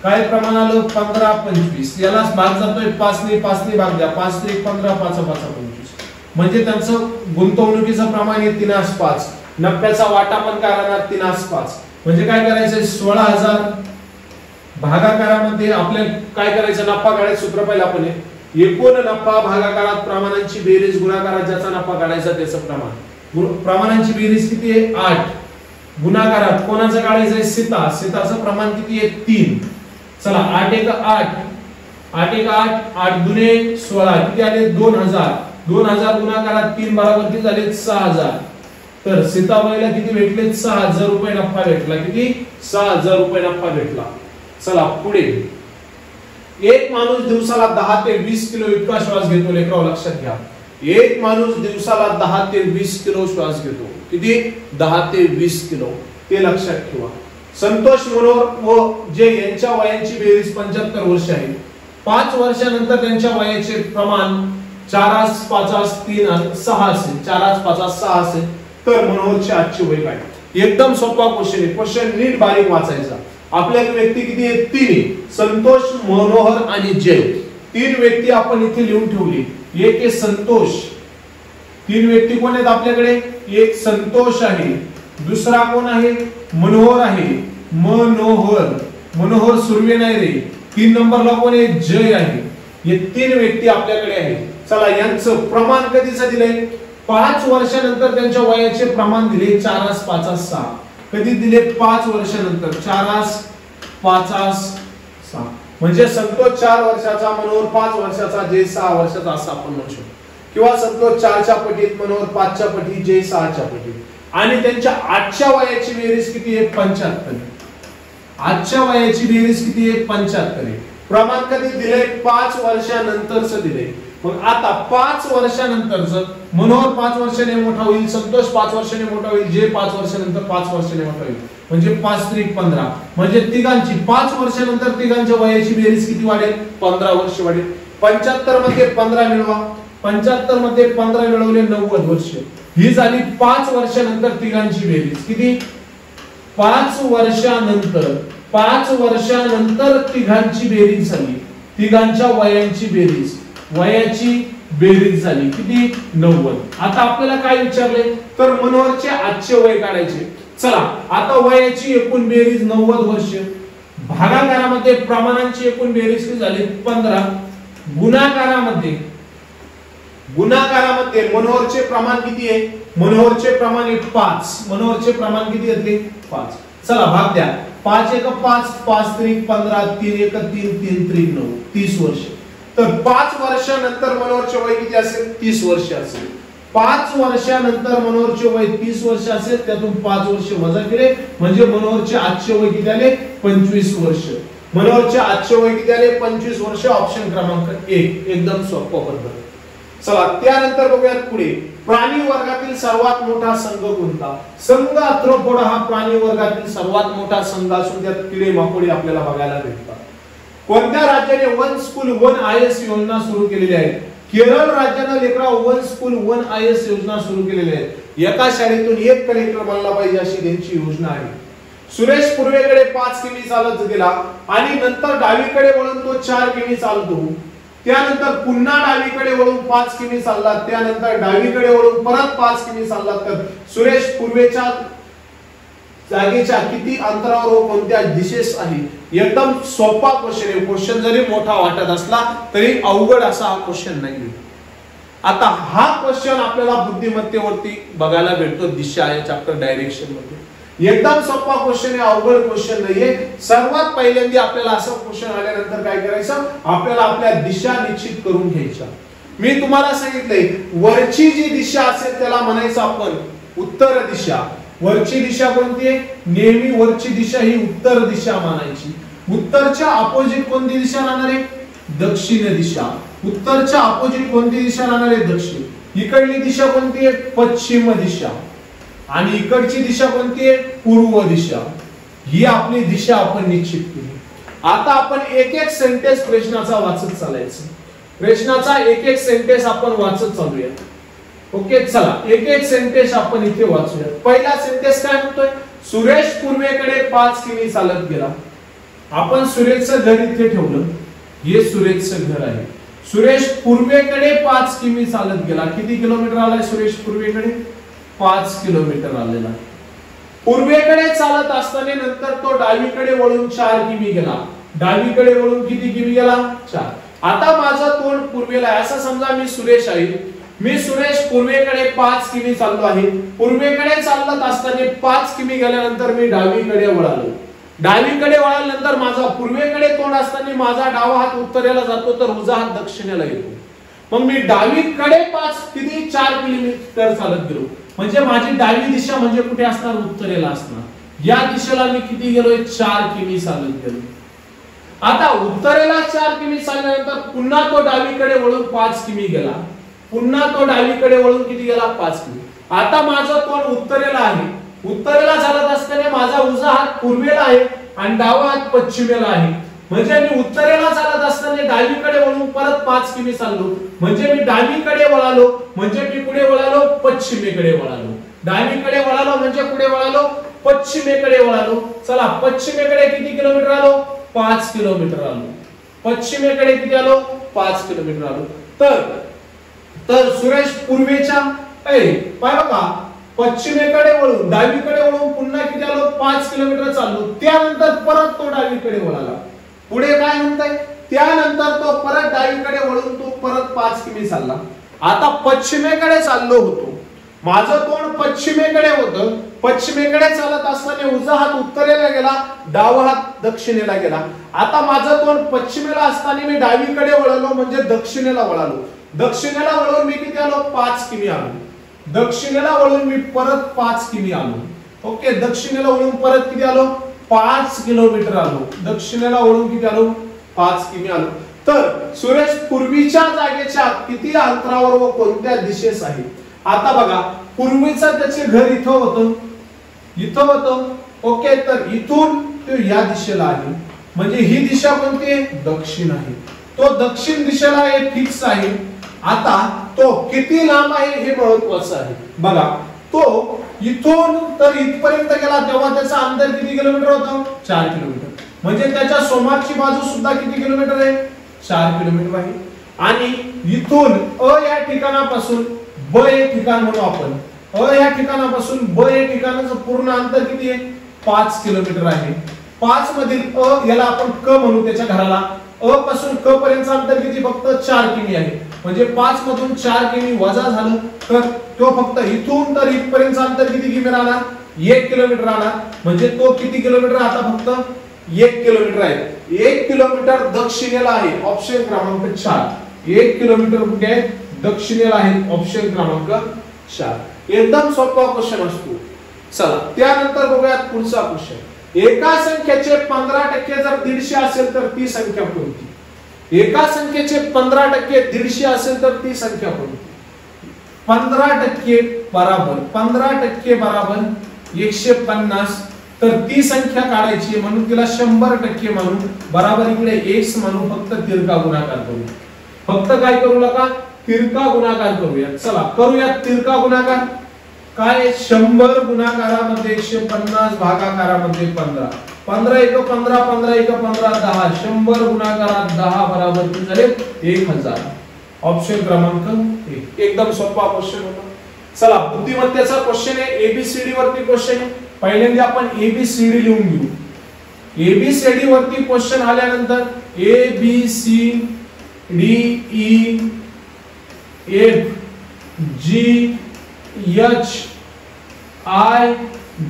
काय प्रमाण आलं 15 25. याला भाग जातोय 5 ने भाग द्या. 5 3 15 5 5 25. म्हणजे त्यांचं गुंतवणुकीचं प्रमाण आहे 3/5. नफ्याचा वाटा पण काय राहणार 3/5. म्हणजे काय करायचंय 16,000 भागाकारामध्ये आपल्याला काय करायचं, नफा काढायचं. सूत्र पाहिलं आपण, एकूण नफा भागाकारात प्रमाणांची बेरीज गुणाकारात ज्याचा नफा काढायचा त्याचं प्रमाण. प्रमाणांची बेरीज किती आहे 8. गुणाकारात कोणाचं काढायचंय सीताचं प्रमाण किती आहे 3. चला 8 1 8 8 1 8 8 दुने 16 किती आले 2000. 2000 गुणाकारात 3 बरोबर किती झाले 6000. तर सीताबाईला किती भेटले 6000 रुपये नफा भेटला. किती 6000 रुपये नफा भेटला. चला पुढे, एक माणूस दिवसाला 10 ते 20 किलो इतका श्वास घेतो. लेकराव लक्षात घ्या, एक माणूस दिवसाला 10 ते 20 किलो श्वास घेतो. किती 10 ते 20 किलो, ते लक्षात ठेवा. संतोष मनोहर व जे यांच्या वयाची बेरीज 75 वर्ष आहे. 5 वर्षानंतर त्यांच्या वयाचे प्रमाण 4 5 3 6 असेल. 4 5 6 असेल तर मनोहरचे आजचे वय काय. एकदम सोपा क्वेश्चन आहे. क्वेश्चन नीट बारीक वाचायचा. आपल्याकडे व्यक्ती किती आहेत 3. संतोष मनोहर आणि जय 3 व्यक्ती आपण इथे लिहून ठेवली. एक आहे संतोष. 3 व्यक्ती कोण आहेत आपल्याकडे, एक संतोष आहे, दुसरा कोण आहे मनोहर आहे. मनोहर सुर्वे नाही रे. 3 नंबरला कोण आहे जय आहे. हे 3 व्यक्ती आपल्याकडे आहेत. चला यांचं प्रमाण कधीच दिलंय 5 वर्षानंतर त्यांच्या वयाचे प्रमाण दिले 4 5 6. कधी दिले 5 वर्षानंतर 4 5 6. म्हणजे संतोष 4 वर्षाचा, मनोहर 5 वर्षाचा, जय 6 वर्षाचा असं आपण म्हणू शकतो. किंवा संतोष 4च्या पटीत, मनोहर 5च्या पटीत, जय 6च्या पटीत. आणि त्यांच्या आजच्या वयाची बेरीज किती आहे 75. आजच्या वयाची बेरीज किती आहे 75. प्रमाण कधी दिले 5 वर्षानंतरच दिले. मग आता 5 वर्षानंतरच मनोहर 5 वर्षाने मोठा होईल, संतोष 5 वर्षाने मोठा होईल, जय 5 वर्षानंतर 5 वर्षाने मोठा होईल. म्हणजे 5 3 15. म्हणजे तिघांची 5 वर्षानंतर तिघांच्या वयाची बेरीज किती वाढेल 15 वर्ष वाढेल. 75 मध्ये 15 मिळवा. 75 मध्ये 15 मिळवले 90 वर्ष. ही झाली 5 वर्षानंतर तिघांची बेरीज. किती 5 वर्षानंतर. 5 वर्षानंतर तिघांची बेरीज झाली. तिघांच्या वयांची बेरीज, वयाची बेरीज झाली किती 90. आता आपल्याला काय विचारले तर मनोहरचे आजचे वय काढायचे. चला आता वयाची एकूण बेरीज 90 वर्ष. भागाकारामध्ये प्रमाणांची एकूण बेरीज किती झाली 15. गुणाकारामध्ये मनोहरचे प्रमाण किती आहे, मनोहरचे प्रमाण आहे 5. मनोहरचे प्रमाण किती येते 5. चला भाग द्या. 5 1 5 5 3 15 3 1 3 3 3 9 30 वर्ष. तर 5 वर्षानंतर मनोहरचे वय किती असेल 30 वर्ष असेल. 5 वर्षानंतर मनोहरचे वय 30 वर्ष असेल. त्यातून 5 वर्ष वजा केले म्हणजे मनोहरचे आजचे वय किती आले 25 वर्ष. मनोहरचे आजचे वय किती आले 25 वर्ष. ऑप्शन क्रमांक 1 एकदम सोपं पद्धत. चला त्यानंतर बघूयात पुढे. प्राणी वर्गातील सर्वात मोठा संघ कोणता. संघ आर्थ्रोपोडा हा प्राणी वर्गातील सर्वात मोठा संघ असून त्यात किडे माकोडे आपल्याला बघायला भेटतात. कोणत्या राज्याने 1 स्कूल 1 IS योजना सुरू केलेली आहे. केरळ राज्याने लेकरा 1 स्कूल 1 IS योजना सुरू केलेली आहे. एका शाळेतून एक कलेक्टर बनला पाहिजे अशी त्यांची योजना आहे. सुरेश पूर्वेकडे 5 किमी चालत गेला आणि नंतर डावीकडे वळून तो 4 किमी चालतो. त्यानंतर पुन्हा डावीकडे वळून 5 किमी चालला. त्यानंतर डावीकडे वळून परत 5 किमी चालला. तर सुरेश पूर्वेच्या जागेच्या किती अंतरावर व कोणत्या दिशेस आहे. एकदम सोपा क्वेश्चन आहे. क्वेश्चन जरी मोठा वाटत असला तरी अवघड असा हा क्वेश्चन नाही. आता हा क्वेश्चन आपल्याला बुद्धिमत्तेवरती बघायला भेटतो दिशा या चॅप्टर डायरेक्शन मध्ये. एकदम सोपा क्वेश्चन आहे, अवघड क्वेश्चन नाहीये. सर्वात पहिल्यांदा आपल्याला असं क्वेश्चन आल्यानंतर काय करायचं आपल्याला आपल्या दिशा निश्चित करून घ्यायच्या. मी तुम्हाला सांगितलंय वरची जी दिशा असेल त्याला म्हणायचं आपण उत्तर दिशा. वरची दिशा कोणती आहे नेहमी वरची दिशा ही उत्तर दिशा मानायची. उत्तरच्या अपोजिट कोणती दिशा राहणार आहे दक्षिण दिशा. उत्तरच्या अपोजिट कोणती दिशा राहणार आहे दक्षिण. इकडली दिशा कोणती आहे पश्चिम दिशा. आणि इकडची दिशा कोणती आहे? पूर्व दिशा. ही आपली दिशा आपण निश्चित केली. आता आपण एक एक सेंटेन्स प्रश्नाचा वाचत चालायचं. प्रश्नाचा एक एक सेंटेन्स आपण वाचत चालूया. ओके, चला एक एक सेंटेन्स आपण इथे वाचूया. पहिला सेंटेन्स काय म्हणतोय? सुरेश पूर्वेकडे 5 किमी चालत गेला. आपण सुरेशचं घर इथे ठेवलं. हे सुरेशचं घर आहे. सुरेश पूर्वेकडे 5 किमी चालत गेला. किती किलोमीटर आलाय सुरेश पूर्वेकडे? 5 किलोमीटर आलेला. पूर्वेकडे चालत असताना नंतर तो डावीकडे वळून 4 किमी गेला. डावीकडे वळून किती किमी गेला? 4. आता माझं तोंड पूर्वेला आहे. असं समजा मी सुरेश आहे. मी सुरेश पूर्वेकडे 5 किमी चाललो आहे. पूर्वेकडे चालत असताना 5 किमी गेल्यानंतर मी डावीकडे वळालो. डावीकडे वळाल्यानंतर माझा पूर्वेकडे तोंड असताना माझा डावा हात उत्तरेला जातो तर उजवा हात दक्षिणेला येतो. मग मी डावीकडे 4 किलोमीटर चालत गेलो. म्हणजे माझी डावी दिशा म्हणजे कुठे असणार? उत्तरेला असणार. या दिशेला मी किती गेलोय? 4 किमी चालत गेलो. आता उत्तरेला 4 किमी चालल्यानंतर पुन्हा तो डावीकडे वळून 5 किमी गेला. पुन्हा तो डावीकडे वळून किती गेला? 5 किमी. आता माझं तोंड उत्तरेला आहे. उत्तरेला चालत असताना माझा उजवा हात पूर्वेला आहे आणि डावा हात पश्चिमेला आहे. म्हणजे मी उत्तरेला चालत असताना डावीकडे वळून परत 5 किमी चाललो. म्हणजे मी डावीकडे वळालो. म्हणजे मी पुढे वळालो पश्चिमेकडे वळालो. डावीकडे वळालो म्हणजे पुढे वळालो पश्चिमेकडे वळालो. चला पश्चिमेकडे किती किलोमीटर आलो? 5 किलोमीटर आलो. पश्चिमेकडे किती आलो? 5 किलोमीटर आलो. तर सुरेश पूर्वेच्या बघा पश्चिमेकडे वळून डावीकडे वळून पुन्हा किती आलो? 5 किलोमीटर चाललो. त्यानंतर परत तो डावीकडे वळाला. पुढे काय म्हणताय? त्यानंतर तो परत डावीकडे वळून तो परत 5 किमी चालला. आता पश्चिमेकडे चाललो होतो. माझं तोंड पश्चिमेकडे होतं. पश्चिमेकडे चालत असताना उजवा हात उत्तरेला गेला, डावा हात दक्षिणेला गेला. आता माझं तोंड पश्चिमेला असताना मी डावीकडे वळलो म्हणजे दक्षिणेला वळालो. दक्षिणेला वळून मी किती आलो? 5 किमी आलो. दक्षिणेला वळून मी परत 5 किमी आलो. ओके, दक्षिणेला वळून परत किती आलो? 5 किलोमीटर आलो. दक्षिणेला वळून किती आलो? 5 किमी आलो. तर सुरेश पूर्वीच्या जागेच्या किती अंतरावर व कोणत्या दिशेस आहे? आता बघा पूर्वीचं त्याचे घर इथं होतं. ओके, तर इथून तो या दिशेला आहे. म्हणजे ही दिशा कोणती आहे? दक्षिण आहे. तो दक्षिण दिशेला आहे, फिक्स आहे. आता तो किती लांब आहे हे महत्त्वाचं आहे. बघा तो इथून तर इथपर्यंत गेला तेव्हा त्याचा अंतर किती किलोमीटर होतं? 4 किलोमीटर. म्हणजे त्याच्या सोमारची बाजू सुद्धा किती किलोमीटर आहे? 4 किलोमीटर आहे. आणि इथून अ या ठिकाणापासून ब हे ठिकाण म्हणू आपण. अ या ठिकाणापासून ब हे ठिकाणाचं पूर्ण अंतर किती आहे? 5 किलोमीटर आहे. 5 मधील अ याला आपण क म्हणू त्याच्या घराला. अ पासून क पर्यंतचं अंतर किती? फक्त 4 किमी आहे. म्हणजे 5 मधून 4 किमी वजा झालं तर तो फक्त इथून तर इथपर्यंतचं अंतर किती किमी राहणार? 1 किलोमीटर राहणार. म्हणजे तो किती किलोमीटर? आता फक्त 1 किलोमीटर आहे. 1 किलोमीटर दक्षिणेला आहे. ऑप्शन क्रमांक 4. 1 किलोमीटर कुठे आहे? दक्षिणेला आहे. ऑप्शन क्रमांक 4. एकदम सोपा क्वेश्चन असतो. चला त्यानंतर बघूयात पुढचा क्वेश्चन. एका संख्येचे 15% जर 150 असेल तर ती संख्या कोणती? एका संख्येचे 15% 150 असेल तर ती संख्या कोणती? 15% बराबर 150 तर ती संख्या काढायची म्हणून तिला 100% मानू. बराबर इकडे x मानू. फक्त तिरका गुणाकार करू. फक्त काय करू नका? तिरका गुणाकार करूया. चला करूया तिरका गुणाकार. काय? 100 गुणाकारामध्ये 150 भागाकारामध्ये 15. 15 × 15 15 × 15 10. 100 गुणाकारात 10 बराबर किती झाले? 1000. ऑप्शन क्रमांक 1. एकदम सोपा क्वेश्चन होता. चला बुद्धिमत्तेचा क्वेश्चन आहे. एबीसीडी वरती क्वेश्चन आहे. पहिल्यांदा आपण एबीसीडी लिहून घेऊ. एबीसीडी वरती क्वेश्चन आल्यानंतर A B C D E F G H I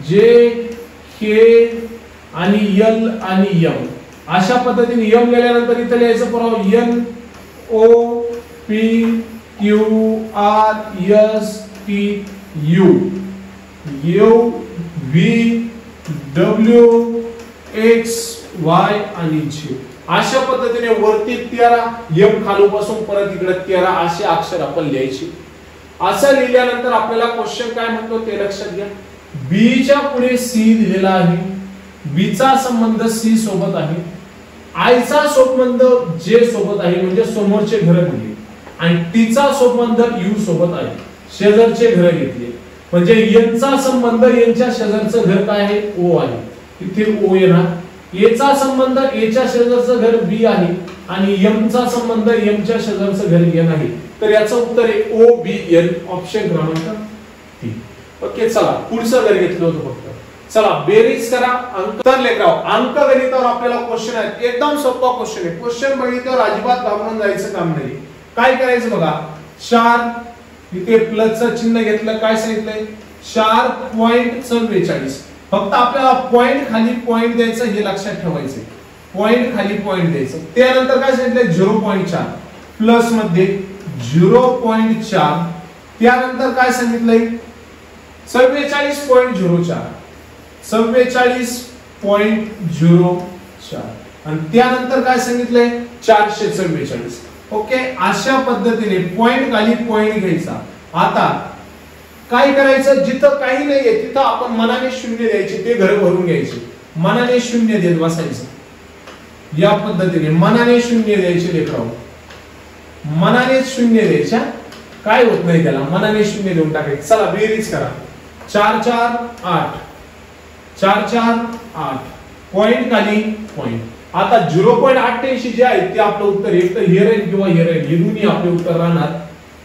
J K आणि एल आणि एम अशा पद्धतीने एम गेल्यानंतर इथे लिहायचं पुराव N O P Q R S T U U V W X Y आणि झेड अशा पद्धतीने वरती 13 एम खालूपासून परत इकडे 13 असे अक्षर आपण लिहायचे. असं लिहिल्यानंतर आपल्याला क्वेश्चन काय म्हणतो ते लक्षात घ्या. बी च्या पुढे सी दिलेला आहे, बी चा संबंध सी सोबत आहे, आय चा संबंध जे सोबत आहे म्हणजे समोरचे घर दिले, आणि टी चा संबंध यू सोबत आहे, शेजारचे घर घेतले, म्हणजे एन चा संबंध यांच्या शेजारचं घर काय आहे, ओ आहे, इथे ओ येणार, ए चा संबंध ए च्या शेजारचं घर बी आहे, आणि एम चा संबंध एम च्या शेजारचं घर एन आहे. तर याचं उत्तर आहे ओ बी एन, ऑप्शन क्रमांक 3. ओके, चला पुढचं घर घेतलं होतं फक्त. चला बेरीज करा. अंक तर लेकराव, अंकगणितावर आपल्याला क्वेश्चन आहेत, एकदम सोपा क्वेश्चन आहे. क्वेश्चन बघितल्यावर अजिबात घाबरून जायचं काम नाही. काय करायचं बघा, 4 इथे प्लसचं चिन्ह घेतलं, काय सांगितलंय 4.44. फक्त आपल्याला पॉइंट खाली पॉइंट द्यायचं हे लक्षात ठेवायचं, पॉइंट खाली पॉइंट द्यायचं. त्यानंतर काय सांगितलंय 0.4 प्लस मध्ये 0.4, त्यानंतर काय सांगितलंय 44.04, 44.04, आणि त्यानंतर काय सांगितलंय 444. ओके, अशा पद्धतीने पॉइंट खाली पॉइंट घ्यायचा. आता काय करायचं, जिथं काही नाहीये तिथं आपण मनाने शून्य द्यायचे, ते घर भरून घ्यायचे, मनाने शून्य देत बसायचं. या पद्धतीने मनाने शून्य द्यायचे लेकराव, मनाने शून्य द्यायच्या, काय होत नाही त्याला, मनाने शून्य देऊन टाकायचं. चला बेरीज करा. 4 4 8, 4 4 8, पॉइंट खाली पॉइंट. आता 0.88 जे आहे ते आपलं उत्तर, एक तर हे राहील किंवा हे राहील, हे दोन्ही आपले उत्तर राहणार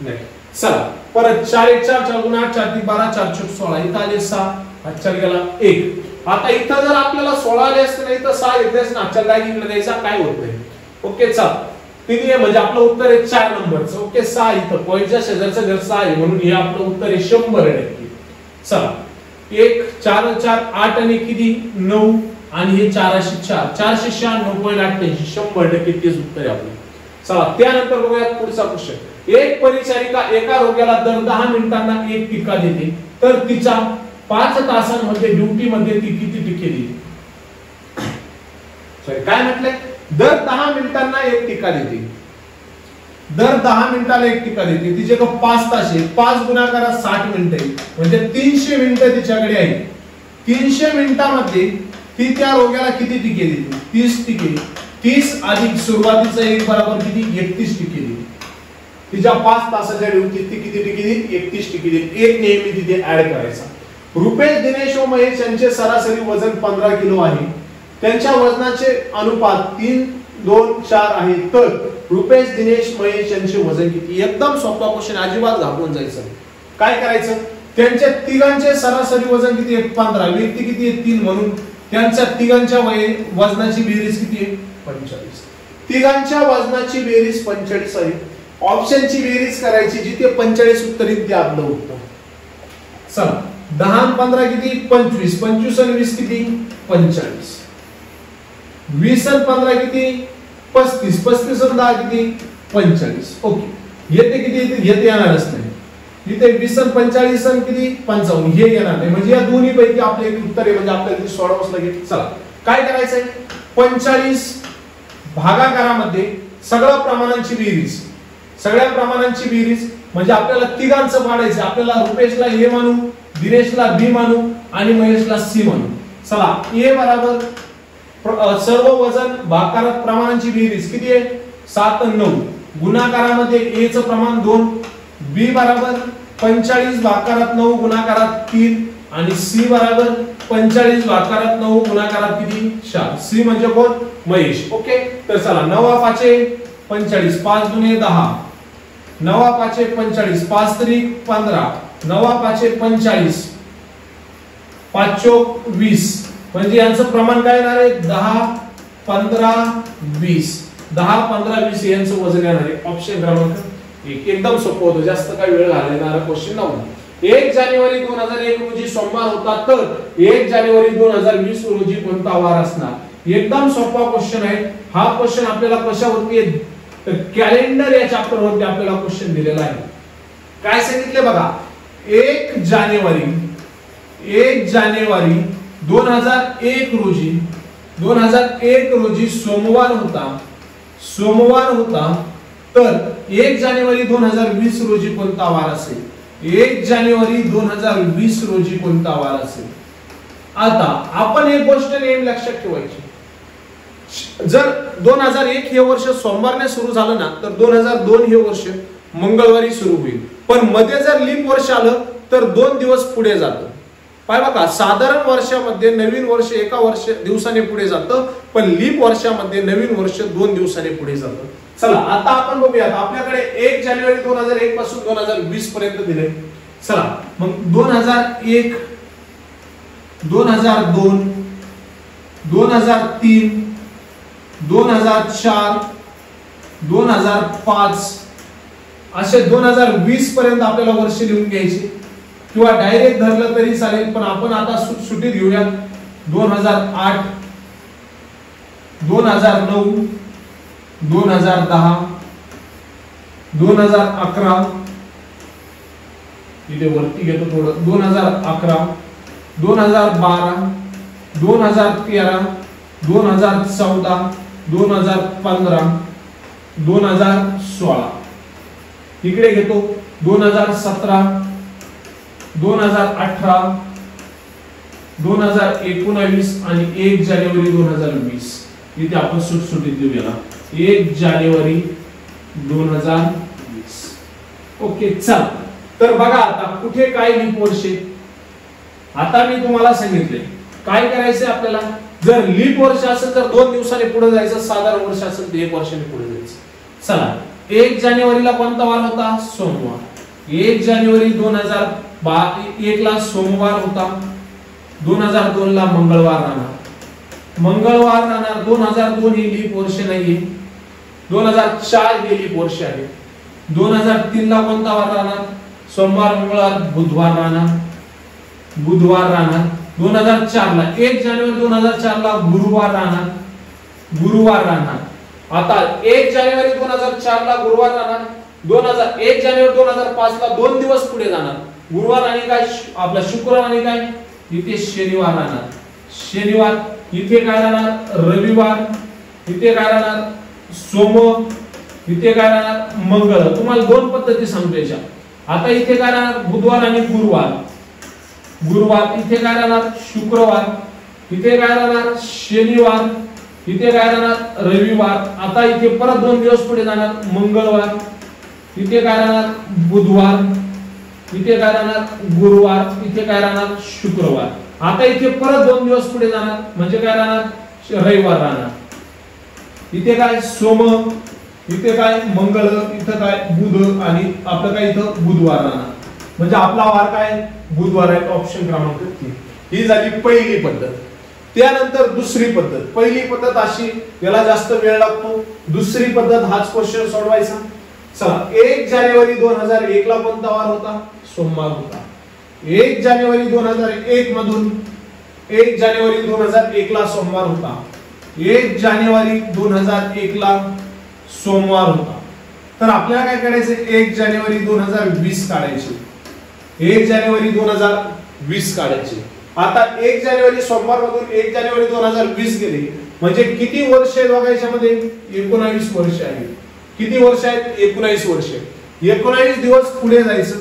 नाही. चला परत 4 1 4 4 गुणा 4 3 12 4 4 16, इथं आले 6, हातच्या गेला 1. आता इथं जर आपल्याला 16 आले असते नाही तर 6 येतेच ना, हातच्या काय इकडे द्यायचा, काय होत नाही. ओके, चला किती आहे, म्हणजे आपलं उत्तर आहे 4 नंबरचं. ओके, 6 इथं पॉइंटच्या शेजारचं घर 6 आहे, म्हणून हे आपलं उत्तर आहे 100%. चला 1 4 4 8 आणि किती 9, आणि हे 4 4 406 9.88, 100% तेच उत्तर आहे आपलं. चला त्यानंतर बघूया पुढचा क्वेश्चन. एक परिचारिका एका रोग्याला दर 10 मिनिटांना एक टीका देते, तर तिच्या 5 तासांमध्ये ड्युटी मध्ये ती किती टिके देते? काय म्हटलंय, दर 10 मिनिटांना एक टीका देते, दर 10 मिनिटाला एक टीका देते. तिचे 5 तास आहे, 5 गुणाकारात 60 मिनिटं आहे, म्हणजे 300 मिनिटं तिच्याकडे आहे. 300 मिनिटांमध्ये ती त्या रोग्याला किती टिके देते? 30 टिके. 30 अधिक सुरुवातीचा 1 बरोबर किती 31 टिके देते. तिच्या 5 तासाच्या ड्युटीत ती किती टिके देईल? 31 टिके देईल. एक नेहमी तिथे ऍड करायचा. रुपेश, दिनेश व महेश यांचे सरासरी वजन 15 किलो आहे. त्यांच्या वजनाचे अनुपात 3 2 4 आहे, तर रुपेश, दिनेश, महेश यांचे वजन किती? एकदम सोपा क्वेश्चन, अजिबात घाबरून जायचं. काय करायचं, त्यांच्या तिघांचे सरासरी वजन किती आहे? 15. व्यक्ती किती आहे? 3, म्हणून त्यांच्या तिघांच्या वजनाची बेरीज किती आहे? 45. तिघांच्या वजनाची बेरीज 45 आहे. ऑप्शनची बेरीज करायची, जिथे 45 उत्तर येईल ते आपलं उत्तर. चला 10 आणि 15 किती? 25. 25 आणि 20 किती? 45. 20 आणि 15 किती? 35. 35 आणि 10 किती? 45. ओके, येते किती येते? येते येणारच नाही. इथे 20 आणि 45 आणि किती? 55. हे येणार नाही, म्हणजे या दोन्ही पैकी आपले एक उत्तर आहे, म्हणजे आपल्याला सोडवाच लागेल. चला काय करायचंय, 45 भागाकारामध्ये सगळ्या प्रमाणांची बेरीज, सगळ्या प्रमाणांची बेरीज म्हणजे आपल्याला तिघांचं पाडायचं. आपल्याला रुपेशला ए मानू, दिनेशला बी मानू आणि महेशला सी मानू. चला ए बरोबर सर्व वजन भागाकारात प्रमाणांची बेरीज किती आहे? 7 आणि 9. गुणाकारामध्ये ए चं प्रमाण 2, बी बरोबर 45 भागाकारात 9 गुणाकारात 3, आणि सी बरोबर 45 भागाकारात 9 गुणाकारात किती? 4. सी म्हणजे कोण? महेश. ओके, तर चला 9 5 45, 5 दुने 10, 9 5 45, 5 3 15, 9 5 45, 5 चौक 20, म्हणजे यांचं प्रमाण काय येणार आहे? 10 15 20, 10 15 20 यांचं वजन येणार आहे. ऑप्शन क्रमांक 1. एकदम सोपं होतं, जास्त काही वेळ घालवणारा क्वेश्चन नव्हता. 1 जानेवारी 2001 रोजी सोमवार होता, तर 1 जानेवारी 2020 रोजी कोणता वार असणार? एकदम सोपा क्वेश्चन आहे हा. क्वेश्चन आपल्याला कशावरती आहे? तर कॅलेंडर या चॅप्टर वरती आपल्याला क्वेश्चन दिलेला आहे. काय सांगितले बघा, 1 जानेवारी 2001 रोजी सोमवार होता, तर 1 जानेवारी 2020 रोजी कोणता वार असेल? 1 जानेवारी 2020 रोजी कोणता वार असेल? आता आपण एक गोष्ट नेहमी लक्षात ठेवायची, जर 2001 हे वर्ष सोमवारने सुरू झालं ना तर 2002 हे वर्ष मंगळवारी सुरू होईल, पण मध्ये जर लीप वर्ष आलं तर 2 दिवस पुढे जातं. पाय बघा, साधारण वर्षामध्ये नवीन वर्ष एका दिवसाने पुढे जातं, पण लीप वर्षामध्ये नवीन वर्ष 2 दिवसाने पुढे जातं. चला आता आपण बघूयात, आपल्याकडे 1 जानेवारी 2001 पासून 2020 पर्यंत दिले. चला मग 2001, 2002, 2003, 2004, 2005 असे 2020 पर्यंत आपल्याला वर्ष लिहून घ्यायचे, किंवा डायरेक्ट धरलं तरी चालेल, पण आपण आता सुटीत घेऊया. 2008, 2009, 2010, 2011, इथे वरती घेतो थोडं, 2011, 2012, 2013, 2014, 2015, 2016, इकडे घेतो 2017, 2018, 2019 आणि 1 जानेवारी 2020. इथे आपण सुटसुटीत देऊया 1 जानेवारी 2020. ओके चल, तर बघा आता कुठे काय लीप वर्ष. आता मी तुम्हाला सांगितले काय करायचं आपल्याला. जर लीप वर्ष असेल तर 2 दिवसाने पुढे जायचं, साधारण वर्ष असेल तर 1 वर्षाने पुढे जायचं. चला 1 जानेवारीला कोणता वार होता? सोमवार. 1 जानेवारी 2001 ला सोमवार होता. 2002 ला मंगळवार राहणार. मंगळवार राहणार. 2002 ही लीप वर्ष नाहीये. 2004 ही लीप वर्ष आहे. 2003 ला कोणता वार राहणार? सोमवार, मंगळवार, बुधवार राहणार. बुधवार राहणार. 2004 ला 1 जानेवारी 2004 ला गुरुवार राहणार. गुरुवार राहणार. आता 1 जानेवारी 2004 ला गुरुवार राहणार. 1 जानेवारी 2005 ला 2 दिवस पुढे जाणार. गुरुवार आणि काय आपला शुक्रवार आणि काय इथे शनिवार राहणार. शनिवार इथे काय राहणार? रविवार. इथे काय राहणार? सोम. इथे काय राहणार? मंगळ. तुम्हाला 2 पद्धती सांगतो याच्या. आता इथे काय राहणार? बुधवार आणि गुरुवार. गुरुवार. इथे काय राहणार? शुक्रवार. इथे काय राहणार? शनिवार. इथे काय राहणार? रविवार. आता इथे परत 2 दिवस पुढे जाणार. मंगळवार. इथे काय राहणार? बुधवार. इथे काय राहणार? गुरुवार. इथे काय राहणार? शुक्रवार. आता इथे परत 2 दिवस पुढे जाणार म्हणजे काय राहणार? रविवार राहणार. इथे काय? सोम. इथे काय? मंगळ. इथे काय? बुध. आणि आपलं काय इथं बुधवार राहणार. म्हणजे आपला वार काय? बुधवार आहे. ऑप्शन क्रमांक 3 ही झाली पहिली पद्धत. त्यानंतर दुसरी पद्धत. पहिली पद्धत अशी, याला जास्त वेळ लागतो. दुसरी पद्धत हाच क्वेश्चन सोडवायचा. चला 1 जानेवारी 2001 ला कोणता वार होता? सोमवार होता. 1 जानेवारी 2001 मधून 1 जानेवारी 2001 ला सोमवार होता. 1 जानेवारी 2001 ला सोमवार होता. तर आपल्याला काय करायचं? 1 जानेवारी 2020 काढायचे. 1 जानेवारी 2020 काढायचे. आता 1 जानेवारी सोमवार मधून 1 जानेवारी 2020 गेले म्हणजे किती वर्ष आहेत बघा याच्यामध्ये? 19 वर्ष आहे. किती वर्ष आहेत? 19 वर्ष. 19 दिवस पुढे जायचं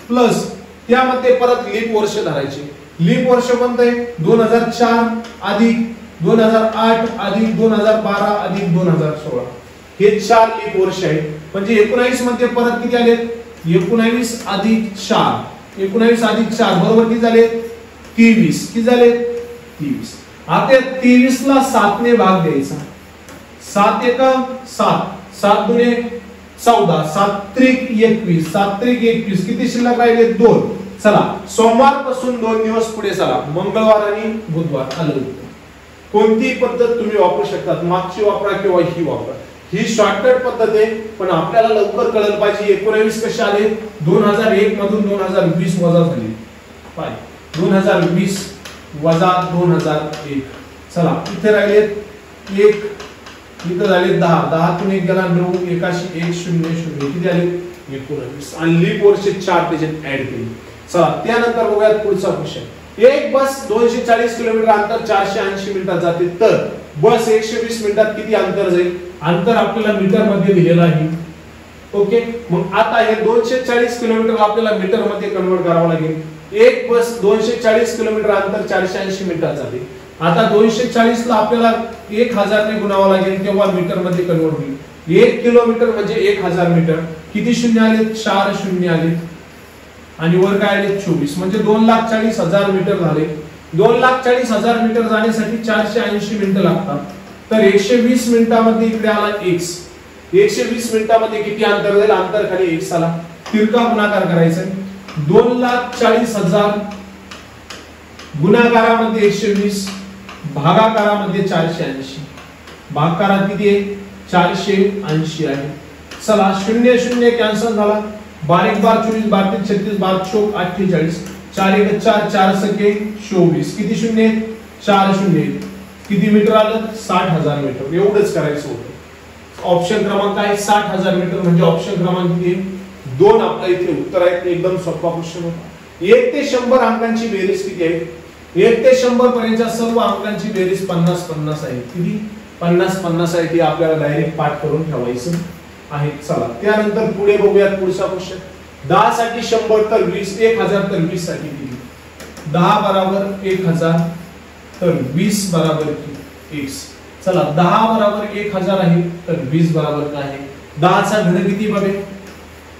प्लस त्यामध्ये परत लीप वर्ष धरायचे. लीप वर्ष कोणतं आहे? 2004 अधिक 2008 अधिक 2012 अधिक 2016 हे 4 लीप वर्ष आहेत. म्हणजे 19 मध्ये परत किती आले? 19 अधिक 4. 19 अधिक 4 बरोबर किती झाले? 23. किती झाले? 23. आता 23 ला 7 ने भाग द्यायचा. 7 एका 7. 7 दुने 14. 7 त्रिक 21. 7 त्रिक 21. किती शिल्लक राहिले? 2. चला सोमवार पासून 2 दिवस पुढे चला. मंगळवार आणि बुधवार आलं. कोणती पद्धत तुम्ही वापरू शकता. मागची वापरा किंवा ही वापरा. ही शॉर्टकट पद्धत आहे, पण आपल्याला लवकर कळलं पाहिजे. 19 कसे आले? 2001 मधून 2020 वजा झाले. 2020 वजा 2001. चला इथे राहिले 1. इथे झाले 10. 10 तून 1 गेला 9. 81 100 किती झाले? 19. आणि लीप वर्ष 4 त्याच्यात ऍड केले. चला त्यानंतर बघूयात पुढचा क्वेश्चन. एक बस 240 किलोमीटर अंतर 480 मिनिटात जाते, तर बस 120 मिनिटात किती अंतर जाईल? अंतर आपल्याला मीटर मध्ये दिलेलं आहे. ओके, मग आता हे 240 किलोमीटर आपल्याला मीटर मध्ये कन्वर्ट करावं लागेल. एक बस 240 किलोमीटर अंतर 480 मिनिटात जाते. आता 240 ला आपल्याला 1000 ने गुणावं लागेल तेव्हा मीटर मध्ये कन्वर्ट होईल. 1 किलोमीटर म्हणजे 1000 मीटर. किती शून्य आले? 4 शून्य आले आणि वर काय आले? 24. म्हणजे 2,40,000 मीटर झाले. 2,40,000 मीटर जाण्यासाठी 480 मिनिटं लागतात. तर 120 मिनिटांमध्ये इकडे आला x. 120 मिनिटांमध्ये किती अंतर जाईल? अंतर खाली x आला. तिरका गुणाकार करायचा. 2,40,000 गुणाकारामध्ये 120, भागाकारामध्ये 480. भागाकारात किती आहे? 480 आहे. चला 0 0 कॅन्सल झाला. 12 बार 24, 12 36, 12 चौक 48. 4 1 4, 4 सके 24. किती शून्य? 4 शून्य. किती मीटर आलं? 60,000 मीटर. एवढंच करायचं होतं. ऑप्शन क्रमांक आहे 60,000 मीटर. म्हणजे ऑप्शन क्रमांक किती? 2 आपल्या इथे उत्तर आहे. एकदम सोपा क्वेश्चन होता. 1 ते 100 अंकांची बेरीज किती आहे? 1 ते 100 पर्यंतच्या सर्व अंकांची बेरीज 50-50 आहे. किती? 50-50 आहे. ती आपल्याला डायरेक्ट पाठ करून ठेवायचं आहे. चला त्यानंतर पुढे बघूयात पुढचा क्वेश्चन. 10 साठी 100 तर 20, 1000 तर 20 साठी किती? 10 बरोबर 1000 तर 20 बरोबर x. चला 10 बरोबर 1000 आहे तर 20 बरोबर काय आहे? 10 चा घन किती बघे?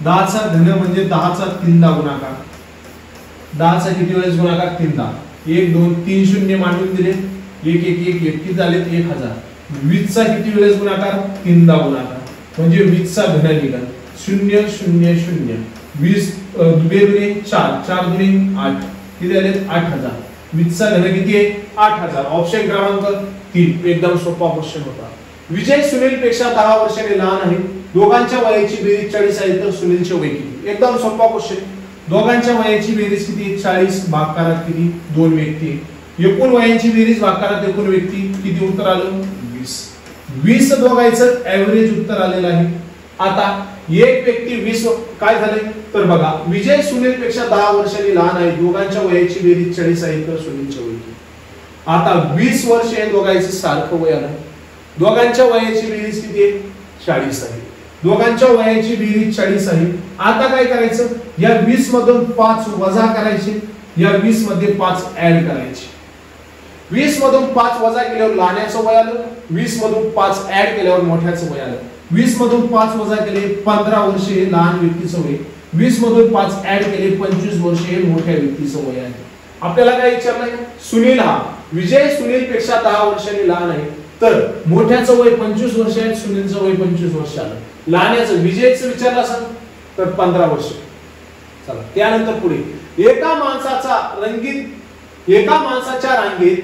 10 चा घन म्हणजे 10 चा 3दा गुणाकार. 10 चा किती वेळेस गुणाकार? 3दा. 1 2 3 शून्य मांडून दिले. 1 1 1 1 किती झाले? 1000. 20 चा किती वेळेस गुणाकार? 3दा गुणाकार. म्हणजे 20 चा घन निघाला 0 0 0. 20 2 दुणे 4, 4 दुणे 8. किती झाले? 8000. 20 चा घन किती आहे? 8000. ऑप्शन क्रमांक 3. एकदम सोपा क्वेश्चन होता. विजय सुनील पेक्षा 10 वर्षांनी लहान आहे. दोघांच्या वयाची बेरीज 40 आहे तर सुनीलचे वय किती? एकदम सोपा क्वेश्चन. दोघांच्या वयाची बेरीज किती? 40. भागाकारात किती? 2 व्यक्ती. एकूण वयाची बेरीज भागाकारात एकूण व्यक्ती किती? उत्तर आलं 20. 20 दोघांचं एव्हरेज उत्तर आलेलं आहे. आता एक व्यक्ती 20 काय झाले तर बघा विजय सुनील पेक्षा 10 वर्षांनी लहान आहे. दोघांच्या वयाची बेरीज 40 आहे तर सुनीलचे वय किती? आता 20 वर्ष हे दोघांचं सारखं वय आलं. दोघांच्या वयाची बेरीज किती आहे? 40 आहे. दोघांच्या वयाची बेरीज 40 आहे. आता काय करायचं? या 20 मधून 5 वजा करायचे. या 20 मध्ये 5 ऍड करायचे. 20 मधून 5 वजा केल्यावर लहान्याचं वय आलं. 20 मधून 5 ऍड केल्यावर मोठ्याचं वय आलं. 20 मधून 5 वजा केले 15 वर्ष हे लहान व्यक्तीचं वय. 20 मधून 5 ऍड केले 25 वर्ष हे मोठ्या व्यक्तीचं वय आहे. आपल्याला काय विचारलंय? सुनील हा विजय सुनील पेक्षा 10 वर्षांनी लहान आहे तर मोठ्याचं वय 25 वर्ष आहे. सुनीलचं वय 25 वर्ष आलं. लहान्याचं विजयचं विचारलं असेल तर 15 वर्ष. चला त्यानंतर पुढे एका माणसाच्या रांगेत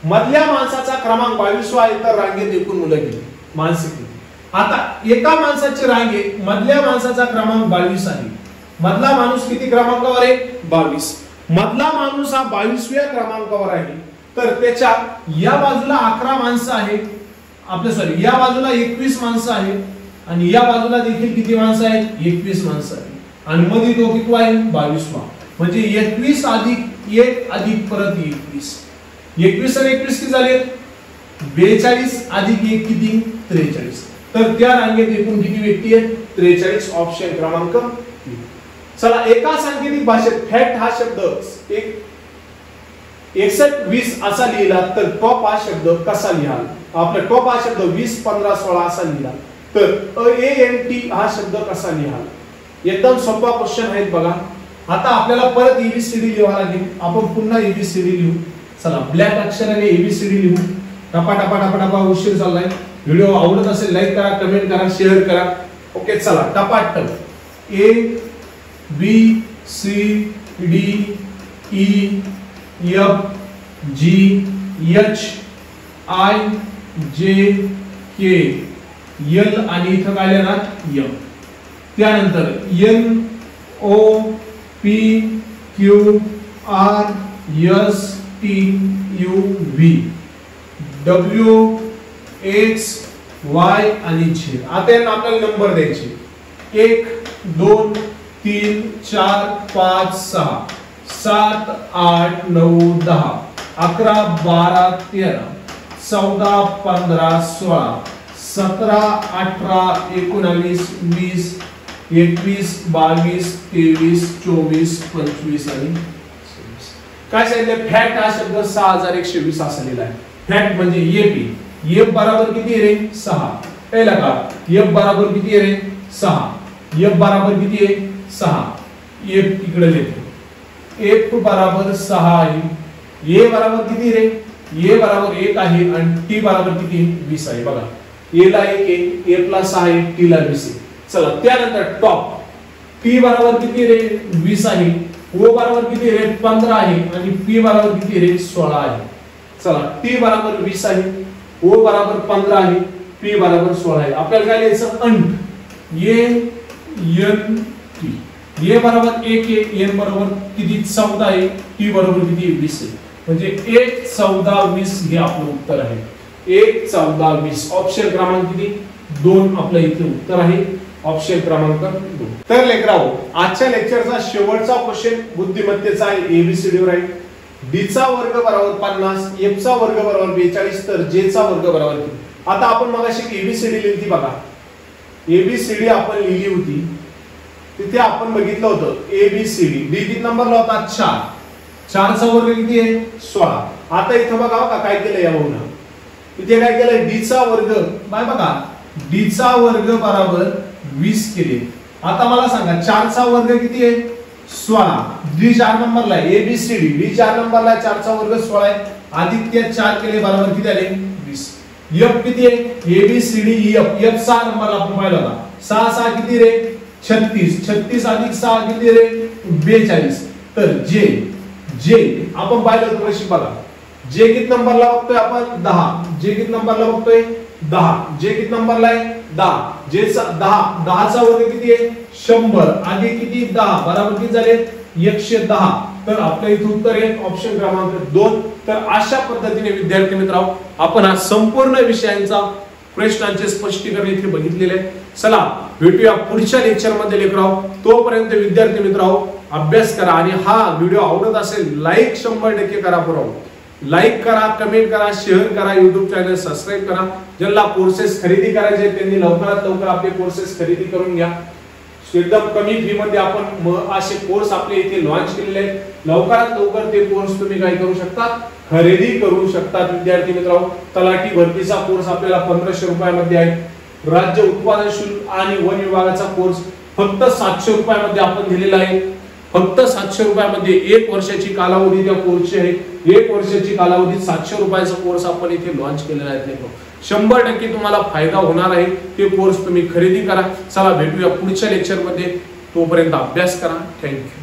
मधल्या माणसाचा क्रमांक 22 आहे तर रांगेत एकूण मुलं किती? माणसं किती? आता एका माणसाची रांगेत मधल्या माणसाचा क्रमांक 22 आहे. मधला माणूस किती क्रमांकावर आहे? 22. मधला माणूस हा 22व्या क्रमांकावर आहे तर त्याच्या या बाजूला 11 माणसं आहेत. या बाजूला 21 माणसं आहेत आणि या बाजूला देखील किती माणसं आहेत? 21 माणसं आहेत. आणि मध्ये तो किती आहे? 22वा. म्हणजे 21 अधिक 1 अधिक परत 21. 21 आणि 21 किती झाले? 42 अधिक 1 किती? 43. तर त्या रांगेत एकूण किती व्यक्ती आहेत? 43. ऑप्शन क्रमांक 3. चला एका सांकेतिक भाषेत फॅक्ट हा शब्द 61-20 असा लिहिला तर टॉप हा शब्द कसा लिहाल? आपला टॉप हा शब्द 20-15-16 असा लिहिला तर ANT हा शब्द कसा लिहाल? एकदम सोपा क्वेश्चन आहे बघा. आता आपल्याला परत ABCD लिहावा लागेल. आपण पुन्हा ABCD लिहू. चला ब्लॅक अक्षराने ABCD लिहू. टपा टपा टपा टपा उशीर चाललाय. व्हिडिओ आवडत असेल लाईक करा, कमेंट करा, शेअर करा. ओके चला टपाटप A B C D E F G H I J K L आणि इथं काय लिहिणार? M. त्यानंतर N O P Q R S T U V W X Y आणि Z. आता यांना आपल्याला नंबर द्यायचे 1 2 3 4 5 6 7 8 9 10 11 12 13 14 15 16 17 18 19 20 21, 22, 23, 24, 25 आणि 26. काय सांगितलं? फॅक्ट हा शब्द 6120 असा लिहिला आहे. फॅक्ट म्हणजे एपी. एफ बराबर किती रे? 6. कळलं का? एफ बराबर किती रे? 6. एफ बराबर किती आहे? 6. एफ इकडे लिहितो. एफ बराबर 6 आहे. ए बराबर किती रे? ए बराबर 1 आहे आणि टी बराबर किती? 20 आहे. बघा, ए ला 1 आहे, एफ ला 6 आहे, टी ला 20 आहे. चला त्यानंतर टॉप. टी बराबर किती रे? 20 आहे. ओ बराबर किती रे? 15 आहे आणि पी बराबर किती रे? 16 आहे. चला, टी बराबर 20 आहे, ओ बराबर 15 आहे, पी बराबर 16 आहे. आपल्याला काय लिहायचं? अंट. A N T. ए बरोबर 1 आहे, एन बरोबर किती? 14 आहे, टी बरोबर किती? 20 आहे. म्हणजे 1 14 20 हे आपलं उत्तर आहे. 1 14 20. ऑप्शन क्रमांक किती? 2 आपलं इथे उत्तर आहे. ऑप्शन क्रमांक 2. तर लेकरांनो, आजच्या लेक्चरचा शेवटचा क्वेश्चन बुद्धिमत्तेचा आहे. एबीसीडी वर आहे. डी चा वर्ग बरोबर 50, एफ चा वर्ग बरोबर 42, तर जे चा वर्ग बरोबर किती? आता आपण मगाशी एबीसीडी लिहिली होती बघा. एबीसीडी आपण लिहिली होती, तिथे आपण बघितलं होतं एबीसीडी. डी किती नंबरला होता? 4. 4 चा वर्ग किती आहे? 16. आता इथं बघा का काय केलं या भाऊनं. इथे काय केलं? डी चा वर्ग. बाय बघा, डी चा वर्ग बरोबर 20 केले. आता मला सांगा 4 चा वर्ग किती आहे? 16. डी 4 नंबरला आहे. एबीसीडी डी 4 नंबरला आहे, 4 चा वर्ग 16 आहे. अधिक 4 केले बरोबर किती आले? 20. एफ किती आहे? ABCD F. एफ 6 नंबरला आपण पाहिला होता. 6 6 किती रे? 36. 36 अधिक 6 किती रे? 42. तर जे जे आपण पाहिलं होतं कशी बघा. जे किती नंबरला बघतोय आपण? 10. जे किती नंबरला बघतोय? 10. जे किती नंबरला आहे? 10. जे 10. 10 चा वर्ग किती आहे? 100 अधिक किती? 10 बरोबर किती झाले? 110. तर आपल्या इथे उत्तर आहे ऑप्शन क्रमांक 2. तर अशा पद्धतीने विद्यार्थी मित्रांनो, आपण हा संपूर्ण विषयांचा प्रश्नांचे स्पष्टीकरण इथे बघितलेले आहे. चला भेटूया पुढच्या लेक्चर मध्ये लेकराव. तोपर्यंत विद्यार्थी मित्रांनो, अभ्यास करा आणि हा व्हिडिओ आवडत असेल लाईक 100% करा. बरोबर लाईक करा, कमेंट करा, शेअर करा, युट्यूब चॅनल सबस्क्राईब करा. ज्यांना कोर्सेस खरेदी करायचे त्यांनी लवकरात लवकर आपले कोर्सेस खरेदी करून घ्या. एकदम कमी फी मध्ये आपण असे कोर्स आपले इथे लॉन्च केलेले आहेत. लवकरात लवकर ते कोर्स तुम्ही काय करू शकता? खरेदी करू शकतात. विद्यार्थी मित्रांनो, तलाठी भरतीचा कोर्स आपल्याला 1500 रुपयामध्ये आहे. राज्य उत्पादन शुल्क आणि वन विभागाचा कोर्स फक्त 700 रुपयामध्ये आपण दिलेला आहे. फक्त 700 रुपयामध्ये 1 वर्षाची कालावधी त्या कोर्सची आहे. 1 वर्षाची कालावधी 700 रुपयाचा कोर्स आपण इथे लॉन्च केलेला आहे. 100% तुम्हाला फायदा होणार आहे. ते कोर्स तुम्ही खरेदी करा. चला भेटूया पुढच्या लेक्चर मध्ये. तोपर्यंत अभ्यास करा. थँक्यू.